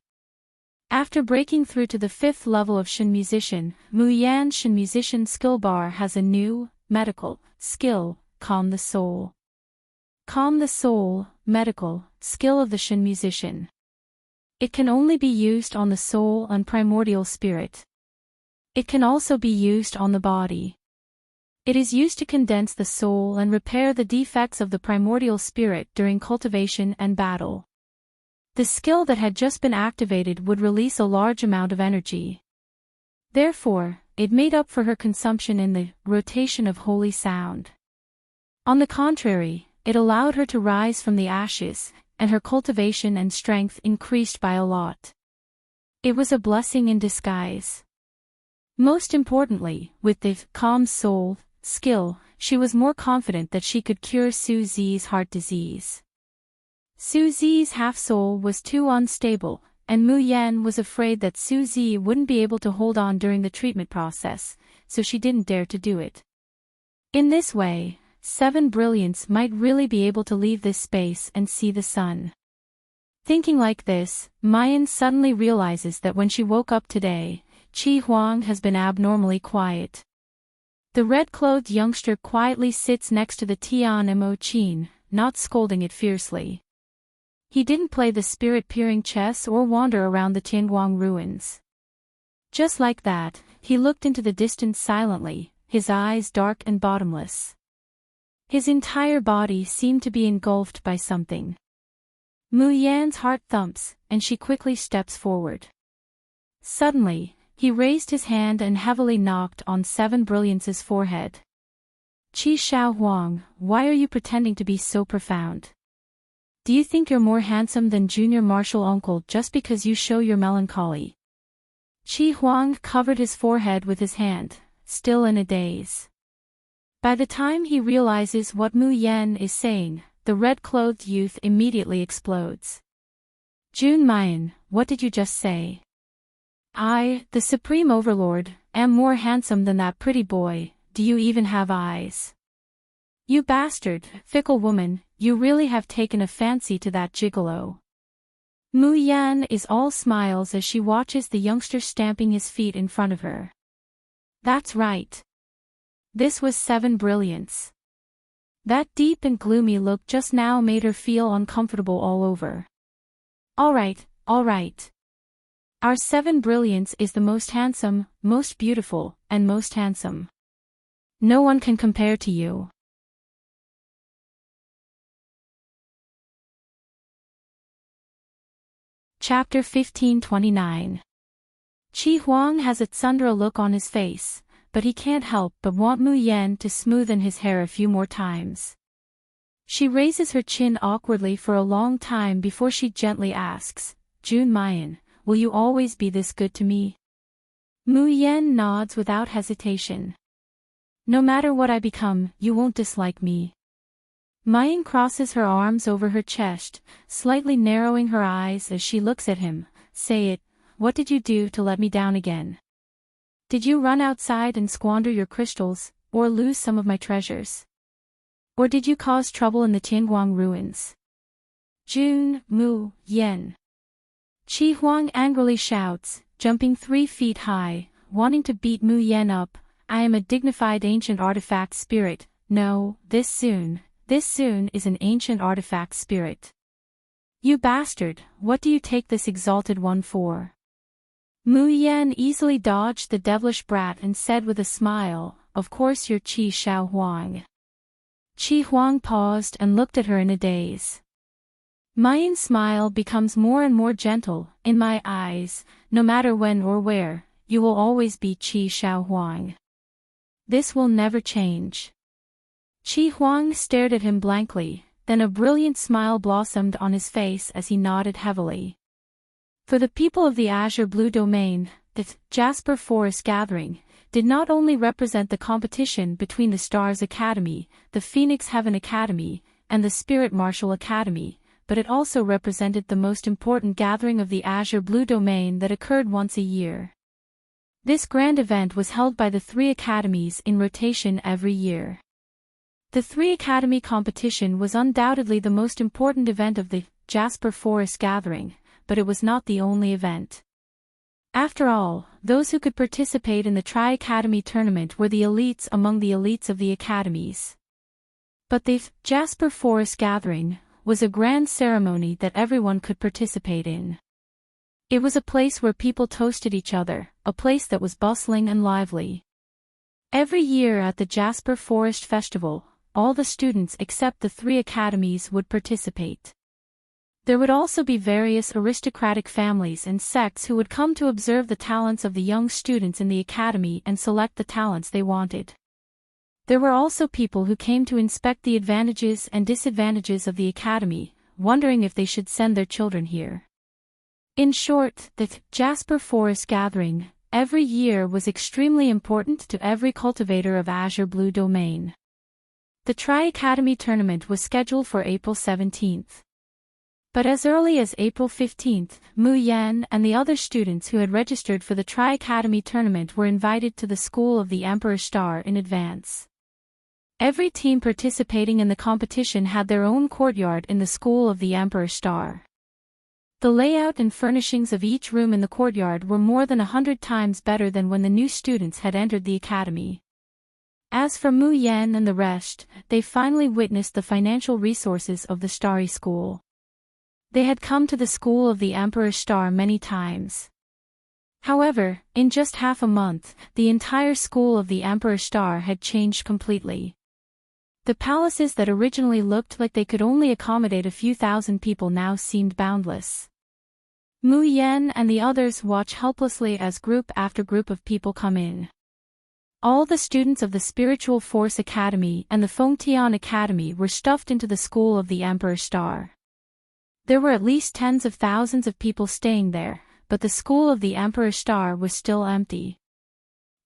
After breaking through to the 5th level of Shin musician, Mu Yan's Shin musician skill bar has a new, medical, skill, Calm the Soul. Calm the Soul, medical, skill of the Shin musician. It can only be used on the soul and primordial spirit. It can also be used on the body. It is used to condense the soul and repair the defects of the primordial spirit during cultivation and battle. The skill that had just been activated would release a large amount of energy. Therefore, it made up for her consumption in the rotation of holy sound. On the contrary, it allowed her to rise from the ashes, and her cultivation and strength increased by a lot. It was a blessing in disguise. Most importantly, with the calm soul skill, she was more confident that she could cure Su Zi's heart disease. Su Zi's half-soul was too unstable, and Mu Yan was afraid that Su Zi wouldn't be able to hold on during the treatment process, so she didn't dare to do it. In this way, 7 brilliance might really be able to leave this space and see the sun. Thinking like this, Mayan suddenly realizes that when she woke up today, Qi Huang has been abnormally quiet. The red-clothed youngster quietly sits next to the Tian Mo Qin, not scolding it fiercely. He didn't play the spirit-peering chess or wander around the Tianguang ruins. Just like that, he looked into the distance silently, his eyes dark and bottomless. His entire body seemed to be engulfed by something. Mu Yan's heart thumps, and she quickly steps forward. Suddenly, he raised his hand and heavily knocked on 7 brilliance's forehead. Qi Xiao Huang, why are you pretending to be so profound? Do you think you're more handsome than Junior Marshal Uncle just because you show your melancholy? Qi Huang covered his forehead with his hand, still in a daze. By the time he realizes what Mu Yan is saying, the red-clothed youth immediately explodes. Jun Mayan, what did you just say? I, the Supreme Overlord, am more handsome than that pretty boy. Do you even have eyes? You bastard, fickle woman, you really have taken a fancy to that gigolo. Mu Yan is all smiles as she watches the youngster stamping his feet in front of her. That's right. This was 7 brilliance. That deep and gloomy look just now made her feel uncomfortable all over. All right. Our 7 brilliance is the most handsome, most beautiful, and most handsome. No one can compare to you. Chapter 1529. Qi Huang has a tsundere look on his face, but he can't help but want Mu Yan to smoothen his hair a few more times. She raises her chin awkwardly for a long time before she gently asks, Jun Mayan, will you always be this good to me? Mu Yan nods without hesitation. No matter what I become, you won't dislike me. Mayan crosses her arms over her chest, slightly narrowing her eyes as she looks at him. Say it, what did you do to let me down again? Did you run outside and squander your crystals, or lose some of my treasures? Or did you cause trouble in the Tianguang ruins? Jun, Mu, Yan. Qi Huang angrily shouts, jumping 3 feet high, wanting to beat Mu Yan up. I am a dignified ancient artifact spirit. No, this soon is an ancient artifact spirit. You bastard, what do you take this exalted one for? Mu Yan easily dodged the devilish brat and said with a smile, of course you're Qi Shao Huang. Qi Huang paused and looked at her in a daze. Mayan's smile becomes more and more gentle. In my eyes, no matter when or where, you will always be Qi Shao Huang. This will never change. Qi Huang stared at him blankly, then a brilliant smile blossomed on his face as he nodded heavily. For the people of the Azure Blue Domain, the Jasper Forest Gathering did not only represent the competition between the Stars Academy, the Phoenix Heaven Academy, and the Spirit Martial Academy, but it also represented the most important gathering of the Azure Blue Domain that occurred once a year. This grand event was held by the 3 academies in rotation every year. The 3 Academy competition was undoubtedly the most important event of the Jasper Forest Gathering, but it was not the only event. After all, those who could participate in the Tri-Academy tournament were the elites among the elites of the academies. But the Jasper Forest Gathering was a grand ceremony that everyone could participate in. It was a place where people toasted each other, a place that was bustling and lively. Every year at the Jasper Forest Festival, all the students except the 3 academies would participate. There would also be various aristocratic families and sects who would come to observe the talents of the young students in the academy and select the talents they wanted. There were also people who came to inspect the advantages and disadvantages of the academy, wondering if they should send their children here. In short, the Jasper Forest Gathering, every year was extremely important to every cultivator of Azure Blue Domain. The Tri-Academy tournament was scheduled for April 17th. But as early as April 15th, Mu Yan and the other students who had registered for the Tri-Academy tournament were invited to the School of the Emperor Star in advance. Every team participating in the competition had their own courtyard in the School of the Emperor Star. The layout and furnishings of each room in the courtyard were more than 100 times better than when the new students had entered the academy. As for Mu Yan and the rest, they finally witnessed the financial resources of the Starry School. They had come to the School of the Emperor Star many times. However, in just half a month, the entire School of the Emperor Star had changed completely. The palaces that originally looked like they could only accommodate a few thousand people now seemed boundless. Mu Yan and the others watch helplessly as group after group of people come in. All the students of the Spiritual Force Academy and the Fengtian Academy were stuffed into the School of the Emperor Star. There were at least tens of thousands of people staying there, but the School of the Emperor Star was still empty.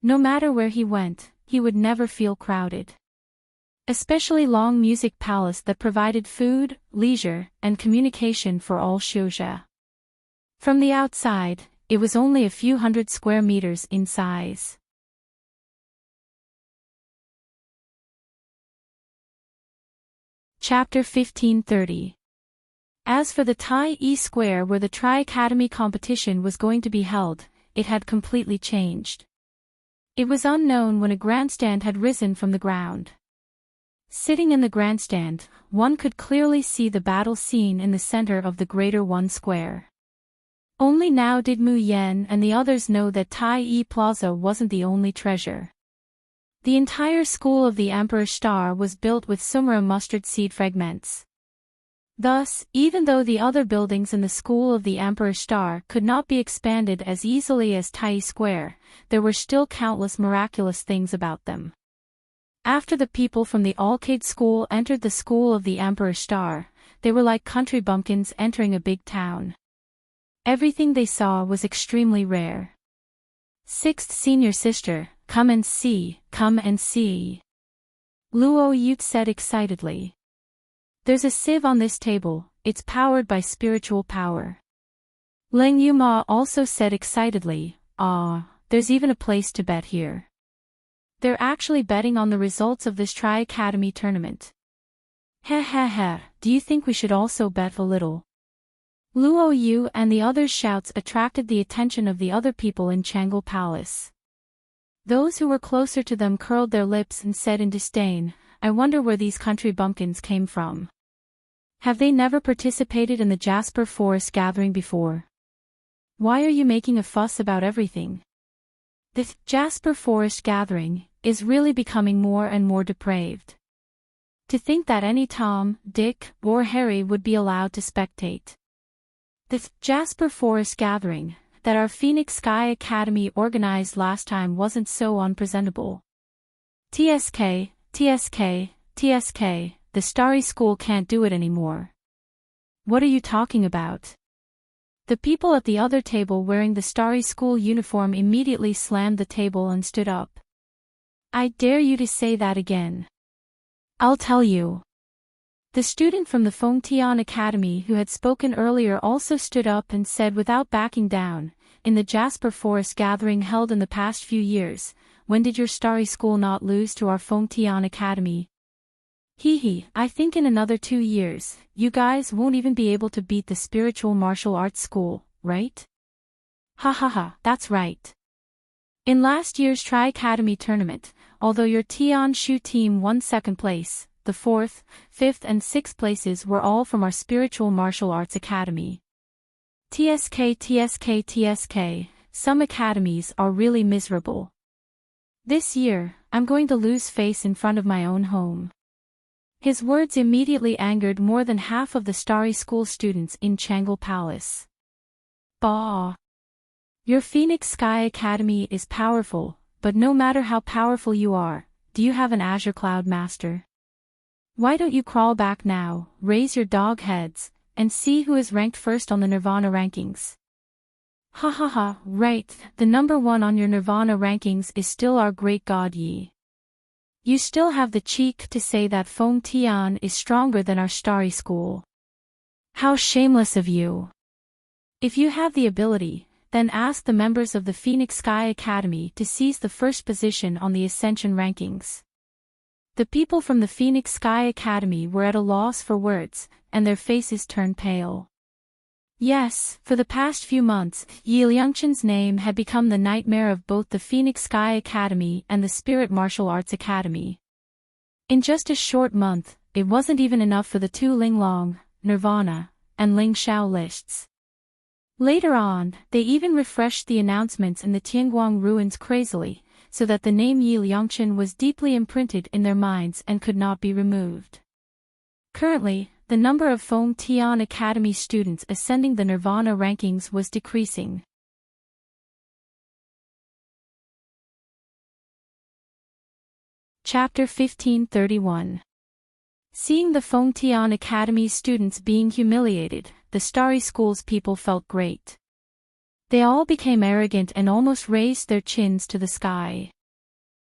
No matter where he went, he would never feel crowded. Especially Long Music Palace that provided food, leisure, and communication for all Shouja. From the outside, it was only a few hundred square meters in size. Chapter 1530. As for the Tai E Square where the Tri-Academy competition was going to be held, it had completely changed. It was unknown when a grandstand had risen from the ground. Sitting in the grandstand, one could clearly see the battle scene in the center of the Greater One Square. Only now did Mu Yan and the others know that Tai E Plaza wasn't the only treasure. The entire School of the Emperor Star was built with Sumera mustard seed fragments. Thus, even though the other buildings in the School of the Emperor Star could not be expanded as easily as Tai Square, there were still countless miraculous things about them. After the people from the Arcade School entered the School of the Emperor Star, they were like country bumpkins entering a big town. Everything they saw was extremely rare. Sixth senior sister, come and see, come and see. Luo Yute said excitedly. There's a sieve on this table, it's powered by spiritual power. Leng Yuma also said excitedly, there's even a place to bet here. They're actually betting on the results of this Tri-Academy tournament. Heh, do you think we should also bet a little? Luo Yu and the others' shouts attracted the attention of the other people in Changle Palace. Those who were closer to them curled their lips and said in disdain, I wonder where these country bumpkins came from. Have they never participated in the Jasper Forest gathering before? Why are you making a fuss about everything? The Jasper Forest gathering is really becoming more and more depraved. To think that any Tom, Dick, or Harry would be allowed to spectate. The Jasper Forest gathering that our Phoenix Sky Academy organized last time wasn't so unpresentable. TSK, the Starry School can't do it anymore. What are you talking about? The people at the other table wearing the Starry School uniform immediately slammed the table and stood up. I dare you to say that again. I'll tell you. The student from the Fengtian Academy who had spoken earlier also stood up and said without backing down, in the Jasper Forest gathering held in the past few years, when did your Starry School not lose to our Fengtian Academy? I think in another 2 years, you guys won't even be able to beat the Spiritual Martial Arts School, right? That's right. In last year's Tri-Academy tournament, although your Tian Shu team won 2nd place, the 4th, 5th and 6th places were all from our Spiritual Martial Arts Academy. TSK, some academies are really miserable. This year, I'm going to lose face in front of my own home. His words immediately angered more than half of the Starry School students in Changle Palace. Bah! Your Phoenix Sky Academy is powerful, but no matter how powerful you are, do you have an Azure Cloud Master? Why don't you crawl back now, raise your dog heads, and see who is ranked first on the Nirvana rankings? Right, the number 1 on your Nirvana rankings is still our great god Yi. You still have the cheek to say that Fengtian is stronger than our Starry School. How shameless of you! If you have the ability, then ask the members of the Phoenix Sky Academy to seize the first position on the Ascension rankings. The people from the Phoenix Sky Academy were at a loss for words, and their faces turned pale. Yes, for the past few months, Yi Liangchen's name had become the nightmare of both the Phoenix Sky Academy and the Spirit Martial Arts Academy. In just a short month, it wasn't even enough for the 2 Linglong, Nirvana, and Ling Xiao lists. Later on, they even refreshed the announcements in the Tianguang ruins crazily, so that the name Yi Liangchen was deeply imprinted in their minds and could not be removed. Currently, the number of Fengtian Academy students ascending the Nirvana rankings was decreasing. Chapter 1531. Seeing the Fengtian Academy students being humiliated, the Starry School's people felt great. They all became arrogant and almost raised their chins to the sky.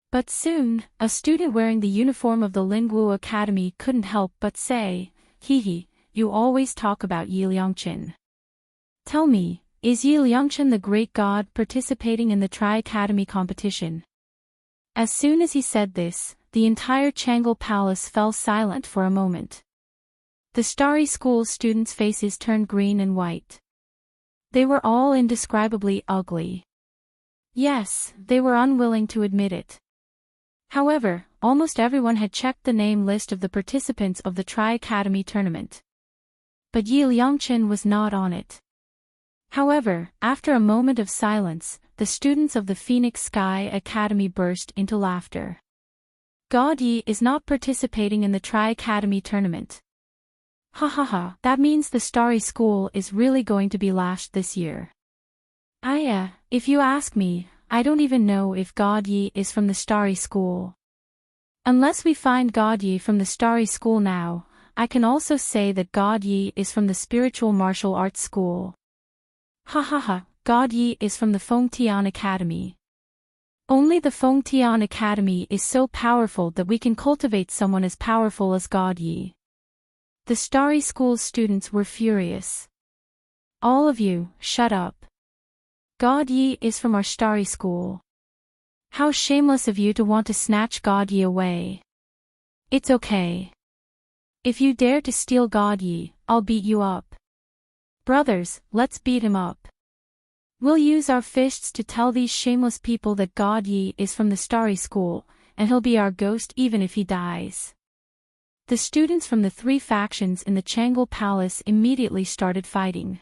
But soon, a student wearing the uniform of the Lingwu Academy couldn't help but say, you always talk about Yi Liangchen. Tell me, is Yi Liangchen the great god participating in the Tri-Academy competition? As soon as he said this, the entire Changle Palace fell silent for a moment. The Starry School students' faces turned green and white. They were all indescribably ugly. Yes, they were unwilling to admit it. However, almost everyone had checked the name list of the participants of the Tri-Academy tournament. But Yi Liangchen was not on it. However, after a moment of silence, the students of the Phoenix Sky Academy burst into laughter. God Yi is not participating in the Tri-Academy tournament. Ha ha ha, that means the Starry School is really going to be lashed this year. If you ask me, I don't even know if God Yi is from the Starry School. Unless we find God Yi from the Starry School now, I can also say that God Yi is from the Spiritual Martial Arts School. Ha ha ha, God Yi is from the Feng Tian Academy. Only the Feng Tian Academy is so powerful that we can cultivate someone as powerful as God Yi. The Starry School's students were furious. All of you, shut up. God Yi is from our Starry School. How shameless of you to want to snatch God Yi away. It's okay. If you dare to steal God Yi, I'll beat you up. Brothers, let's beat him up. We'll use our fists to tell these shameless people that God Yi is from the Starry School, and he'll be our ghost even if he dies. The students from the three factions in the Changle Palace immediately started fighting.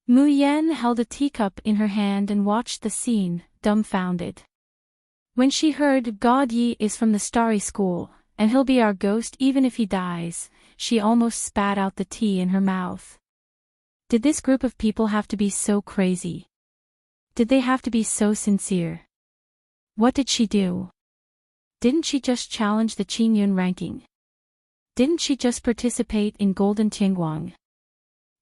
Mu Yan held a teacup in her hand and watched the scene, dumbfounded. When she heard God Yi is from the Starry School, and he'll be our ghost even if he dies, she almost spat out the tea in her mouth. Did this group of people have to be so crazy? Did they have to be so sincere? What did she do? Didn't she just challenge the Qingyun ranking? Didn't she just participate in Golden Tingguang?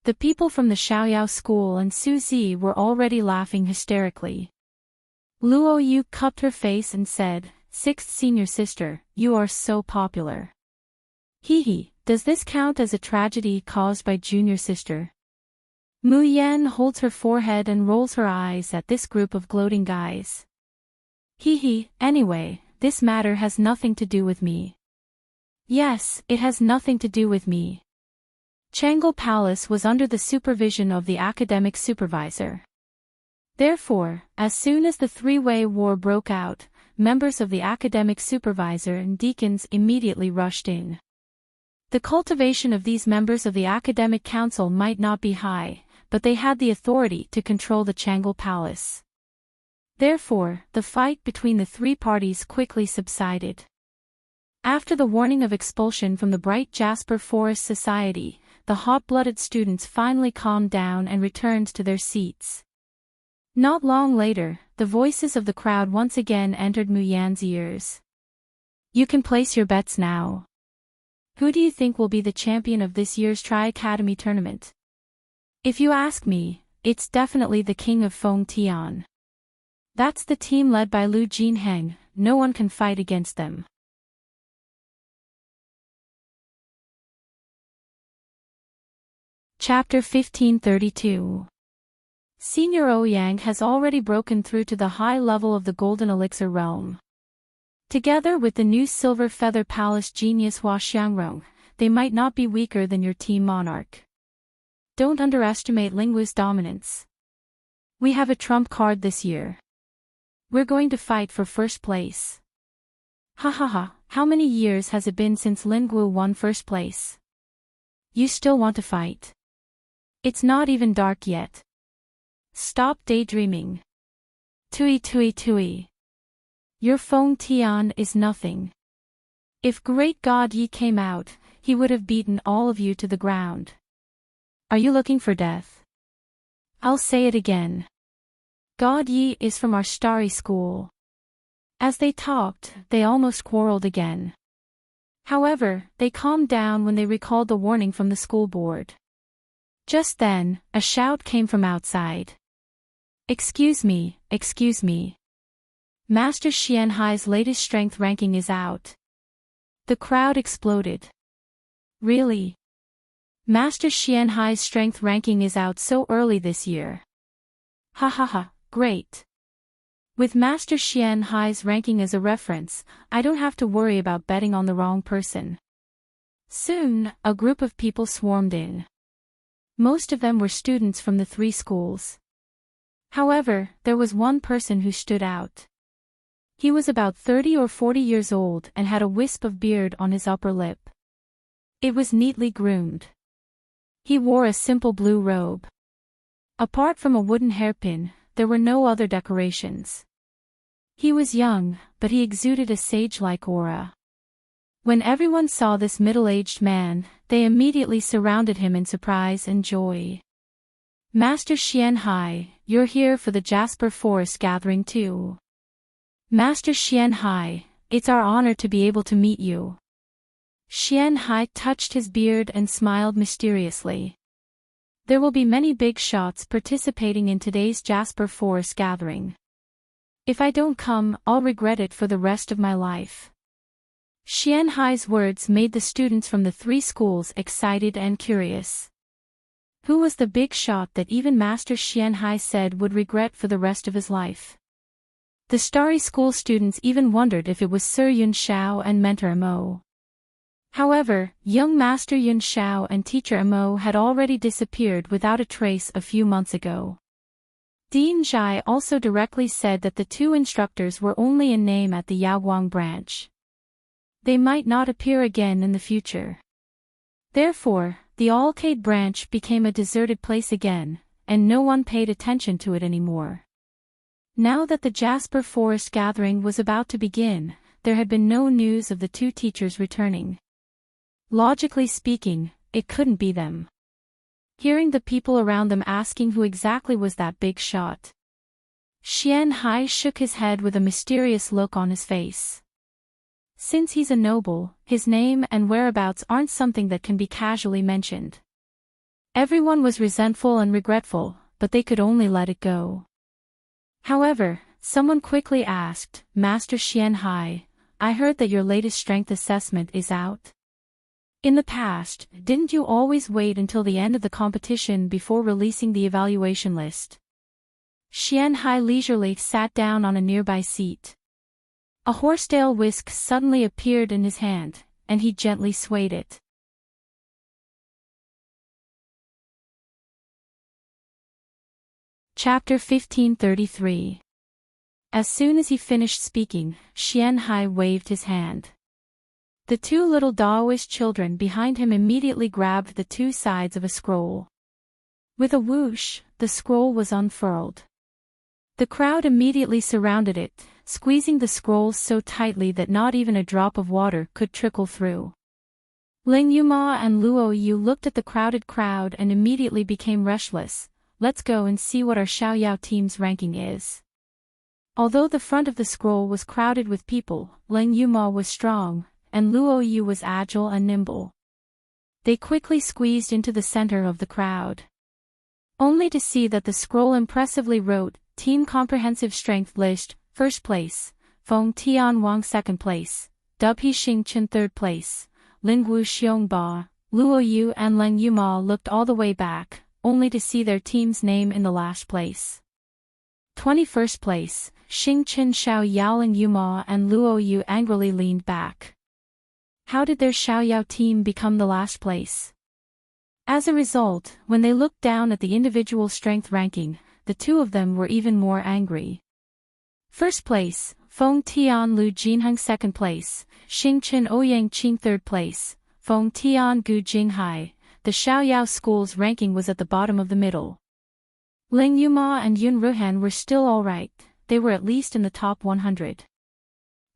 The people from the Xiaoyao school and Su Zi were already laughing hysterically. Luo Yu cupped her face and said, "Sixth senior sister, you are so popular." Hee, does this count as a tragedy caused by junior sister? Mu Yan holds her forehead and rolls her eyes at this group of gloating guys. Hee, anyway, this matter has nothing to do with me. Yes, it has nothing to do with me. Changle Palace was under the supervision of the academic supervisor. Therefore, as soon as the three-way war broke out, members of the academic supervisor and deacons immediately rushed in. The cultivation of these members of the academic council might not be high, but they had the authority to control the Changle Palace. Therefore, the fight between the three parties quickly subsided. After the warning of expulsion from the Bright Jasper Forest Society, the hot-blooded students finally calmed down and returned to their seats. Not long later, the voices of the crowd once again entered Mu Yan's ears. You can place your bets now. Who do you think will be the champion of this year's Tri-Academy tournament? If you ask me, it's definitely the king of Feng Tian. That's the team led by Lu Jinheng, no one can fight against them. Chapter 1532. Senior Ouyang has already broken through to the high level of the Golden Elixir realm. Together with the new Silver Feather Palace genius Hua Xiangrong, they might not be weaker than your team monarch. Don't underestimate Linggu's dominance. We have a trump card this year. We're going to fight for first place. Ha ha ha, how many years has it been since Linggu won first place? You still want to fight? It's not even dark yet. Stop daydreaming. Tui. Your Feng Tian is nothing. If Great God Yi came out, he would have beaten all of you to the ground. Are you looking for death? I'll say it again. God Yi is from our Starry School. As they talked, they almost quarreled again. However, they calmed down when they recalled the warning from the school board. Just then, a shout came from outside. Excuse me. Master Xianhai's latest strength ranking is out. The crowd exploded. Really? Master Xianhai's strength ranking is out so early this year. Ha ha ha, great. With Master Xianhai's ranking as a reference, I don't have to worry about betting on the wrong person. Soon, a group of people swarmed in. Most of them were students from the three schools. However, there was one person who stood out. He was about 30 or 40 years old and had a wisp of beard on his upper lip. It was neatly groomed. He wore a simple blue robe. Apart from a wooden hairpin, there were no other decorations. He was young, but he exuded a sage-like aura. When everyone saw this middle-aged man, they immediately surrounded him in surprise and joy. Master Xianhai, you're here for the Jasper Forest gathering too. Master Xianhai, it's our honor to be able to meet you. Xianhai touched his beard and smiled mysteriously. There will be many big shots participating in today's Jasper Forest gathering. If I don't come, I'll regret it for the rest of my life. Xianhai's words made the students from the 3 schools excited and curious. Who was the big shot that even Master Xianhai said would regret for the rest of his life? The Starry School students even wondered if it was Sir Yun Xiao and Mentor Mo. However, young Master Yun Xiao and Teacher Mo had already disappeared without a trace a few months ago. Dean Zhai also directly said that the 2 instructors were only in name at the Yaoguang branch. They might not appear again in the future. Therefore, the Alcade branch became a deserted place again, and no one paid attention to it anymore. Now that the Jasper Forest gathering was about to begin, there had been no news of the 2 teachers returning. Logically speaking, it couldn't be them. Hearing the people around them asking who exactly was that big shot, Xianhai shook his head with a mysterious look on his face. Since he's a noble, his name and whereabouts aren't something that can be casually mentioned. Everyone was resentful and regretful, but they could only let it go. However, someone quickly asked, Master Xianhai, I heard that your latest strength assessment is out. In the past, didn't you always wait until the end of the competition before releasing the evaluation list? Xianhai leisurely sat down on a nearby seat. A horsetail whisk suddenly appeared in his hand, and he gently swayed it. Chapter 1533. As soon as he finished speaking, Xianhai waved his hand. The 2 little Daoist children behind him immediately grabbed the 2 sides of a scroll. With a whoosh, the scroll was unfurled. The crowd immediately surrounded it, squeezing the scrolls so tightly that not even a drop of water could trickle through. Ling Yuma and Luo Yu looked at the crowded crowd and immediately became restless. Let's go and see what our Xiaoyao team's ranking is. Although the front of the scroll was crowded with people, Ling Yuma was strong, and Luo Yu was agile and nimble. They quickly squeezed into the center of the crowd, only to see that the scroll impressively wrote, Team Comprehensive Strength List, 1st place, Feng Tian Wang 2nd place, Dubhe Xingchen 3rd place, Lingwu Xiongba. Luo Yu and Ling Yuma looked all the way back, only to see their team's name in the last place. 21st place, Xingchen Xiao Yao. Ling Yuma and Luo Yu angrily leaned back. How did their Xiaoyao team become the last place? As a result, when they looked down at the individual strength ranking, the 2 of them were even more angry. 1st place, Feng Tian Lu Jinheng 2nd place, Xingchen Ouyang Qing 3rd place, Feng Tian Gu Jinghai. The Xiaoyao school's ranking was at the bottom of the middle. Ling Yuma and Yun Ruhan were still alright, they were at least in the top 100.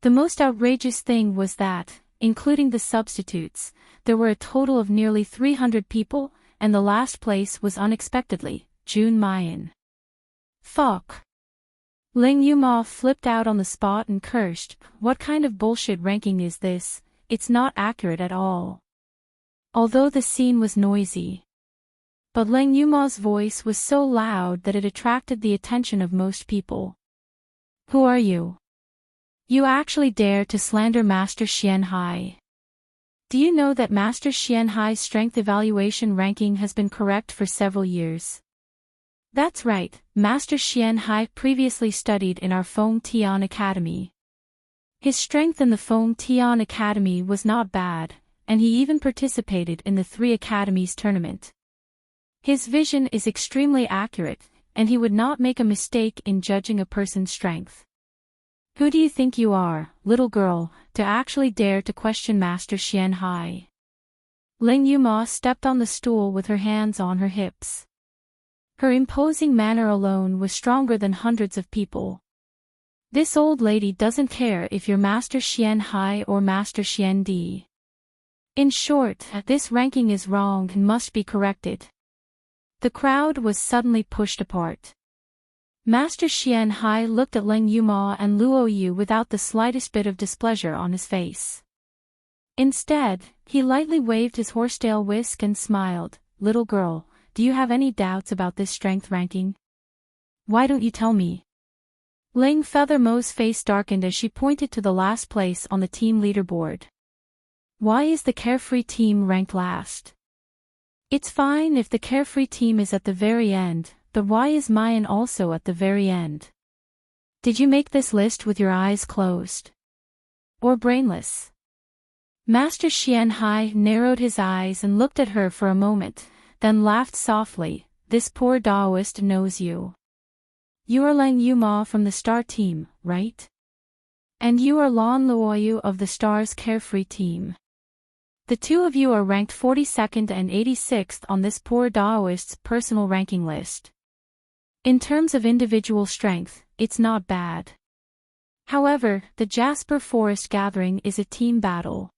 The most outrageous thing was that, including the substitutes, there were a total of nearly 300 people, and the last place was unexpectedly, Jun Mayan. Fuck. Ling Yuma flipped out on the spot and cursed, what kind of bullshit ranking is this? It's not accurate at all. Although the scene was noisy, but Ling Yuma's voice was so loud that it attracted the attention of most people. Who are you? You actually dare to slander Master Xianhai? Do you know that Master Xianhai's strength evaluation ranking has been correct for several years? That's right, Master Xianhai previously studied in our Feng Tian Academy. His strength in the Feng Tian Academy was not bad, and he even participated in the 3 academies tournament. His vision is extremely accurate, and he would not make a mistake in judging a person's strength. Who do you think you are, little girl, to actually dare to question Master Xianhai? Ling Yuma stepped on the stool with her hands on her hips. Her imposing manner alone was stronger than hundreds of people. This old lady doesn't care if you're Master Xian High or Master Xian D. In short, this ranking is wrong and must be corrected. The crowd was suddenly pushed apart. Master Xian Hai looked at Leng Yuma and Luo Yu without the slightest bit of displeasure on his face. Instead, he lightly waved his horsetail whisk and smiled. Little girl, do you have any doubts about this strength ranking? Why don't you tell me? Ling Feathermoe's face darkened as she pointed to the last place on the team leaderboard. Why is the Carefree team ranked last? It's fine if the Carefree team is at the very end, but why is Mayan also at the very end? Did you make this list with your eyes closed? Or brainless? Master Xian Hai narrowed his eyes and looked at her for a moment, then laughed softly. This poor Daoist knows you. You are Lang Yuma from the Star team, right? And you are Lan Luoyu of the Star's Carefree team. The two of you are ranked 42nd and 86th on this poor Daoist's personal ranking list. In terms of individual strength, it's not bad. However, the Jasper Forest Gathering is a team battle.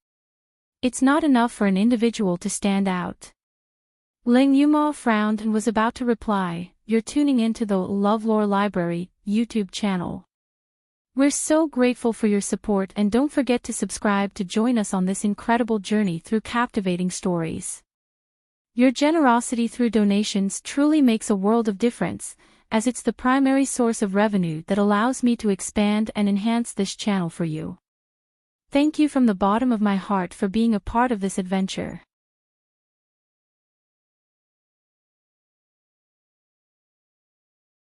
It's not enough for an individual to stand out. Ling Yuma frowned and was about to reply, "You're tuning into the LoveLore Library YouTube channel. We're so grateful for your support, and don't forget to subscribe to join us on this incredible journey through captivating stories. Your generosity through donations truly makes a world of difference, as it's the primary source of revenue that allows me to expand and enhance this channel for you. Thank you from the bottom of my heart for being a part of this adventure."